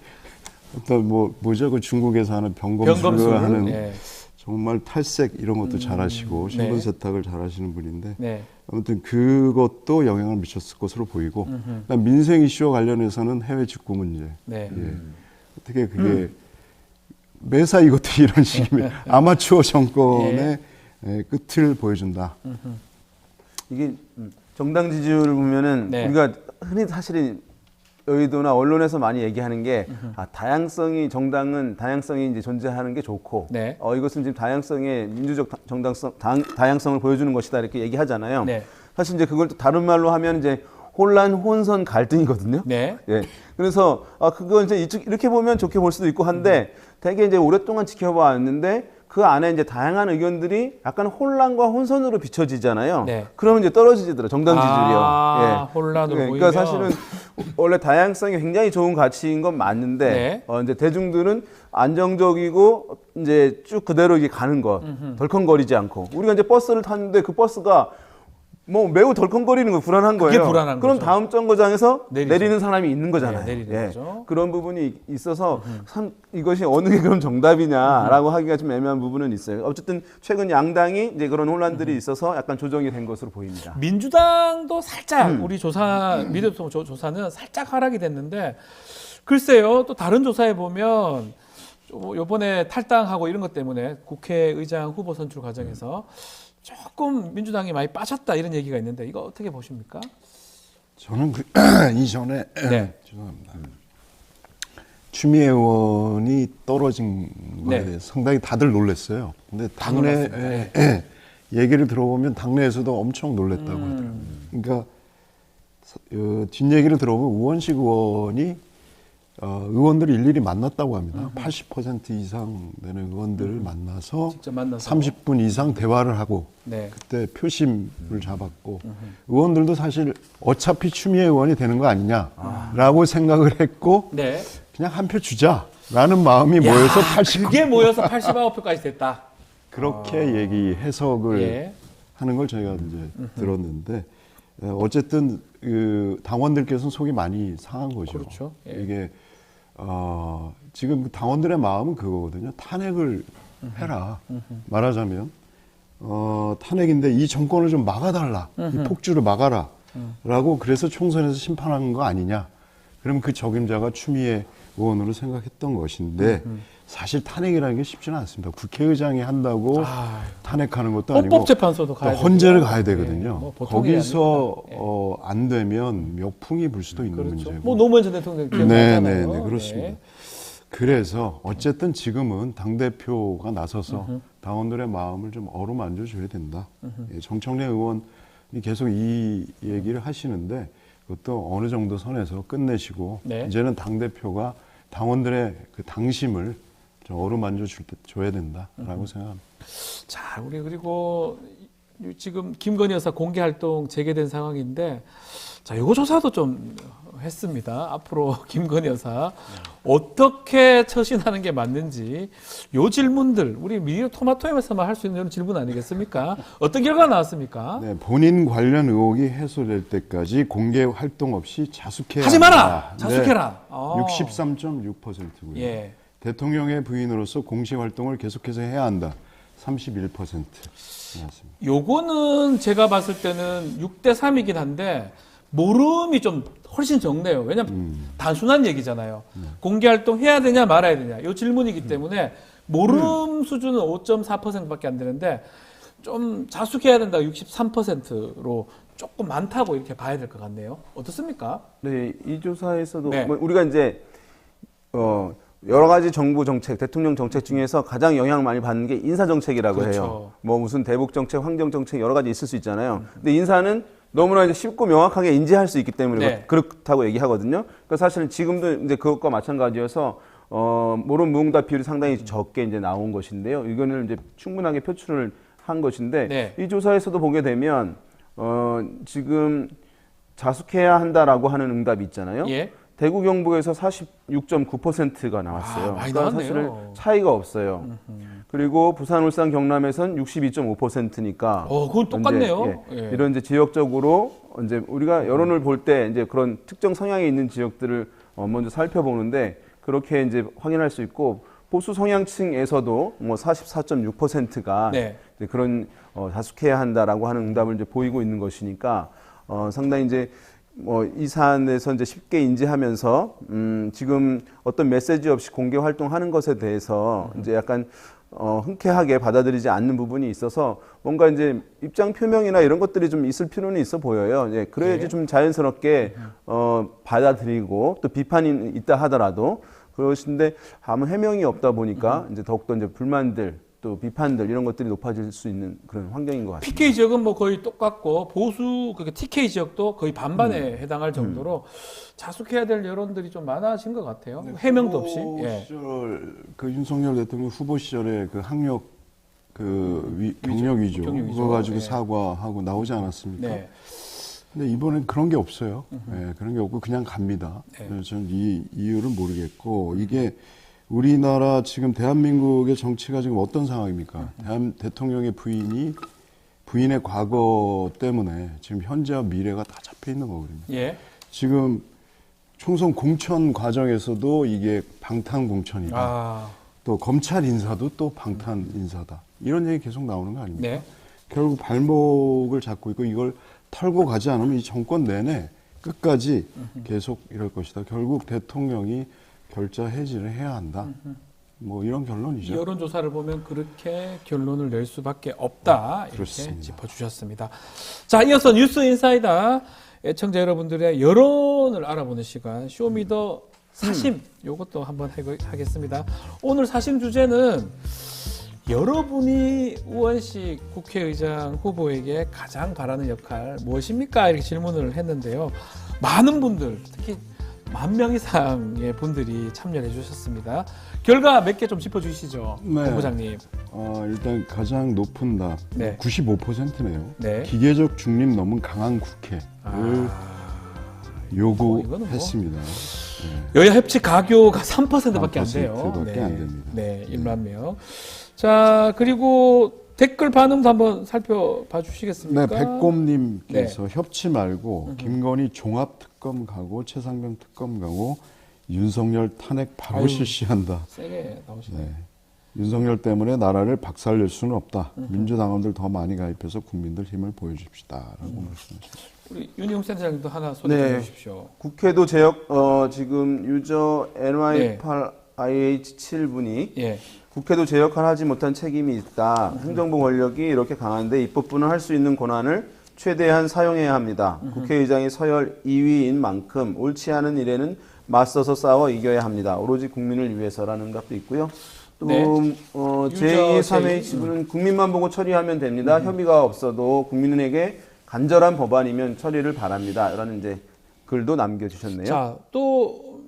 [SPEAKER 6] 어떤 뭐죠 그 중국에서 하는
[SPEAKER 1] 병검술
[SPEAKER 6] 병검술을 하는
[SPEAKER 1] 예.
[SPEAKER 6] 정말 탈색 이런 것도 잘하시고 신분
[SPEAKER 1] 네.
[SPEAKER 6] 세탁을 잘하시는 분인데
[SPEAKER 1] 네.
[SPEAKER 6] 아무튼 그것도 영향을 미쳤을 것으로 보이고 그다음 민생 이슈와 관련해서는 해외 직구 문제
[SPEAKER 1] 네.
[SPEAKER 6] 예. 어떻게 그게 매사 이것도 이런 식이면 아마추어 정권의 끝을 보여준다.
[SPEAKER 7] 이게 정당 지지율을 보면은
[SPEAKER 1] 네.
[SPEAKER 7] 우리가 흔히 사실은 여의도나 언론에서 많이 얘기하는 게 다양성이 정당은 다양성이 이제 존재하는 게 좋고
[SPEAKER 1] 네.
[SPEAKER 7] 이것은 지금 다양성의 민주적 정당성 다양성을 보여주는 것이다 이렇게 얘기하잖아요.
[SPEAKER 1] 네.
[SPEAKER 7] 사실 이제 그걸 또 다른 말로 하면 이제 혼란, 혼선, 갈등이거든요.
[SPEAKER 1] 네.
[SPEAKER 7] 예. 그래서 그거 이제 이렇게 보면 좋게 볼 수도 있고 한데 되게 이제 오랫동안 지켜봐왔는데 그 안에 이제 다양한 의견들이 약간 혼란과 혼선으로 비춰지잖아요.
[SPEAKER 1] 네.
[SPEAKER 7] 그러면 이제 떨어지더라고요. 정당 지지율이요.
[SPEAKER 1] 아, 혼란으로
[SPEAKER 7] 그러니까
[SPEAKER 1] 보이면.
[SPEAKER 7] 사실은 원래 다양성이 굉장히 좋은 가치인 건 맞는데
[SPEAKER 1] 네.
[SPEAKER 7] 이제 대중들은 안정적이고 이제 쭉 그대로 이게 가는 것, 덜컹거리지 않고 우리가 이제 버스를 탔는데 그 버스가 뭐 매우 덜컹거리는 거 불안한
[SPEAKER 1] 그게
[SPEAKER 7] 거예요.
[SPEAKER 1] 불안한
[SPEAKER 7] 그럼
[SPEAKER 1] 거죠.
[SPEAKER 7] 다음 정거장에서
[SPEAKER 1] 내리죠.
[SPEAKER 7] 내리는 사람이 있는 거잖아요.
[SPEAKER 1] 네, 내리는 거죠.
[SPEAKER 7] 그런 부분이 있어서 참 이것이 어느 게 그럼 정답이냐라고 하기가 좀 애매한 부분은 있어요. 어쨌든 최근 양당이 이제 그런 혼란들이 있어서 약간 조정이 된 것으로 보입니다.
[SPEAKER 1] 민주당도 살짝 우리 미디어통 조사는 살짝 하락이 됐는데 글쎄요 또 다른 조사에 보면 이번에 탈당하고 이런 것 때문에 국회의장 후보 선출 과정에서 조금 민주당이 많이 빠졌다 이런 얘기가 있는데 이거 어떻게 보십니까?
[SPEAKER 6] 저는 이전에
[SPEAKER 4] 네.
[SPEAKER 6] 죄송합니다. 추미애 의원이 떨어진 거에
[SPEAKER 4] 네.
[SPEAKER 6] 대해서 상당히 다들 놀랐어요. 근데
[SPEAKER 4] 놀랐습니다.
[SPEAKER 6] 당내 얘기를 들어보면 당내에서도 엄청 놀랐다고 하더라고요. 그러니까 뒷얘기를 들어보면 우원식 의원이 의원들을 일일이 만났다고 합니다. 80% 이상 되는 의원들을 만나서
[SPEAKER 1] 직접 만나서
[SPEAKER 6] 30분 이상 대화를 하고
[SPEAKER 1] 네.
[SPEAKER 6] 그때 표심을 잡았고 의원들도 사실 어차피 추미애 의원이 되는 거 아니냐라고 생각을 했고
[SPEAKER 1] 네.
[SPEAKER 6] 그냥 한 표 주자라는 마음이 모여서 80
[SPEAKER 1] 그게 모여서 89표까지 됐다.
[SPEAKER 6] 그렇게 얘기 해석을
[SPEAKER 1] 예.
[SPEAKER 6] 하는 걸 저희가 이제 들었는데 어쨌든 그 당원들께서는 속이 많이 상한 거죠.
[SPEAKER 1] 그렇죠. 예.
[SPEAKER 6] 이게 지금 당원들의 마음은 그거거든요. 탄핵을 해라. 말하자면 탄핵인데 이 정권을 좀 막아달라. 이 폭주를 막아라.라고 그래서 총선에서 심판한 거 아니냐. 그러면 그 적임자가 추미애 의원으로 생각했던 것인데 사실 탄핵이라는 게 쉽지는 않습니다. 국회의장이 한다고 탄핵하는 것도 아니고
[SPEAKER 1] 헌법재판소도 가야 되고
[SPEAKER 6] 헌재를 가야 되거든요.
[SPEAKER 1] 뭐 보통이
[SPEAKER 6] 거기서
[SPEAKER 1] 아닙니다.
[SPEAKER 6] 안 되면 멱풍이 불 수도 있는
[SPEAKER 1] 그렇죠.
[SPEAKER 6] 문제고.
[SPEAKER 1] 뭐 노무현 전 대통령 기억나잖아요.
[SPEAKER 6] 네, 그렇습니다. 그래서 어쨌든 지금은 당대표가 나서서 당원들의 마음을 좀 어루만져 줘야 된다. 예, 정청래 의원이 계속 이 얘기를 하시는데 그것도 어느 정도 선에서 끝내시고
[SPEAKER 1] 네.
[SPEAKER 6] 이제는 당대표가 당원들의 그 당심을 좀 어루만져 줘야 된다라고 생각합니다.
[SPEAKER 1] 자, 우리 그리고 지금 김건희 여사 공개 활동 재개된 상황인데 자, 요거 조사도 좀 했습니다. 앞으로 김건희 여사 어떻게 처신하는 게 맞는지 요 질문들 우리 미디어 토마토엠에서만 할 수 있는 이런 질문 아니겠습니까? 어떤 결과가 나왔습니까?
[SPEAKER 6] 네, 본인 관련 의혹이 해소될 때까지 공개 활동 없이 자숙해야
[SPEAKER 1] 하지 마라!
[SPEAKER 6] 한다.
[SPEAKER 1] 자숙해라!
[SPEAKER 6] 네,
[SPEAKER 1] 아.
[SPEAKER 6] 63.6%고요.
[SPEAKER 1] 예.
[SPEAKER 6] 대통령의 부인으로서 공식 활동을 계속해서 해야 한다. 31%였습니다.
[SPEAKER 1] 요거는 제가 봤을 때는 6대 3이긴 한데 모름이 좀 훨씬 적네요. 왜냐하면 단순한 얘기잖아요. 공개 활동 해야 되냐 말아야 되냐 이 질문이기 때문에 모름 수준은 5.4%밖에 안 되는데 좀 자숙해야 된다 63%로 조금 많다고 이렇게 봐야 될 것 같네요. 어떻습니까?
[SPEAKER 7] 네, 이 조사에서도
[SPEAKER 1] 네.
[SPEAKER 7] 뭐 우리가 이제 여러 가지 정부 정책, 대통령 정책 중에서 가장 영향을 많이 받는 게 인사 정책이라고
[SPEAKER 1] 그렇죠.
[SPEAKER 7] 해요. 뭐 무슨 대북 정책, 환경 정책 여러 가지 있을 수 있잖아요. 근데 인사는 너무나 이제 쉽고 명확하게 인지할 수 있기 때문에
[SPEAKER 1] 네.
[SPEAKER 7] 그렇다고 얘기하거든요. 그러니까 사실은 지금도 이제 그것과 마찬가지여서 모름 무응답 비율이 상당히 적게 이제 나온 것인데요. 이거는 이제 충분하게 표출을 한 것인데
[SPEAKER 1] 네.
[SPEAKER 7] 이 조사에서도 보게 되면 지금 자숙해야 한다라고 하는 응답이 있잖아요.
[SPEAKER 1] 예.
[SPEAKER 7] 대구 경북에서 46.9%가 나왔어요.
[SPEAKER 1] 많이
[SPEAKER 7] 그러니까
[SPEAKER 1] 나왔네요.
[SPEAKER 7] 사실 차이가 없어요. 그리고 부산, 울산, 경남에선 62.5%니까.
[SPEAKER 1] 그건 똑같네요. 예.
[SPEAKER 7] 이런 이제 지역적으로 이제 우리가 여론을 볼 때 이제 그런 특정 성향이 있는 지역들을 먼저 살펴보는데 그렇게 이제 확인할 수 있고 보수 성향층에서도 뭐 44.6%가
[SPEAKER 1] 네.
[SPEAKER 7] 그런 자숙해야 한다라고 하는 응답을 이제 보이고 있는 것이니까 상당히 이제 이 사안에서 이제 쉽게 인지하면서 지금 어떤 메시지 없이 공개 활동하는 것에 대해서 이제 약간 흔쾌하게 받아들이지 않는 부분이 있어서 뭔가 이제 입장 표명이나 이런 것들이 좀 있을 필요는 있어 보여요. 예, 그래야지
[SPEAKER 1] 네.
[SPEAKER 7] 좀 자연스럽게 받아들이고 또 비판이 있다 하더라도 그러신데 아무 해명이 없다 보니까 이제 더욱더 이제 불만들 또 비판들 이런 것들이 높아질 수 있는 그런 환경인 것 같습니다.
[SPEAKER 1] PK 지역은 뭐 거의 똑같고 보수 그러니까 TK 지역도 거의 반반에 해당할 정도로 자숙해야 될 여론들이 좀 많아진 것 같아요. 해명도 없이.
[SPEAKER 6] 후보
[SPEAKER 1] 예.
[SPEAKER 6] 시절 그 윤석열 대통령 후보 시절에 그 학력 경력 위조
[SPEAKER 1] 경력 위조.
[SPEAKER 6] 그거 가지고
[SPEAKER 1] 예.
[SPEAKER 6] 사과하고 나오지 않았습니까?
[SPEAKER 1] 네.
[SPEAKER 6] 근데 이번엔 그런 게 없어요. 예, 그런 게 없고 그냥 갑니다.
[SPEAKER 1] 네.
[SPEAKER 6] 그래서 저는 이 이유를 모르겠고 이게 우리나라 지금 대한민국의 정치가 지금 어떤 상황입니까? 대통령의 부인의 과거 때문에 지금 현재와 미래가 다 잡혀 있는 거거든요.
[SPEAKER 1] 예.
[SPEAKER 6] 지금 총선 공천 과정에서도 이게 방탄 공천이다. 또 검찰 인사도 또 방탄 인사다. 이런 얘기 계속 나오는 거 아닙니까?
[SPEAKER 1] 네.
[SPEAKER 6] 결국 발목을 잡고 있고 이걸 털고 가지 않으면 이 정권 내내 끝까지 계속 이럴 것이다. 결국 대통령이 결자 해지를 해야 한다. 뭐 이런 결론이죠.
[SPEAKER 1] 여론조사를 보면 그렇게 결론을 낼 수밖에 없다. 이렇게
[SPEAKER 6] 그렇습니다.
[SPEAKER 1] 짚어주셨습니다. 자, 이어서 뉴스 인사이다. 애청자 여러분들의 여론을 알아보는 시간 쇼미더 사심 요것도 한번 하겠습니다. 오늘 사심 주제는 여러분이 우원식 국회의장 후보에게 가장 바라는 역할 무엇입니까? 이렇게 질문을 했는데요. 많은 분들, 특히 10,000명 이상의 분들이 참여해 주셨습니다. 결과 몇 개 좀 짚어주시죠,
[SPEAKER 6] 네.
[SPEAKER 1] 본부장님.
[SPEAKER 6] 일단 가장 높은 답,
[SPEAKER 1] 네.
[SPEAKER 6] 95%네요.
[SPEAKER 1] 네.
[SPEAKER 6] 기계적 중립 너무 강한 국회를 요구했습니다.
[SPEAKER 1] 여야 협치 가교가 3%밖에 안 돼요.
[SPEAKER 6] 3%밖에 안 됩니다.
[SPEAKER 1] 네, 10,000명. 자, 그리고 댓글 반응도 한번 살펴봐 주시겠습니까?
[SPEAKER 6] 네, 백곰님께서
[SPEAKER 1] 네.
[SPEAKER 6] 협치 말고 김건희 종합특검 가고 최상병 특검 가고 윤석열 탄핵 바로
[SPEAKER 1] 아유.
[SPEAKER 6] 실시한다.
[SPEAKER 1] 세게 나오시네요.
[SPEAKER 6] 네. 윤석열 때문에 나라를 박살낼 수는 없다. 민주당원들 더 많이 가입해서 국민들 힘을 보여줍시다라고 말씀하셨습니다.
[SPEAKER 1] 우리 윤희용 센터장님도 하나 소개 좀
[SPEAKER 7] 네.
[SPEAKER 1] 해주십시오.
[SPEAKER 7] 국회도 제역 지금 유저 NY8IH7분이
[SPEAKER 1] 예.
[SPEAKER 7] 국회도 제 역할을 하지 못한 책임이 있다. 행정부 권력이 이렇게 강한데 입법부는 할 수 있는 권한을 최대한 사용해야 합니다. 국회의장이 서열 2위인 만큼 옳지 않은 일에는 맞서서 싸워 이겨야 합니다. 오로지 국민을 위해서라는 답도 있고요. 또
[SPEAKER 1] 네.
[SPEAKER 7] 제2, 3H분은 국민만 보고 처리하면 됩니다. 협의가 없어도 국민에게 간절한 법안이면 처리를 바랍니다. 라는 이제 글도 남겨주셨네요.
[SPEAKER 1] 자, 또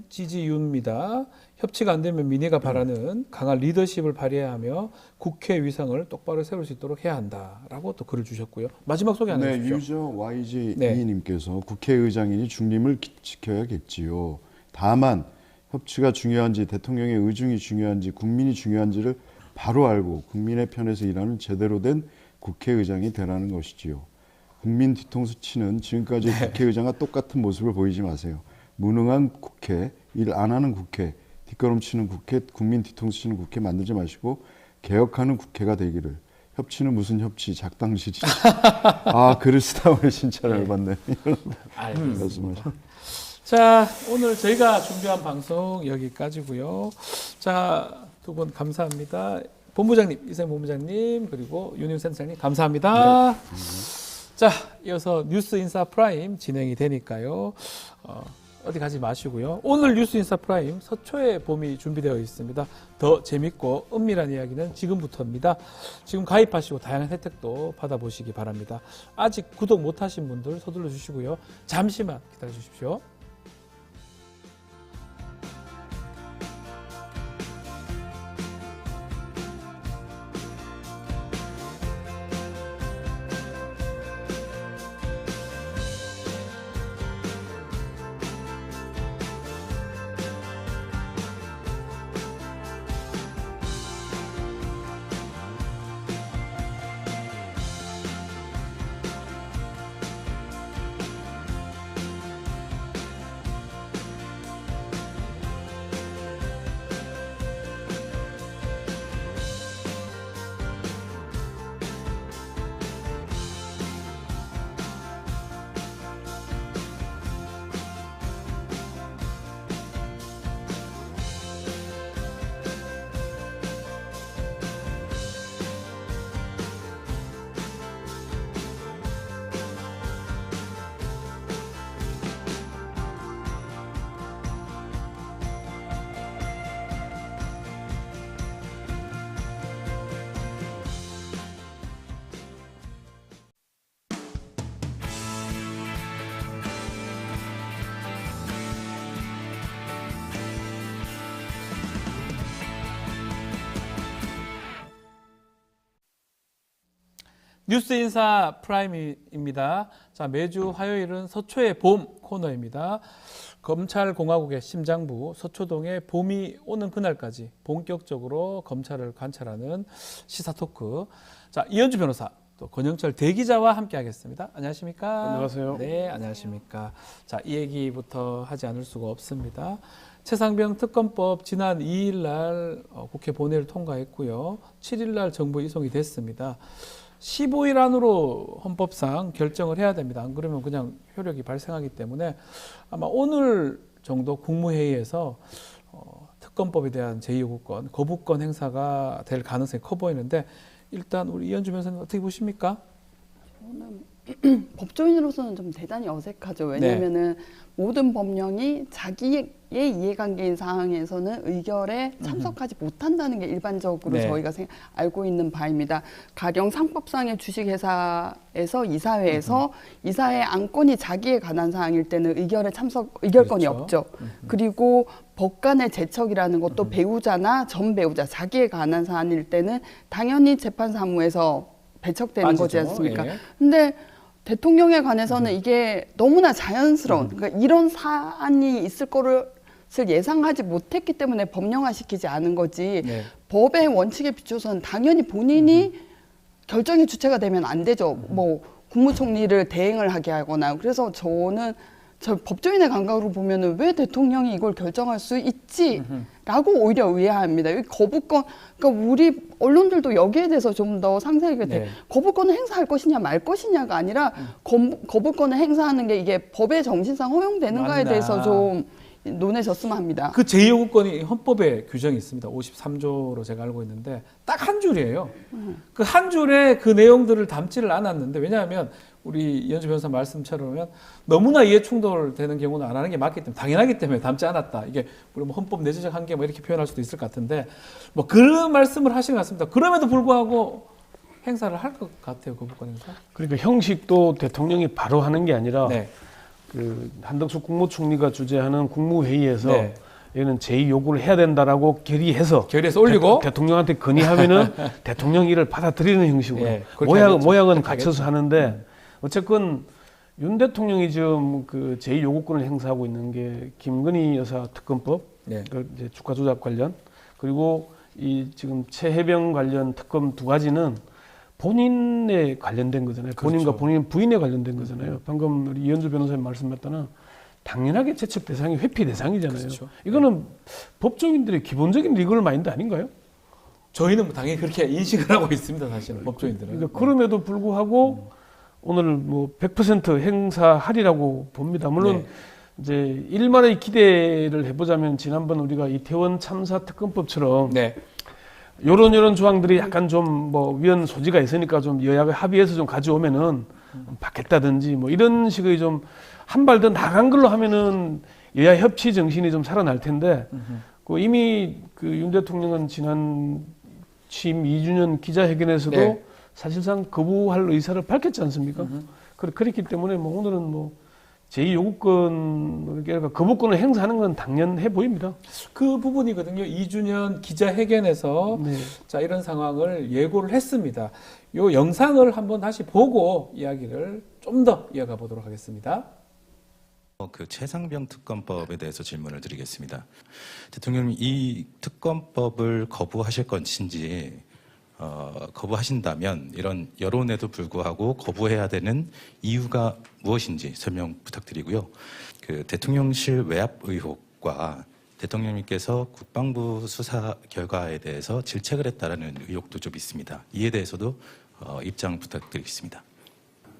[SPEAKER 1] MEAINGGU입니다. 협치가 안 되면 민의가 바라는 강한 리더십을 발휘해야 하며 국회 위상을 똑바로 세울 수 있도록 해야 한다라고 또 글을 주셨고요. 마지막 소개 안
[SPEAKER 6] 네,
[SPEAKER 1] 해주십시오.
[SPEAKER 6] 유저 YG
[SPEAKER 1] 네.
[SPEAKER 6] 이님께서 국회의장이니 중립을 지켜야겠지요. 다만 협치가 중요한지 대통령의 의중이 중요한지 국민이 중요한지를 바로 알고 국민의 편에서 일하는 제대로 된 국회의장이 되라는 것이지요. 국민 뒤통수 치는 지금까지 국회의장과 똑같은 모습을 보이지 마세요. 무능한 국회, 일 안 하는 국회, 뒷걸음치는 국회, 국민 뒤통수 치는 국회 만들지 마시고 개혁하는 국회가 되기를. 협치는 무슨 협치, 작당질이. 글을 쓰다 보니 진짜 열받네. 말씀하시죠.
[SPEAKER 1] 자, 오늘 저희가 준비한 방송 여기까지고요. 자, 두 분 감사합니다. 본부장님, 이세영 본부장님, 그리고 윤희용 센터장님 감사합니다. 자, 이어서 뉴스 인사 프라임 진행이 되니까요. 어디 가지 마시고요. 오늘 뉴스 인사 프라임 서초의 봄이 준비되어 있습니다. 더 재밌고 은밀한 이야기는 지금부터입니다. 지금 가입하시고 다양한 혜택도 받아보시기 바랍니다. 아직 구독 못하신 분들 서둘러 주시고요. 잠시만 기다려 주십시오. 뉴스 인사 프라임입니다. 자, 매주 화요일은 서초의 봄 코너입니다. 검찰공화국의 심장부 서초동에 봄이 오는 그날까지 본격적으로 검찰을 관찰하는 시사 토크. 자, 이현주 변호사, 또 권영철 대기자와 함께하겠습니다. 안녕하십니까?
[SPEAKER 8] 안녕하세요.
[SPEAKER 1] 네, 안녕하십니까? 자, 이 얘기부터 하지 않을 수가 없습니다. 최상병 특검법 지난 2일 날 국회 본회의를 통과했고요. 7일 날 정부 이송이 됐습니다. 15일 안으로 헌법상 결정을 해야 됩니다. 안 그러면 그냥 효력이 발생하기 때문에 아마 오늘 정도 국무회의에서 특검법에 대한 제2요구권, 거부권 행사가 될 가능성이 커 보이는데 일단 우리 이현주 변호사님 어떻게 보십니까?
[SPEAKER 8] 저는 법조인으로서는 좀 대단히 어색하죠. 왜냐하면은 모든 법령이 자기의 이해관계인 사항에서는 의결에 참석하지 못한다는 게 일반적으로 저희가 알고 있는 바입니다. 가령 상법상의 주식회사에서 이사회에서 이사회 안건이 자기에 관한 사항일 때는 의결권이
[SPEAKER 1] 그렇죠.
[SPEAKER 8] 없죠. 그리고 법관의 제척이라는 것도 배우자나 전 배우자, 자기에 관한 사안일 때는 당연히 재판사무에서 배척되는
[SPEAKER 1] 빠지죠.
[SPEAKER 8] 거지 않습니까?
[SPEAKER 1] 예.
[SPEAKER 8] 근데 대통령에 관해서는 이게 너무나 자연스러운, 그러니까 이런 사안이 있을 거를 예상하지 못했기 때문에 법령화시키지 않은 거지.
[SPEAKER 1] 네.
[SPEAKER 8] 법의 원칙에 비춰서는 당연히 본인이 결정의 주체가 되면 안 되죠. 뭐 국무총리를 대행을 하게 하거나. 그래서 저는 저 법조인의 감각으로 보면은 왜 대통령이 이걸 결정할 수 있지라고 오히려 의아합니다. 이 거부권, 그러니까 우리 언론들도 여기에 대해서 좀 더 상세하게 거부권을 행사할 것이냐 말 것이냐가 아니라 거부권을 행사하는 게 이게 법의 정신상 허용되는가에
[SPEAKER 1] 맞나.
[SPEAKER 8] 대해서 좀 논해졌으면 합니다.
[SPEAKER 1] 그 제2요구권이 헌법에 규정이 있습니다. 53조로 제가 알고 있는데 딱 한 줄이에요. 그 한 줄에 그 내용들을 담지를 않았는데 왜냐하면 우리 이현주 변호사 말씀처럼 너무나 이해 충돌되는 경우는 안 하는 게 맞기 때문에 당연하기 때문에 담지 않았다. 이게 우리 뭐 헌법 내재적 한계 뭐 이렇게 표현할 수도 있을 것 같은데 뭐 그런 말씀을 하신 것 같습니다. 그럼에도 불구하고 행사를 할 것 같아요. 거부권 행사.
[SPEAKER 9] 그러니까 형식도 대통령이 바로 하는 게 아니라
[SPEAKER 1] 네.
[SPEAKER 9] 그 한덕수 국무총리가 주재하는 국무회의에서
[SPEAKER 1] 네.
[SPEAKER 9] 얘는 제2요구를 해야 된다라고 결의해서
[SPEAKER 1] 올리고
[SPEAKER 9] 대통령한테 건의하면은 대통령 이를 받아들이는 형식으로
[SPEAKER 1] 예, 그렇게 하겠죠.
[SPEAKER 9] 모양은
[SPEAKER 1] 그렇게
[SPEAKER 9] 갖춰서 하는데 어쨌건 윤 대통령이 지금 그 제2요구권을 행사하고 있는 게 김건희 여사 특검법,
[SPEAKER 1] 네.
[SPEAKER 9] 그 이제 주가 조작 관련 그리고 이 지금 최혜병 관련 특검 두 가지는 본인에 관련된 거잖아요. 본인과
[SPEAKER 1] 그렇죠.
[SPEAKER 9] 본인 부인에 관련된 거잖아요. 방금 우리 이현주 변호사님 말씀했다나 당연하게 채측 대상이 회피 대상이잖아요.
[SPEAKER 1] 그렇죠.
[SPEAKER 9] 이거는 법조인들의 기본적인 리걸 마인드 아닌가요?
[SPEAKER 1] 저희는 뭐 당연히 그렇게 인식을 하고 있습니다. 사실은 법조인들은.
[SPEAKER 9] 그러니까 그럼에도 불구하고 오늘 뭐 100% 행사하리라고 봅니다. 물론 이제 일말의 기대를 해보자면 지난번 우리가 이태원 참사 특검법처럼
[SPEAKER 1] 네.
[SPEAKER 9] 요런 조항들이 약간 좀 뭐 위헌 소지가 있으니까 좀 여야가 합의해서 좀 가져오면은 받겠다든지 뭐 이런 식의 좀 한 발 더 나간 걸로 하면은 여야 협치 정신이 좀 살아날 텐데 그 이미 그 윤 대통령은 지난 취임 2주년 기자회견에서도
[SPEAKER 1] 네.
[SPEAKER 9] 사실상 거부할 의사를 밝혔지 않습니까? 그렇기 때문에 뭐 오늘은 뭐 제2요구권, 그러니까 거부권을 행사하는 건 당연해 보입니다.
[SPEAKER 1] 그 부분이거든요. 2주년 기자회견에서 자 이런 상황을 예고를 했습니다. 이 영상을 한번 다시 보고 이야기를 좀 더 이어가 보도록 하겠습니다.
[SPEAKER 10] 그 최상병 특검법에 대해서 질문을 드리겠습니다. 대통령님, 이 특검법을 거부하실 것인지 거부하신다면 이런 여론에도 불구하고 거부해야 되는 이유가 무엇인지 설명 부탁드리고요. 그 대통령실 외압 의혹과 대통령님께서 국방부 수사 결과에 대해서 질책을 했다라는 의혹도 좀 있습니다. 이에 대해서도 입장 부탁드리겠습니다.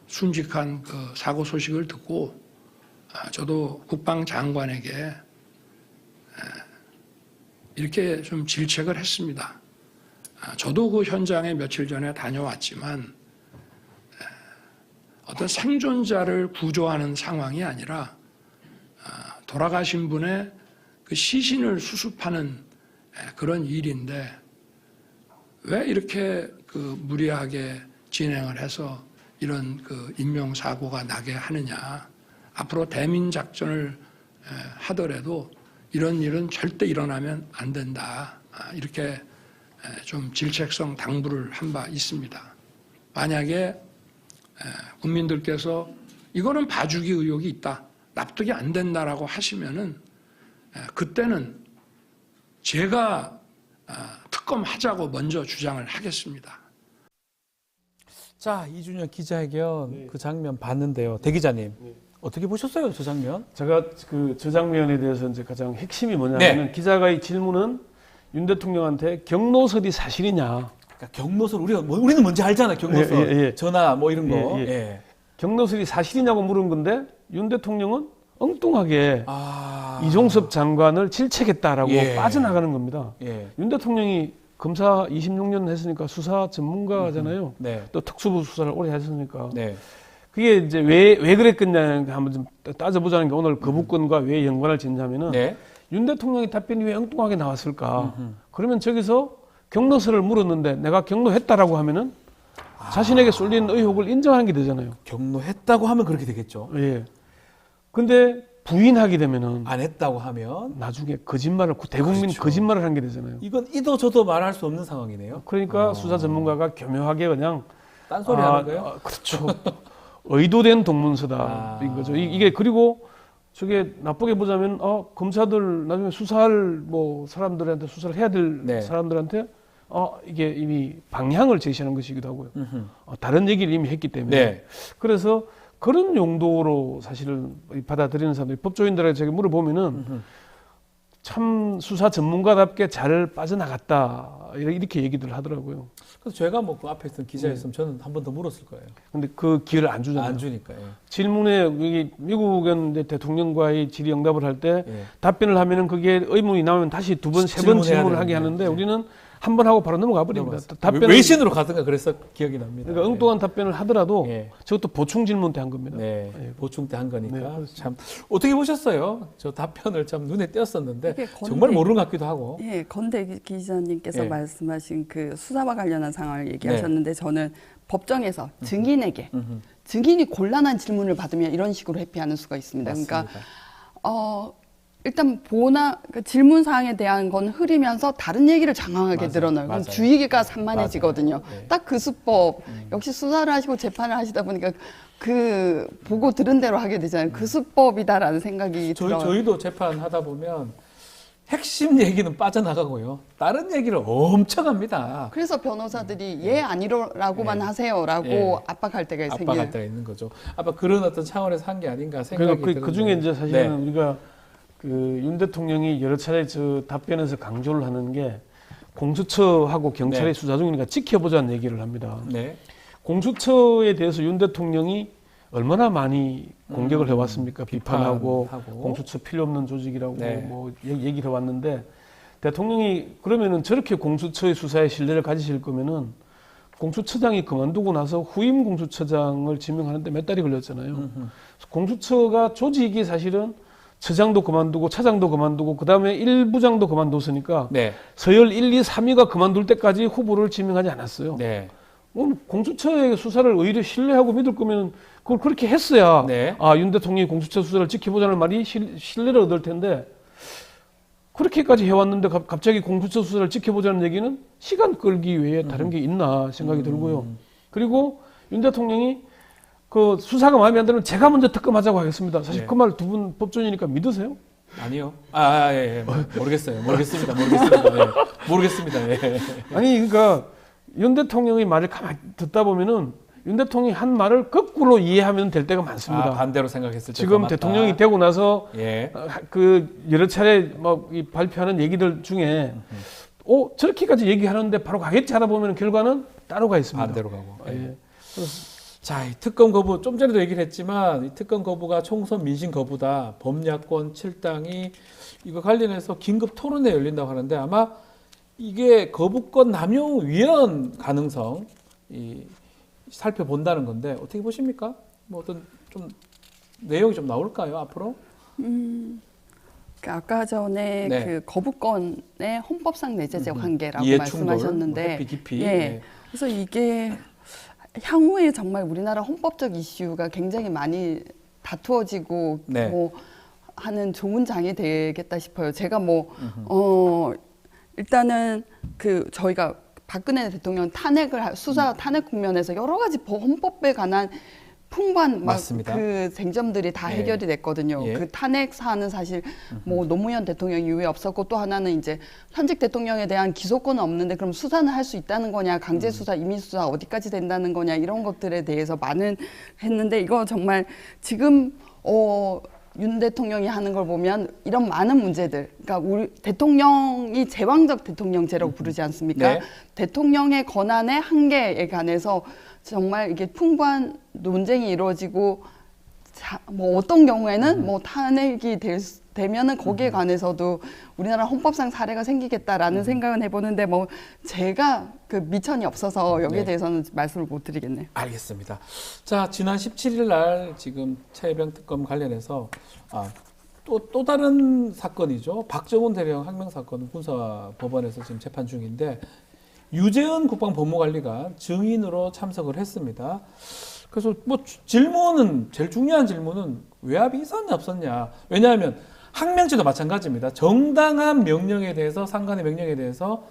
[SPEAKER 11] 순직한 그 사고 소식을 듣고 저도 국방장관에게 이렇게 좀 질책을 했습니다. 저도 그 현장에 며칠 전에 다녀왔지만 어떤 생존자를 구조하는 상황이 아니라 돌아가신 분의 그 시신을 수습하는 그런 일인데 왜 이렇게 그 무리하게 진행을 해서 이런 그 인명사고가 나게 하느냐. 앞으로 대민작전을 하더라도 이런 일은 절대 일어나면 안 된다. 이렇게 좀 질책성 당부를 한 바 있습니다. 만약에 국민들께서 이거는 봐주기 의혹이 있다, 납득이 안 된다라고 하시면은 그때는 제가 특검하자고 먼저 주장을 하겠습니다.
[SPEAKER 1] 자, 2주년 기자회견 그 장면 봤는데요. 대 기자님 어떻게 보셨어요, 저 장면?
[SPEAKER 9] 제가 그 저 장면에 대해서 이제 가장 핵심이 뭐냐면 기자가 이 질문은 윤 대통령한테 경로설이 사실이냐.
[SPEAKER 1] 그러니까 경로설 우리는 뭔지 알잖아요. 경로설 전화 뭐 이런 거.
[SPEAKER 9] 경로설이 사실이냐고 물은 건데 윤 대통령은 엉뚱하게 이종섭 장관을 질책했다라고 빠져나가는 겁니다. 윤 대통령이 검사 26년 했으니까 수사 전문가잖아요. 또 특수부 수사를 오래 했으니까. 그게 이제 왜 그랬겠냐 한번 좀 따져보자는 게 오늘 거부권과 왜 연관을 짓냐면은
[SPEAKER 1] 네.
[SPEAKER 9] 윤 대통령의 답변이 왜 엉뚱하게 나왔을까? 그러면 저기서 경로서를 물었는데 내가 경로했다라고 하면은 자신에게 쏠린 의혹을 인정하는 게 되잖아요.
[SPEAKER 1] 경로했다고 하면 그렇게 되겠죠.
[SPEAKER 9] 예. 근데 부인하게 되면은
[SPEAKER 1] 안 했다고 하면
[SPEAKER 9] 나중에 거짓말을 대국민
[SPEAKER 1] 그렇죠.
[SPEAKER 9] 거짓말을 한 게 되잖아요.
[SPEAKER 1] 이건 이도 저도 말할 수 없는 상황이네요.
[SPEAKER 9] 그러니까 수사 전문가가 교묘하게 그냥
[SPEAKER 1] 딴소리 하는 거예요?
[SPEAKER 9] 그렇죠. 의도된 동문서다인 거죠. 이게 그리고 저게 나쁘게 보자면 검사들 나중에 수사할 뭐 사람들한테 수사를 해야 될
[SPEAKER 1] 네.
[SPEAKER 9] 사람들한테 이게 이미 방향을 제시하는 것이기도 하고요. 다른 얘기를 이미 했기 때문에
[SPEAKER 1] 네.
[SPEAKER 9] 그래서 그런 용도로 사실은 받아들이는 사람들이 법조인들에게 제가 물어보면은 참 수사 전문가답게 잘 빠져나갔다 이렇게 얘기들 하더라고요.
[SPEAKER 1] 그래서 제가 뭐 그 앞에 있던 기자였으면 저는 한 번 더 물었을 거예요.
[SPEAKER 9] 근데 그 기회를 안 주잖아요.
[SPEAKER 1] 안 주니까요.
[SPEAKER 9] 질문에 여기 미국은 이제 대통령과의 질의응답을 할 때
[SPEAKER 1] 예.
[SPEAKER 9] 답변을 하면은 그게 의문이 나오면 다시 두 번, 세 번
[SPEAKER 1] 질문해야
[SPEAKER 9] 질문을 하게
[SPEAKER 1] 되는데.
[SPEAKER 9] 하는데 우리는 한 번 하고 바로 넘어가 버립니다. 답변을
[SPEAKER 1] 외신으로 가든가 그래서 기억이 납니다.
[SPEAKER 9] 그러니까 엉뚱한 답변을 하더라도
[SPEAKER 1] 예.
[SPEAKER 9] 저것도 보충 질문 때 한 겁니다.
[SPEAKER 1] 네,
[SPEAKER 9] 예.
[SPEAKER 1] 보충 때 한 거니까
[SPEAKER 9] 네,
[SPEAKER 1] 참 어떻게 보셨어요? 저 답변을 참 눈에 띄었었는데
[SPEAKER 12] 이게 건대-
[SPEAKER 1] 정말 모르는 것 같기도 하고.
[SPEAKER 12] 예, 건대 기자님께서
[SPEAKER 1] 예.
[SPEAKER 12] 말씀하신 그 수사와 관련한 상황을 얘기하셨는데 저는 법정에서 증인에게 증인이 곤란한 질문을 받으면 이런 식으로 회피하는 수가 있습니다.
[SPEAKER 1] 맞습니다.
[SPEAKER 12] 그러니까 일단 그 질문 사항에 대한 건 흐리면서 다른 얘기를 장황하게
[SPEAKER 1] 맞아요.
[SPEAKER 12] 늘어나요. 그럼
[SPEAKER 1] 맞아요.
[SPEAKER 12] 주의가 산만해지거든요.
[SPEAKER 1] 맞아요. 네.
[SPEAKER 12] 딱 그 수법. 역시 수사를 하시고 재판을 하시다 보니까 그 보고 들은 대로 하게 되잖아요. 그 수법이다라는 생각이 들어요.
[SPEAKER 1] 저희도 재판하다 보면 핵심 얘기는 빠져나가고요. 다른 얘기를 엄청 합니다.
[SPEAKER 12] 그래서 변호사들이 예 아니라고만
[SPEAKER 1] 네.
[SPEAKER 12] 하세요라고
[SPEAKER 1] 예.
[SPEAKER 12] 압박할 때가
[SPEAKER 1] 압박할
[SPEAKER 12] 생겨요.
[SPEAKER 1] 때가 있는 거죠. 아마 그런 어떤 차원에서 한 게 아닌가 생각이 드는데.
[SPEAKER 9] 그 중에 이제 사실은
[SPEAKER 1] 네.
[SPEAKER 9] 우리가 그 윤 대통령이 여러 차례 저 답변에서 강조를 하는 게 공수처하고 경찰의
[SPEAKER 1] 네.
[SPEAKER 9] 수사 중이니까 지켜보자는 얘기를 합니다.
[SPEAKER 1] 네.
[SPEAKER 9] 공수처에 대해서 윤 대통령이 얼마나 많이 공격을 해왔습니까? 비판하고
[SPEAKER 1] 비판하고.
[SPEAKER 9] 공수처 필요 없는 조직이라고
[SPEAKER 1] 네.
[SPEAKER 9] 뭐 얘기를 해왔는데 대통령이 그러면은 저렇게 공수처의 수사에 신뢰를 가지실 거면은 공수처장이 그만두고 나서 후임 공수처장을 지명하는데 몇 달이 걸렸잖아요. 공수처가 조직이 사실은 처장도 그만두고 차장도 그만두고 그다음에 1부장도 그만뒀으니까
[SPEAKER 1] 네.
[SPEAKER 9] 서열 1, 2, 3위가 그만둘 때까지 후보를 지명하지 않았어요.
[SPEAKER 1] 네.
[SPEAKER 9] 공수처의 수사를 오히려 신뢰하고 믿을 거면 그걸 그렇게 했어야
[SPEAKER 1] 네.
[SPEAKER 9] 윤 대통령이 공수처 수사를 지켜보자는 말이 신뢰를 얻을 텐데 그렇게까지 해왔는데 갑자기 공수처 수사를 지켜보자는 얘기는 시간 끌기 외에 다른 게 있나 생각이 들고요. 그리고 윤 대통령이 그 수사가 마음에 안 들면 제가 먼저 특검하자고 하겠습니다. 사실
[SPEAKER 1] 네.
[SPEAKER 9] 그 말 두 분 법조인이니까 믿으세요?
[SPEAKER 1] 아니요. 예. 모르겠어요. 모르겠습니다. 네. 모르겠습니다. 예.
[SPEAKER 9] 아니 그러니까 윤 대통령의 말을 가만히 듣다 보면은 윤 대통령이 한 말을 거꾸로 이해하면 될 때가 많습니다.
[SPEAKER 1] 반대로 생각했을 때
[SPEAKER 9] 지금 대통령이 되고 나서
[SPEAKER 1] 예.
[SPEAKER 9] 그 여러 차례 뭐 이 발표하는 얘기들 중에 저렇게까지 얘기하는데 바로 가겠지 하다 보면 결과는 따로 가 있습니다.
[SPEAKER 1] 반대로 가고.
[SPEAKER 9] 예.
[SPEAKER 1] 자, 이 특검 거부 좀 전에도 얘기를 했지만 이 특검 거부가 총선 민심 거부다. 범야권 7당이 이거 관련해서 긴급 토론회 열린다고 하는데 아마 이게 거부권 남용 위헌 가능성 살펴본다는 건데 어떻게 보십니까? 뭐 어떤 좀 내용이 좀 나올까요 앞으로?
[SPEAKER 12] 아까 전에
[SPEAKER 1] 네.
[SPEAKER 12] 그 거부권의 헌법상 내재적 한계라고
[SPEAKER 1] 이해 충돌,
[SPEAKER 12] 말씀하셨는데,
[SPEAKER 1] 회피 깊이.
[SPEAKER 12] 예.
[SPEAKER 1] 네.
[SPEAKER 12] 그래서 이게 향후에 정말 우리나라 헌법적 이슈가 굉장히 많이 다투어지고
[SPEAKER 1] 네.
[SPEAKER 12] 뭐 하는 좋은 장이 되겠다 싶어요. 제가 일단은 그 저희가 박근혜 대통령 수사 탄핵 국면에서 여러 가지 헌법에 관한 풍부한
[SPEAKER 1] 맞습니다.
[SPEAKER 12] 그 쟁점들이 다
[SPEAKER 1] 예.
[SPEAKER 12] 해결이 됐거든요.
[SPEAKER 1] 예.
[SPEAKER 12] 그 탄핵 사안은 사실 뭐 노무현 대통령 이후에 없었고 또 하나는 이제 현직 대통령에 대한 기소권은 없는데 그럼 수사는 할 수 있다는 거냐, 강제 수사, 임의 수사 어디까지 된다는 거냐 이런 것들에 대해서 많은 했는데 이거 정말 지금 윤 대통령이 하는 걸 보면 이런 많은 문제들, 그러니까 우리 대통령이 제왕적 대통령제라고 부르지 않습니까?
[SPEAKER 1] 네.
[SPEAKER 12] 대통령의 권한의 한계에 관해서 정말 이게 풍부한 논쟁이 이루어지고 뭐 어떤 경우에는 뭐 탄핵이 될 되면은 거기에 관해서도 우리나라 헌법상 사례가 생기겠다라는 생각은 해보는데 뭐 제가 그 미천이 없어서 여기에
[SPEAKER 1] 네.
[SPEAKER 12] 대해서는 말씀을 못 드리겠네요.
[SPEAKER 1] 알겠습니다. 자, 지난 17일 날 지금 최혜병 특검 관련해서 또 다른 사건이죠. 박정훈 대령 항명 사건은 군사법원에서 지금 재판 중인데 유재은 국방법무관리관 증인으로 참석을 했습니다. 그래서 뭐 질문은 제일 중요한 질문은 외압이 있었냐 없었냐. 왜냐하면 항명죄도 마찬가지입니다. 정당한 명령에 대해서 상관의 명령에 대해서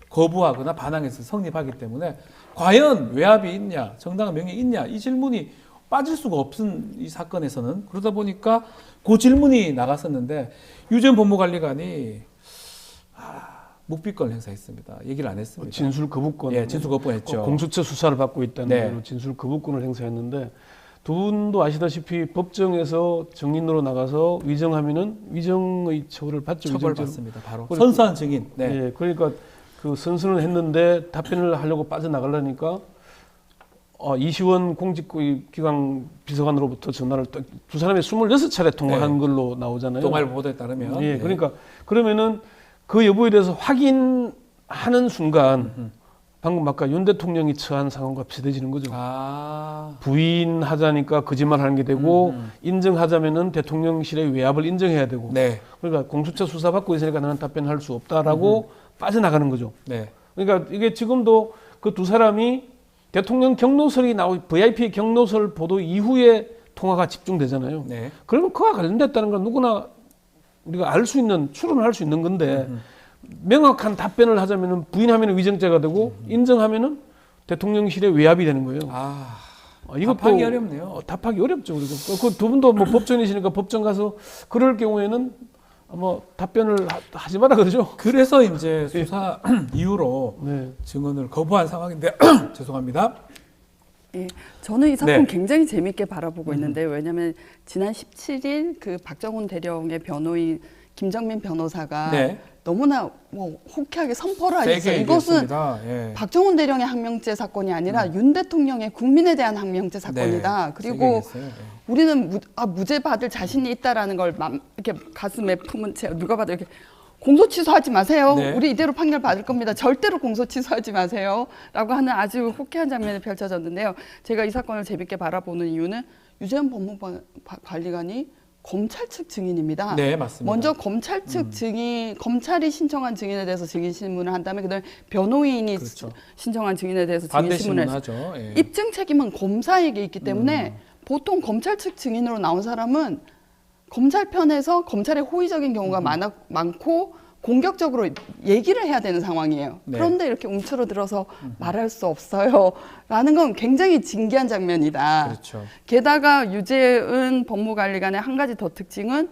[SPEAKER 1] 거부하거나 반항해서 성립하기 때문에 과연 외압이 있냐, 정당한 명령이 있냐 이 질문이 빠질 수가 없은 이 사건에서는 그러다 보니까 그 질문이 나갔었는데 유재은 법무관리관이 묵비권 행사했습니다. 얘기를 안 했습니다.
[SPEAKER 9] 진술 거부권.
[SPEAKER 1] 예, 진술 거부했죠.
[SPEAKER 9] 공수처 수사를 받고 있다는
[SPEAKER 1] 네.
[SPEAKER 9] 걸로 진술 거부권을 행사했는데 두 분도 아시다시피 법정에서 증인으로 나가서 위정하면은 위정의 처벌을 받죠.
[SPEAKER 1] 처벌받습니다. 바로
[SPEAKER 9] 그리고
[SPEAKER 1] 선수한 증인. 네.
[SPEAKER 9] 예, 그러니까 그 선수는 했는데 답변을 하려고 빠져나가려니까 이시원 공직기강 비서관으로부터 전화를 두 사람이 26차례 통화한
[SPEAKER 1] 네.
[SPEAKER 9] 걸로 나오잖아요.
[SPEAKER 1] 동아일보 보도에 따르면.
[SPEAKER 9] 예,
[SPEAKER 1] 네.
[SPEAKER 9] 그러니까 그러면은 그 여부에 대해서 확인하는 순간 방금 아까 윤 대통령이 처한 상황과 비슷해지는 거죠. 부인하자니까 거짓말하는 게 되고 인정하자면은 대통령실의 외압을 인정해야 되고.
[SPEAKER 1] 네.
[SPEAKER 9] 그러니까 공수처 수사 받고 있으니까 나는 답변할 수 없다라고 빠져나가는 거죠.
[SPEAKER 1] 네.
[SPEAKER 9] 그러니까 이게 지금도 그 두 사람이 대통령 경로설이 VIP 경로설 보도 이후에 통화가 집중되잖아요.
[SPEAKER 1] 네.
[SPEAKER 9] 그러면 그와 관련됐다는 건 누구나 우리가 알 수 있는 추론을 할 수 있는 건데 명확한 답변을 하자면은 부인하면은 위정죄가 되고 인정하면은 대통령실의 외압이 되는 거예요. 이것도
[SPEAKER 1] 답하기 어렵네요.
[SPEAKER 9] 답하기 어렵죠. 그리고 그 두 분도 뭐 법전이시니까 법정 가서 그럴 경우에는 뭐 답변을 하지 마라 그러죠.
[SPEAKER 1] 그래서 이제 수사 이후로
[SPEAKER 9] 네.
[SPEAKER 1] 증언을 거부한 상황인데 죄송합니다.
[SPEAKER 12] 예, 저는 이 사건
[SPEAKER 1] 네.
[SPEAKER 12] 굉장히 재밌게 바라보고 있는데요. 왜냐하면 지난 17일 그 박정훈 대령의 변호인 김정민 변호사가
[SPEAKER 1] 네.
[SPEAKER 12] 너무나 뭐 호쾌하게 선포를
[SPEAKER 1] 세게
[SPEAKER 12] 하셨어요. 이것은
[SPEAKER 1] 얘기했습니다. 예.
[SPEAKER 12] 박정훈 대령의 항명죄 사건이 아니라 윤 대통령의 국민에 대한 항명죄 사건이다.
[SPEAKER 1] 네, 세게
[SPEAKER 12] 그리고
[SPEAKER 1] 얘기했어요. 예.
[SPEAKER 12] 우리는 무죄 받을 자신이 있다라는 걸 이렇게 가슴에 품은 채 누가 봐도 이렇게 공소 취소하지 마세요.
[SPEAKER 1] 네.
[SPEAKER 12] 우리 이대로 판결 받을 겁니다. 절대로 공소 취소하지 마세요. 라고 하는 아주 호쾌한 장면이 펼쳐졌는데요. 제가 이 사건을 재밌게 바라보는 이유는 유재현 법무관리관이 검찰 측 증인입니다.
[SPEAKER 1] 네, 맞습니다.
[SPEAKER 12] 먼저 검찰 측 증인, 검찰이 신청한 증인에 대해서 증인 신문을 한 다음에 그다음에 변호인이
[SPEAKER 1] 그렇죠.
[SPEAKER 12] 신청한 증인에 대해서 증인
[SPEAKER 1] 반대
[SPEAKER 12] 신문을
[SPEAKER 1] 신문하죠. 예.
[SPEAKER 12] 입증 책임은 검사에게 있기 때문에 보통 검찰 측 증인으로 나온 사람은 검찰 편에서 검찰의 호의적인 경우가 많고 공격적으로 얘기를 해야 되는 상황이에요.
[SPEAKER 1] 네.
[SPEAKER 12] 그런데 이렇게 움츠러들어서 말할 수 없어요. 라는 건 굉장히 진기한 장면이다.
[SPEAKER 1] 그렇죠.
[SPEAKER 12] 게다가 유재은 법무관리관의 한 가지 더 특징은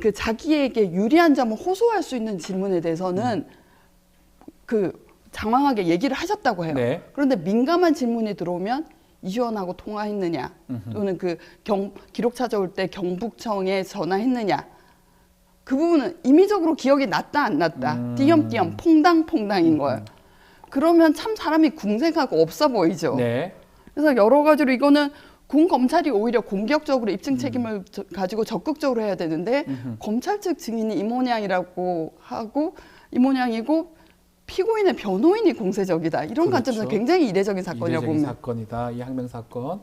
[SPEAKER 12] 그 자기에게 유리한 점을 호소할 수 있는 질문에 대해서는 그 장황하게 얘기를 하셨다고 해요.
[SPEAKER 1] 네.
[SPEAKER 12] 그런데 민감한 질문이 들어오면 이시원하고 통화했느냐 또는 그 기록 찾아올 때 경북청에 전화했느냐 그 부분은 임의적으로 기억이 났다 안 났다 띄엄띄엄 퐁당퐁당인 거예요. 그러면 참 사람이 궁색하고 없어 보이죠.
[SPEAKER 1] 네.
[SPEAKER 12] 그래서 여러 가지로 이거는 군 검찰이 오히려 공격적으로 입증 책임을 가지고 적극적으로 해야 되는데 검찰 측 증인이 이 모양이라고 하고 이 모양이고 피고인의 변호인이 공세적이다. 이런
[SPEAKER 1] 그렇죠.
[SPEAKER 12] 관점에서 굉장히 이례적인 사건이라고
[SPEAKER 1] 이례적인
[SPEAKER 12] 봅니다.
[SPEAKER 1] 사건이다. 이 항명 사건.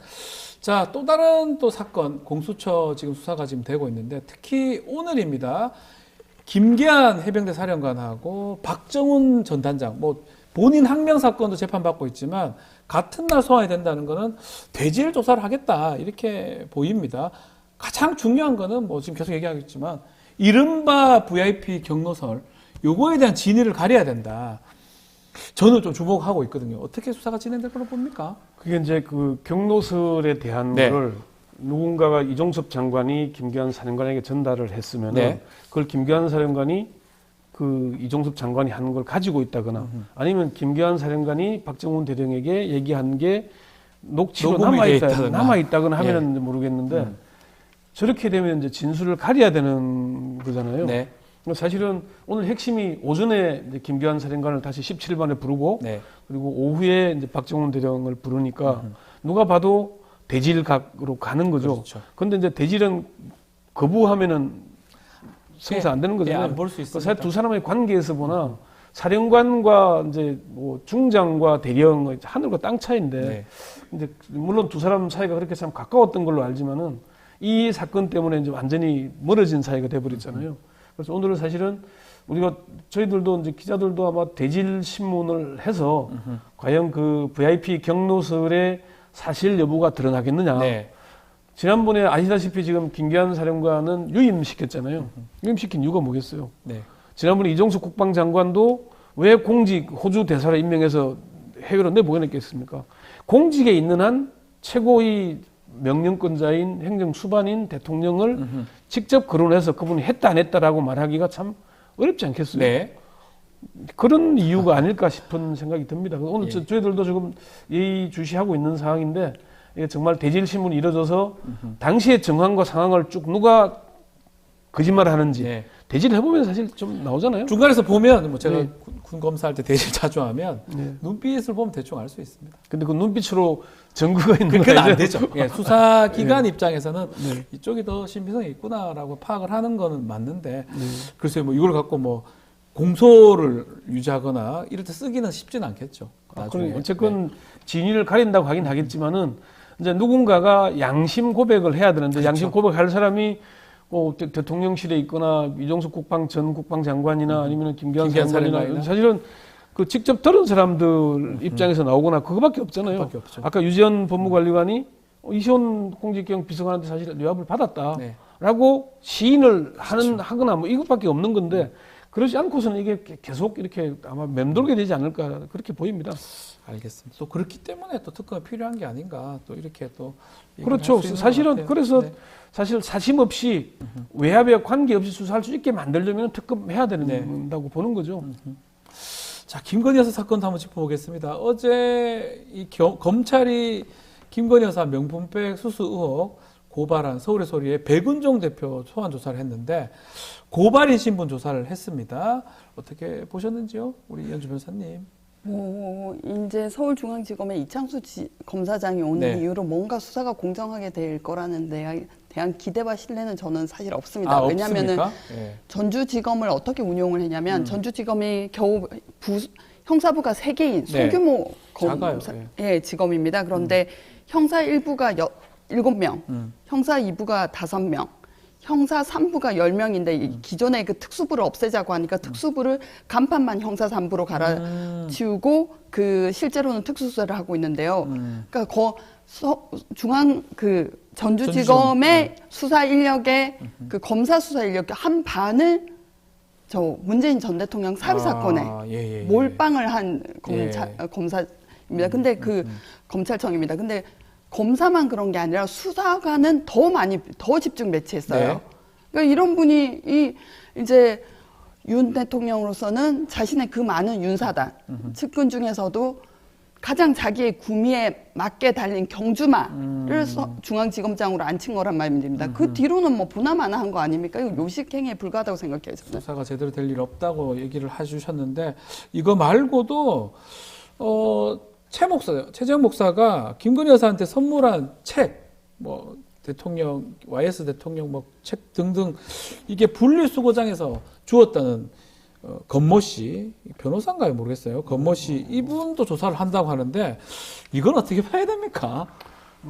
[SPEAKER 1] 자, 또 다른 또 사건 공수처 지금 수사가 지금 되고 있는데 특히 오늘입니다. 김계한 해병대 사령관하고 박정훈 전 단장 뭐 본인 항명 사건도 재판받고 있지만 같은 날 소환이 된다는 거는 대질 조사를 하겠다 이렇게 보입니다. 가장 중요한 거는 뭐 지금 계속 얘기하겠지만 이른바 VIP 경로설 요거에 대한 진위를 가려야 된다. 저는 좀 주목하고 있거든요. 어떻게 수사가 진행될 거로 봅니까?
[SPEAKER 9] 그게 이제 그 경로설에 대한
[SPEAKER 1] 네.
[SPEAKER 9] 거를 누군가가 이종섭 장관이 김계한 사령관에게 전달을 했으면
[SPEAKER 1] 네.
[SPEAKER 9] 그걸 김계한 사령관이 그 이종섭 장관이 하는 걸 가지고 있다거나 아니면 김계한 사령관이 박정훈 대령에게 얘기한 게 녹취로 남아있다거나 하면은
[SPEAKER 1] 예.
[SPEAKER 9] 모르겠는데 저렇게 되면 이제 진술을 가려야 되는 거잖아요.
[SPEAKER 1] 네.
[SPEAKER 9] 사실은 오늘 핵심이 오전에 이제 김계한 사령관을 다시 17반에 부르고
[SPEAKER 1] 네.
[SPEAKER 9] 그리고 오후에 이제 박정훈 대령을 부르니까 누가 봐도 대질각으로 가는 거죠.
[SPEAKER 1] 그렇죠.
[SPEAKER 9] 그런데 이제 대질은 거부하면은 성사 안 되는 거잖아요.
[SPEAKER 1] 안 볼 수 있습니다.
[SPEAKER 9] 사실 두 사람의 관계에서 보나 사령관과 이제 뭐 중장과 대령 하늘과 땅 차이인데
[SPEAKER 1] 네.
[SPEAKER 9] 이제 물론 두 사람 사이가 그렇게 참 가까웠던 걸로 알지만은 이 사건 때문에 이제 완전히 멀어진 사이가 돼버렸잖아요. 그래서 오늘은 사실은 우리가 저희들도 이제 기자들도 아마 대질 신문을 해서 과연 그 VIP 경로설의 사실 여부가 드러나겠느냐.
[SPEAKER 1] 네.
[SPEAKER 9] 지난번에 아시다시피 지금 김기한 사령관은 유임시켰잖아요. 유임시킨 이유가 뭐겠어요?
[SPEAKER 1] 네.
[SPEAKER 9] 지난번에 이종석 국방장관도 왜 공직 호주 대사를 임명해서 해외로 내보내겠습니까? 공직에 있는 한 최고의 명령권자인 행정수반인 대통령을 직접 거론해서 그분이 했다 안 했다라고 말하기가 참 어렵지 않겠어요?
[SPEAKER 1] 네.
[SPEAKER 9] 그런 이유가 아닐까 싶은 생각이 듭니다. 오늘
[SPEAKER 1] 예.
[SPEAKER 9] 저희들도 지금 예의주시하고 있는 상황인데 이게 정말 대질신문이 이뤄져서 당시의 정황과 상황을 쭉 누가 거짓말을 하는지
[SPEAKER 1] 네.
[SPEAKER 9] 대질을 해보면 사실 좀 나오잖아요.
[SPEAKER 1] 중간에서 보면 뭐 제가
[SPEAKER 9] 네.
[SPEAKER 1] 군 검사할 때 대실 자주 하면
[SPEAKER 9] 네.
[SPEAKER 1] 눈빛을 보면 대충 알 수 있습니다.
[SPEAKER 9] 근데 그 눈빛으로 증거가 있는
[SPEAKER 1] 그건
[SPEAKER 9] 거
[SPEAKER 1] 안 되죠. 예, 수사기관 입장에서는
[SPEAKER 9] 네.
[SPEAKER 1] 이쪽이 더 신빙성이 있구나라고 파악을 하는 거는 맞는데
[SPEAKER 9] 네.
[SPEAKER 1] 글쎄요, 뭐 이걸 갖고 뭐 공소를 유지하거나 이럴 때 쓰기는 쉽지는 않겠죠. 나중에.
[SPEAKER 9] 그럼 어쨌건 진위를 가린다고 하긴 하겠지만은 이제 누군가가 양심 고백을 해야 되는데
[SPEAKER 1] 그렇죠.
[SPEAKER 9] 양심 고백할 사람이 대통령실에 있거나 이종석 전 국방장관이나 아니면 김기한 사령관이나
[SPEAKER 1] 사령관이나.
[SPEAKER 9] 사실은 그 직접 들은 사람들 입장에서 나오거나 그거밖에 없잖아요.
[SPEAKER 1] 그거밖에 없죠.
[SPEAKER 9] 아까 유지현 법무관리관이 이시원 공직경 비서관한테 사실 뇌압을 받았다라고
[SPEAKER 1] 네.
[SPEAKER 9] 시인을 하거나 뭐 이것밖에 없는 건데 그러지 않고서는 이게 계속 이렇게 아마 맴돌게 되지 않을까 그렇게 보입니다.
[SPEAKER 1] 알겠습니다. 또 그렇기 때문에 또 특검이 필요한 게 아닌가 또 이렇게 또
[SPEAKER 9] 그렇죠.
[SPEAKER 1] 얘기를 할수 있는 것
[SPEAKER 9] 사실은
[SPEAKER 1] 같아요.
[SPEAKER 9] 그래서
[SPEAKER 1] 네.
[SPEAKER 9] 사실 사심 없이 외압에 관계없이 수사할 수 있게 만들려면 특검해야 된다고 보는 거죠.
[SPEAKER 1] 자, 김건희 여사 사건도 한번 짚어보겠습니다. 어제 이 검찰이 김건희 여사 명품백 수수 의혹 고발한 서울의 소리에 백은종 대표 소환 조사를 했는데 고발인 신분 조사를 했습니다. 어떻게 보셨는지요? 우리 연주 변호사님.
[SPEAKER 12] 이제 서울중앙지검의 이창수 검사장이 오는
[SPEAKER 1] 네.
[SPEAKER 12] 이후로 뭔가 수사가 공정하게 될 거라는 데에 대한 기대와 신뢰는 저는 사실 없습니다. 왜냐하면은
[SPEAKER 1] 네.
[SPEAKER 12] 전주지검을 어떻게 운용을 했냐면 전주지검이 겨우 형사부가 3개인 소규모
[SPEAKER 1] 작아요.
[SPEAKER 12] 지검입니다. 그런데 형사 1부가 7명, 형사 2부가 5명, 형사 3부가 10명인데 기존의 그 특수부를 없애자고 하니까 특수부를 간판만 형사 3부로 갈아치우고 그 실제로는 특수수사를 하고 있는데요. 그러니까 전주지검의 수사 인력의 그 검사 수사 인력의 한 반을 저 문재인 전 대통령 사위 사건에 몰빵을 한 검사입니다. 근데 그 검찰청입니다. 근데 검사만 그런 게 아니라 수사관은 더 집중 배치했어요.
[SPEAKER 1] 네.
[SPEAKER 12] 그러니까 이런 분이 이제 윤 대통령으로서는 자신의 그 많은 윤사단 측근 중에서도 가장 자기의 구미에 맞게 달린 경주마를 중앙지검장으로 앉힌 거란 말입니다. 그 뒤로는 뭐 보나마나 한 거 아닙니까? 이거 요식행위에 불과하다고 생각해요. 저는.
[SPEAKER 1] 수사가 제대로 될 일 없다고 얘기를 해주셨는데 이거 말고도 최재형 목사가 김건희 여사한테 선물한 책, 뭐 대통령, YS 대통령 뭐 책 등등 이게 분리수거장에서 주었다는 건모 씨, 변호사인가요? 모르겠어요. 건모 씨 이분도 조사를 한다고 하는데 이건 어떻게 봐야 됩니까?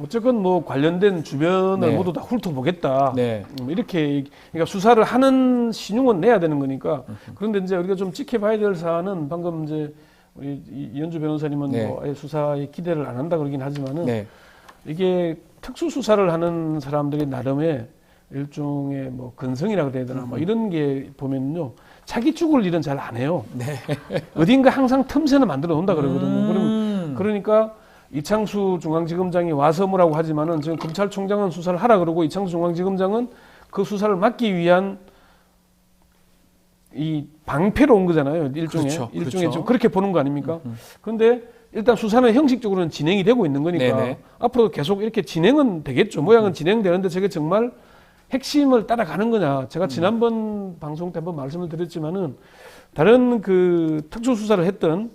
[SPEAKER 9] 어쨌건 뭐 관련된 주변을
[SPEAKER 1] 네.
[SPEAKER 9] 모두 다 훑어보겠다.
[SPEAKER 1] 네.
[SPEAKER 9] 이렇게 그러니까 수사를 하는 신용은 내야 되는 거니까. 그런데 이제 우리가 좀 지켜봐야 될 사안은 방금 이제 우리 이현주 변호사님은
[SPEAKER 1] 네.
[SPEAKER 9] 뭐 아예 수사에 기대를 안 한다 그러긴 하지만은
[SPEAKER 1] 네.
[SPEAKER 9] 이게 특수 수사를 하는 사람들이 나름의 일종의 뭐 근성이라고 해야 되나 뭐 이런 게 보면요 자기 죽을 일은 잘 안 해요.
[SPEAKER 1] 네.
[SPEAKER 9] 어딘가 항상 틈새는 만들어 놓는다 그러거든요. 그러니까 이창수 중앙지검장이 와서 뭐라고 하지만은 지금 검찰총장은 수사를 하라 그러고 이창수 중앙지검장은 그 수사를 막기 위한 이 방패로 온 거잖아요. 일종의
[SPEAKER 1] 그렇죠.
[SPEAKER 9] 좀 그렇게 보는 거 아닙니까? 그런데 일단 수사는 형식적으로는 진행이 되고 있는 거니까
[SPEAKER 1] 네네.
[SPEAKER 9] 앞으로 계속 이렇게 진행은 되겠죠. 모양은 진행되는데 저게 정말 핵심을 따라가는 거냐. 제가 지난번 방송 때 한번 말씀을 드렸지만은 다른 그 특수수사를 했던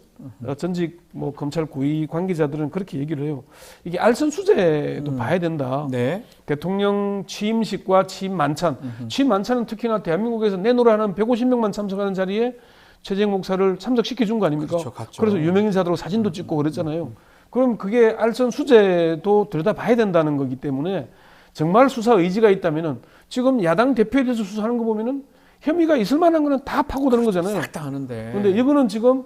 [SPEAKER 9] 전직 뭐 검찰 고위 관계자들은 그렇게 얘기를 해요. 이게 알선 수재도 봐야 된다.
[SPEAKER 1] 네.
[SPEAKER 9] 대통령 취임식과 취임 만찬. 취임 만찬은 특히나 대한민국에서 내노라는 150명만 참석하는 자리에 최재형 목사를 참석시켜 준 거 아닙니까?
[SPEAKER 1] 그렇죠, 갔죠.
[SPEAKER 9] 그래서 유명 인사들하고 사진도 찍고 그랬잖아요. 그럼 그게 알선 수재도 들여다봐야 된다는 거기 때문에 정말 수사 의지가 있다면은 지금 야당 대표에 대해서 수사하는 거 보면은 혐의가 있을 만한 거는 다 파고드는 거잖아요.
[SPEAKER 1] 싹 다 하는데.
[SPEAKER 9] 근데 이거는 지금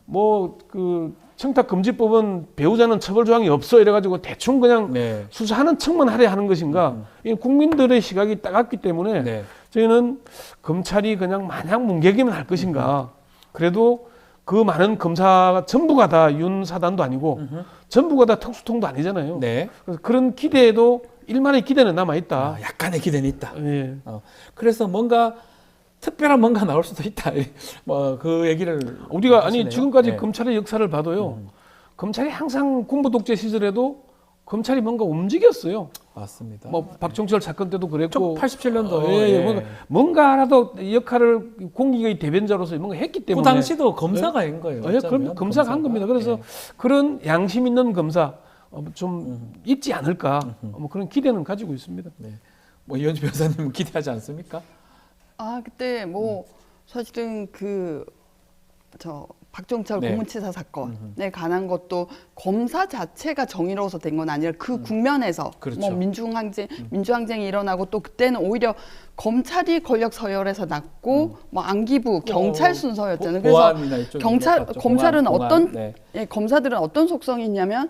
[SPEAKER 9] 뭐 그 청탁금지법은 배우자는 처벌 조항이 없어 이래가지고 대충 그냥
[SPEAKER 1] 네.
[SPEAKER 9] 수사하는 척만 하려 하는 것인가? 이 국민들의 시각이 따갑기 때문에
[SPEAKER 1] 네.
[SPEAKER 9] 저희는 검찰이 그냥 마냥 뭉개기만 할 것인가? 그래도 그 많은 검사가 전부가 다 윤 사단도 아니고 전부가 다 특수통도 아니잖아요.
[SPEAKER 1] 네.
[SPEAKER 9] 그래서 그런 기대에도 일만의 기대는 남아 있다.
[SPEAKER 1] 약간의 기대는 있다.
[SPEAKER 9] 예.
[SPEAKER 1] 그래서 뭔가 특별한 뭔가 나올 수도 있다. 뭐 그 얘기를
[SPEAKER 9] 우리가 아니
[SPEAKER 1] 하시네요.
[SPEAKER 9] 지금까지
[SPEAKER 1] 네.
[SPEAKER 9] 검찰의 역사를 봐도요. 검찰이 항상 군부 독재 시절에도 검찰이 뭔가 움직였어요.
[SPEAKER 1] 맞습니다.
[SPEAKER 9] 뭐 박종철 사건 때도 그랬고
[SPEAKER 1] 87년도
[SPEAKER 9] 예. 뭔가라도 역할을 공익의 대변자로서 뭔가 했기
[SPEAKER 1] 그
[SPEAKER 9] 때문에
[SPEAKER 1] 당시도 검사가 한 거예요.
[SPEAKER 9] 예, 그럼 검사가 한 겁니다. 그래서 그런 양심 있는 검사 좀 있지 않을까 뭐 그런 기대는 가지고 있습니다.
[SPEAKER 1] 네. 뭐 이현주 변호사님은 기대하지 않습니까?
[SPEAKER 8] 아 그때 뭐 사실은 그 저 박종철
[SPEAKER 1] 네.
[SPEAKER 8] 고문치사 사건에 관한 것도 검사 자체가 정의로워서 된 건 아니라 그 국면에서
[SPEAKER 1] 그렇죠.
[SPEAKER 8] 뭐 민주항쟁이 일어나고 또 그때는 오히려 검찰이 권력 서열에서 났고 뭐 안기부 경찰 순서였잖아요. 그래서 검찰은 어떤
[SPEAKER 1] 네.
[SPEAKER 8] 예, 검사들은 어떤 속성이 있냐면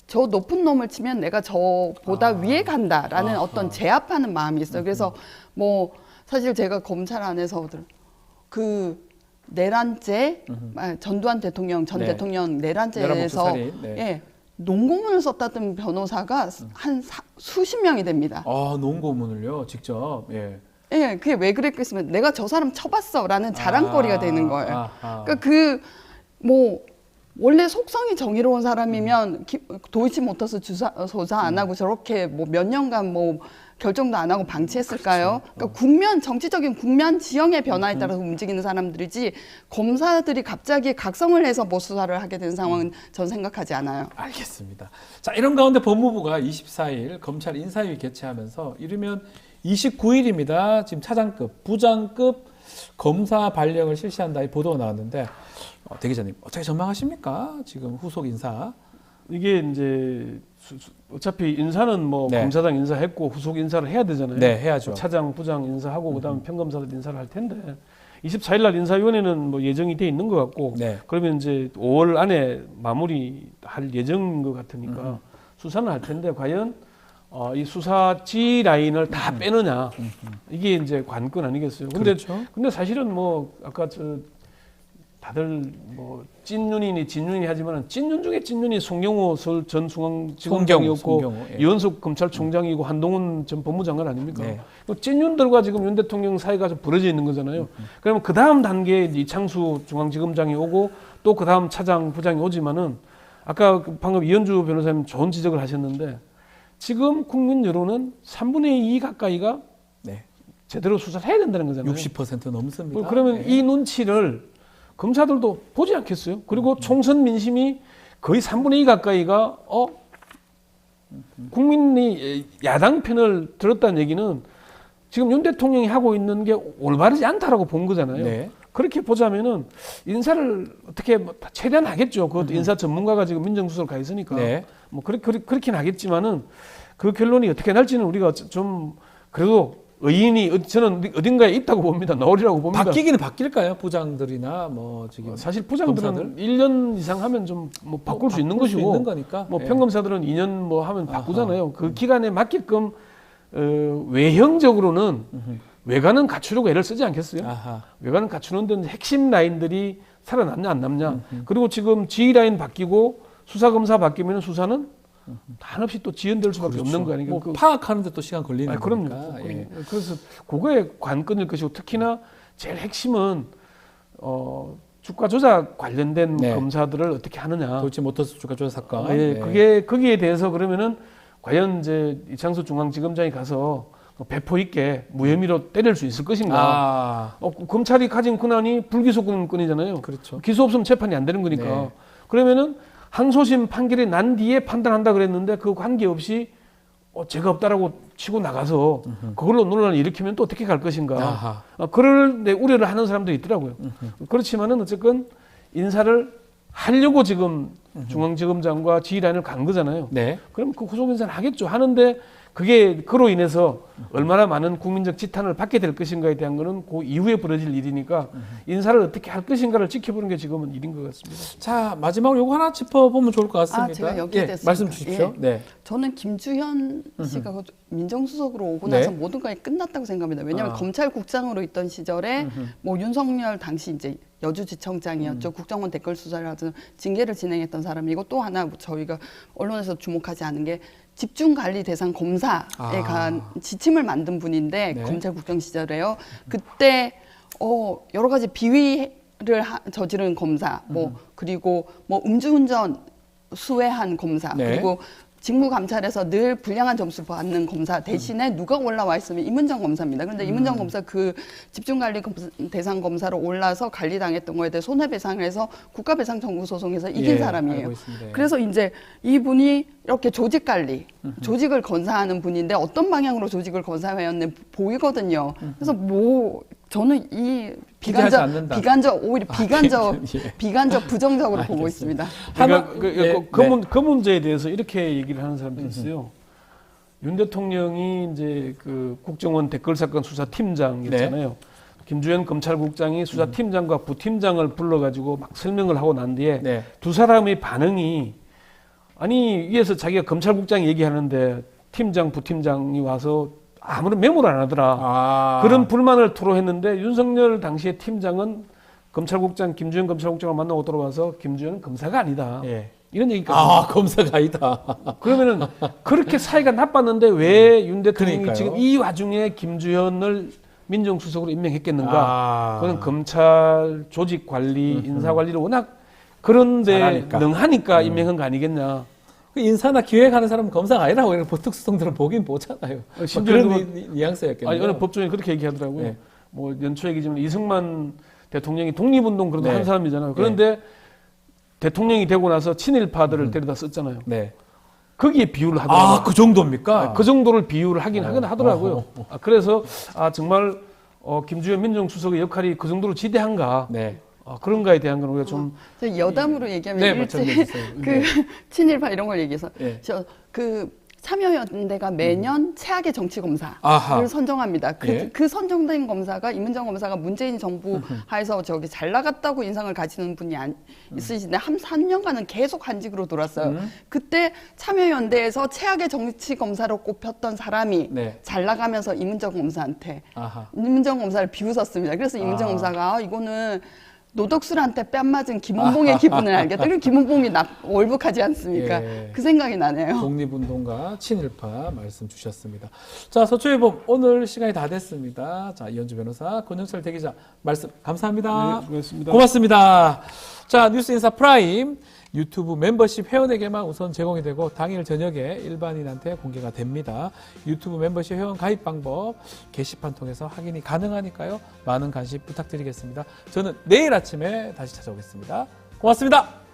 [SPEAKER 8] 저 높은 놈을 치면 내가 저보다 위에 간다라는 어떤 제압하는 마음이 있어요. 그래서 뭐 사실 제가 검찰 안에서 그 내란죄 전두환 대통령 전
[SPEAKER 1] 네.
[SPEAKER 8] 대통령 내란죄에서
[SPEAKER 1] 네.
[SPEAKER 8] 예, 논고문을 썼다던 변호사가 한 수십 명이 됩니다.
[SPEAKER 1] 아, 논고문을요, 직접. 예.
[SPEAKER 8] 예, 그게 왜 그랬겠으면 내가 저 사람 쳐봤어라는 자랑거리가 되는 거예요. 그러니까 그 뭐 원래 속성이 정의로운 사람이면 도이치모터스 조사 안 하고 저렇게 뭐 몇 년간 뭐 결정도 안 하고 방치했을까요?
[SPEAKER 1] 그렇죠.
[SPEAKER 8] 그러니까 국면 정치적인 국면 지형의 변화에 따라서 움직이는 사람들이지 검사들이 갑자기 각성을 해서 뭐 수사를 하게 된 상황은 전 생각하지 않아요.
[SPEAKER 1] 알겠습니다. 자, 이런 가운데 법무부가 24일 검찰 인사위 개최하면서 이르면 29일입니다. 지금 차장급, 부장급 검사 발령을 실시한다 이 보도가 나왔는데 대기자님 어떻게 전망하십니까? 지금 후속 인사.
[SPEAKER 9] 이게 이제 어차피 인사는 뭐
[SPEAKER 1] 네.
[SPEAKER 9] 검사장 인사했고 후속 인사를 해야 되잖아요.
[SPEAKER 1] 네, 해야죠.
[SPEAKER 9] 차장, 부장 인사하고 그다음 평검사들 인사를 할 텐데 24일 날 인사위원회는 뭐 예정이 돼 있는 것 같고
[SPEAKER 1] 네.
[SPEAKER 9] 그러면 이제 5월 안에 마무리할 예정인 것 같으니까 수사는 할 텐데 과연 이 수사 G 라인을 다 빼느냐 이게 이제 관건 아니겠어요. 근데
[SPEAKER 1] 그렇죠.
[SPEAKER 9] 근데 사실은 뭐 아까 다들 뭐 찐윤이니 진윤이 하지만 찐윤 중에 찐윤이 송영호 전 중앙지검장이었고
[SPEAKER 1] 송경호, 예.
[SPEAKER 9] 이원석 검찰총장이고 한동훈 전 법무장관 아닙니까?
[SPEAKER 1] 네.
[SPEAKER 9] 찐윤들과 지금 윤 대통령 사이가 좀 벌어져 있는 거잖아요. 그러면 그 다음 단계에 이창수 중앙지검장이 오고 또 그 다음 차장 부장이 오지만은 아까 방금 이현주 변호사님 좋은 지적을 하셨는데 지금 국민 여론은 3분의 2 가까이가
[SPEAKER 1] 네.
[SPEAKER 9] 제대로 수사를 해야 된다는 거잖아요.
[SPEAKER 1] 60% 넘습니다.
[SPEAKER 9] 그러면
[SPEAKER 1] 네.
[SPEAKER 9] 이 눈치를 검사들도 보지 않겠어요? 그리고 총선 민심이 거의 3분의 2 가까이가 국민이 야당 편을 들었다는 얘기는 지금 윤 대통령이 하고 있는 게 올바르지 않다라고 본 거잖아요.
[SPEAKER 1] 네.
[SPEAKER 9] 그렇게 보자면은 인사를 어떻게 뭐 최대한 하겠죠. 그것도 인사 전문가가 지금 민정수석을 가 있으니까
[SPEAKER 1] 네.
[SPEAKER 9] 뭐 그렇긴 하겠지만은 그 결론이 어떻게 날지는 우리가 좀 그래도 의인이 저는 어딘가에 있다고 봅니다. 나오리라고 봅니다.
[SPEAKER 1] 바뀌기는 바뀔까요? 부장들이나 뭐 지금
[SPEAKER 9] 사실 부장들은
[SPEAKER 1] 검사들?
[SPEAKER 9] 1년 이상 하면 좀 뭐 바꿀 수 있는 것이고
[SPEAKER 1] 있는 거니까.
[SPEAKER 9] 뭐
[SPEAKER 1] 예.
[SPEAKER 9] 평검사들은 2년 뭐 하면 바꾸잖아요. 그 기간에 맞게끔 외형적으로는 외관은 갖추려고 애를 쓰지 않겠어요?
[SPEAKER 1] 아하.
[SPEAKER 9] 외관은 갖추는 데는 핵심 라인들이 살아남냐 안 남냐. 그리고 지금 G 라인 바뀌고 수사검사 바뀌면 수사는 한없이 또 지연될 수밖에 없는 거 아니에요?
[SPEAKER 1] 뭐 파악하는데 또 시간 걸리는
[SPEAKER 9] 그럼요.
[SPEAKER 1] 거니까. 예.
[SPEAKER 9] 그래서 그거에 관건일 것이고 특히나 제일 핵심은 주가 조작 관련된
[SPEAKER 1] 네.
[SPEAKER 9] 검사들을 어떻게 하느냐.
[SPEAKER 1] 도이치모터스 주가 조작 사건.
[SPEAKER 9] 예,
[SPEAKER 1] 네.
[SPEAKER 9] 그게 거기에 대해서 그러면은 과연 이제 이창수 중앙지검장이 가서 배포 있게 무혐의로 때릴 수 있을 것인가. 검찰이 가진 권한이 불기소 권이잖아요.
[SPEAKER 1] 그렇죠.
[SPEAKER 9] 기소 없으면 재판이 안 되는 거니까.
[SPEAKER 1] 네.
[SPEAKER 9] 그러면은 항소심 판결이 난 뒤에 판단한다 그랬는데 그 관계없이 죄가 없다라고 치고 나가서 그걸로 논란을 일으키면 또 어떻게 갈 것인가. 그럴 때 우려를 하는 사람들이 있더라고요. 그렇지만은 어쨌건 인사를 하려고 지금 중앙지검장과 지휘라인을 간 거잖아요.
[SPEAKER 1] 네.
[SPEAKER 9] 그럼 그 후속 인사를 하겠죠. 하는데 그게 그로 인해서 얼마나 많은 국민적 지탄을 받게 될 것인가에 대한 거는 그 이후에 벌어질 일이니까 인사를 어떻게 할 것인가를 지켜보는 게 지금은 일인 것 같습니다.
[SPEAKER 1] 자, 마지막으로 요거 하나 짚어보면 좋을 것 같습니다.
[SPEAKER 8] 제가 여기에
[SPEAKER 1] 예,
[SPEAKER 8] 대해서
[SPEAKER 1] 말씀 주십시오.
[SPEAKER 8] 예.
[SPEAKER 1] 네.
[SPEAKER 8] 저는 김주현 씨가 그 민정수석으로 오고
[SPEAKER 1] 네.
[SPEAKER 8] 나서 모든 것이 끝났다고 생각합니다. 왜냐하면 검찰국장으로 있던 시절에 뭐 윤석열 당시 이제 여주지청장이었죠. 국정원 댓글 수사를 하던 징계를 진행했던 사람이고 또 하나 저희가 언론에서 주목하지 않은 게 집중관리 대상 검사에 간 지침을 만든 분인데
[SPEAKER 1] 네.
[SPEAKER 8] 검찰국장 시절에요. 그때 여러 가지 비위를 저지른 검사, 뭐 그리고 뭐 음주운전 수혜한 검사,
[SPEAKER 1] 네.
[SPEAKER 8] 그리고 직무감찰에서 늘 불량한 점수 받는 검사 대신에 누가 올라와 있으면 임은정 검사입니다. 그런데 임은정 검사 그 집중관리 대상 검사로 올라서 관리당했던 거에 대해 손해배상을 해서 국가배상 청구 소송에서 이긴 사람이에요.
[SPEAKER 1] 알고 있습니다.
[SPEAKER 8] 그래서 이제 이분이 이렇게 조직관리, 조직을 건사하는 분인데 어떤 방향으로 조직을 건사해왔는지 보이거든요. 그래서 뭐 저는 이
[SPEAKER 1] 기대하지 않는다.
[SPEAKER 8] 오히려 비관적 부정적으로 보고 있습니다.
[SPEAKER 9] 그러니까
[SPEAKER 1] 예,
[SPEAKER 9] 그 문제에 대해서 이렇게 얘기를 하는 사람들이 있어요. 윤 대통령이 이제 그 국정원 댓글 사건 수사팀장이었잖아요. 김주현 검찰국장이 수사팀장과 부팀장을 불러가지고 막 설명을 하고 난 뒤에 두 사람의 반응이 아니 위에서 자기가 검찰국장이 얘기하는데 팀장, 부팀장이 와서 아무런 메모를 안 하더라. 그런 불만을 토로했는데 윤석열 당시의 팀장은 검찰국장 김주현 검찰국장을 만나고 들어와서 김주현은 검사가 아니다. 이런 얘기까지.
[SPEAKER 1] 검사가 아니다.
[SPEAKER 9] 그러면은 그렇게 사이가 나빴는데 왜 윤 대통령이
[SPEAKER 1] 그러니까요.
[SPEAKER 9] 지금 이 와중에 김주현을 민정수석으로 임명했겠는가? 그건 검찰 조직 관리, 인사 관리를 워낙 그런데 능하니까 임명한 거 아니겠냐?
[SPEAKER 1] 그 인사나 기획하는 사람은 검사가 아니라고 이런 보특수성들은 보긴 보잖아요. 그런 뉘앙스였겠네요.
[SPEAKER 9] 아니, 어느 법조인이 그렇게 얘기하더라고요. 뭐 연초 얘기지만 이승만 대통령이 독립운동 그래도 한 사람이잖아요. 그런데 대통령이 되고 나서 친일파들을 데려다 썼잖아요. 거기에 비유를 하더라고요.
[SPEAKER 1] 그 정도입니까?
[SPEAKER 9] 그 정도를 비유를 하긴 하더라고요. 그래서 정말 김주현 민정수석의 역할이 그 정도로 지대한가? 그런가에 대한 건 우리가 좀
[SPEAKER 8] 여담으로 얘기하면 일제 친일파 이런 걸 얘기해서 그 참여연대가 매년 최악의 정치 검사를 선정합니다. 그 선정된 검사가 임은정 검사가 문재인 정부 하에서 저기 잘 나갔다고 인상을 가지는 분이 있으신데 한 3년간은 계속 한직으로 돌았어요. 그때 참여연대에서 최악의 정치 검사로 꼽혔던 사람이 잘 나가면서 임은정 검사한테 임은정 검사를 비웃었습니다. 그래서 임은정 검사가 이거는 노덕술한테 뺨 맞은 김원봉의 기분을 알겠다. 그리고 김원봉이 월북하지 않습니까? 그 생각이 나네요.
[SPEAKER 1] 독립운동가 친일파 말씀 주셨습니다. 자, 서초일보 오늘 시간이 다 됐습니다. 자, 이현주 변호사, 권영철 대기자 말씀 감사합니다.
[SPEAKER 9] 고맙습니다.
[SPEAKER 1] 고맙습니다. 자, 뉴스인사 프라임 유튜브 멤버십 회원에게만 우선 제공이 되고 당일 저녁에 일반인한테 공개가 됩니다. 유튜브 멤버십 회원 가입 방법 게시판 통해서 확인이 가능하니까요. 많은 관심 부탁드리겠습니다. 저는 내일 아침에 다시 찾아오겠습니다. 고맙습니다.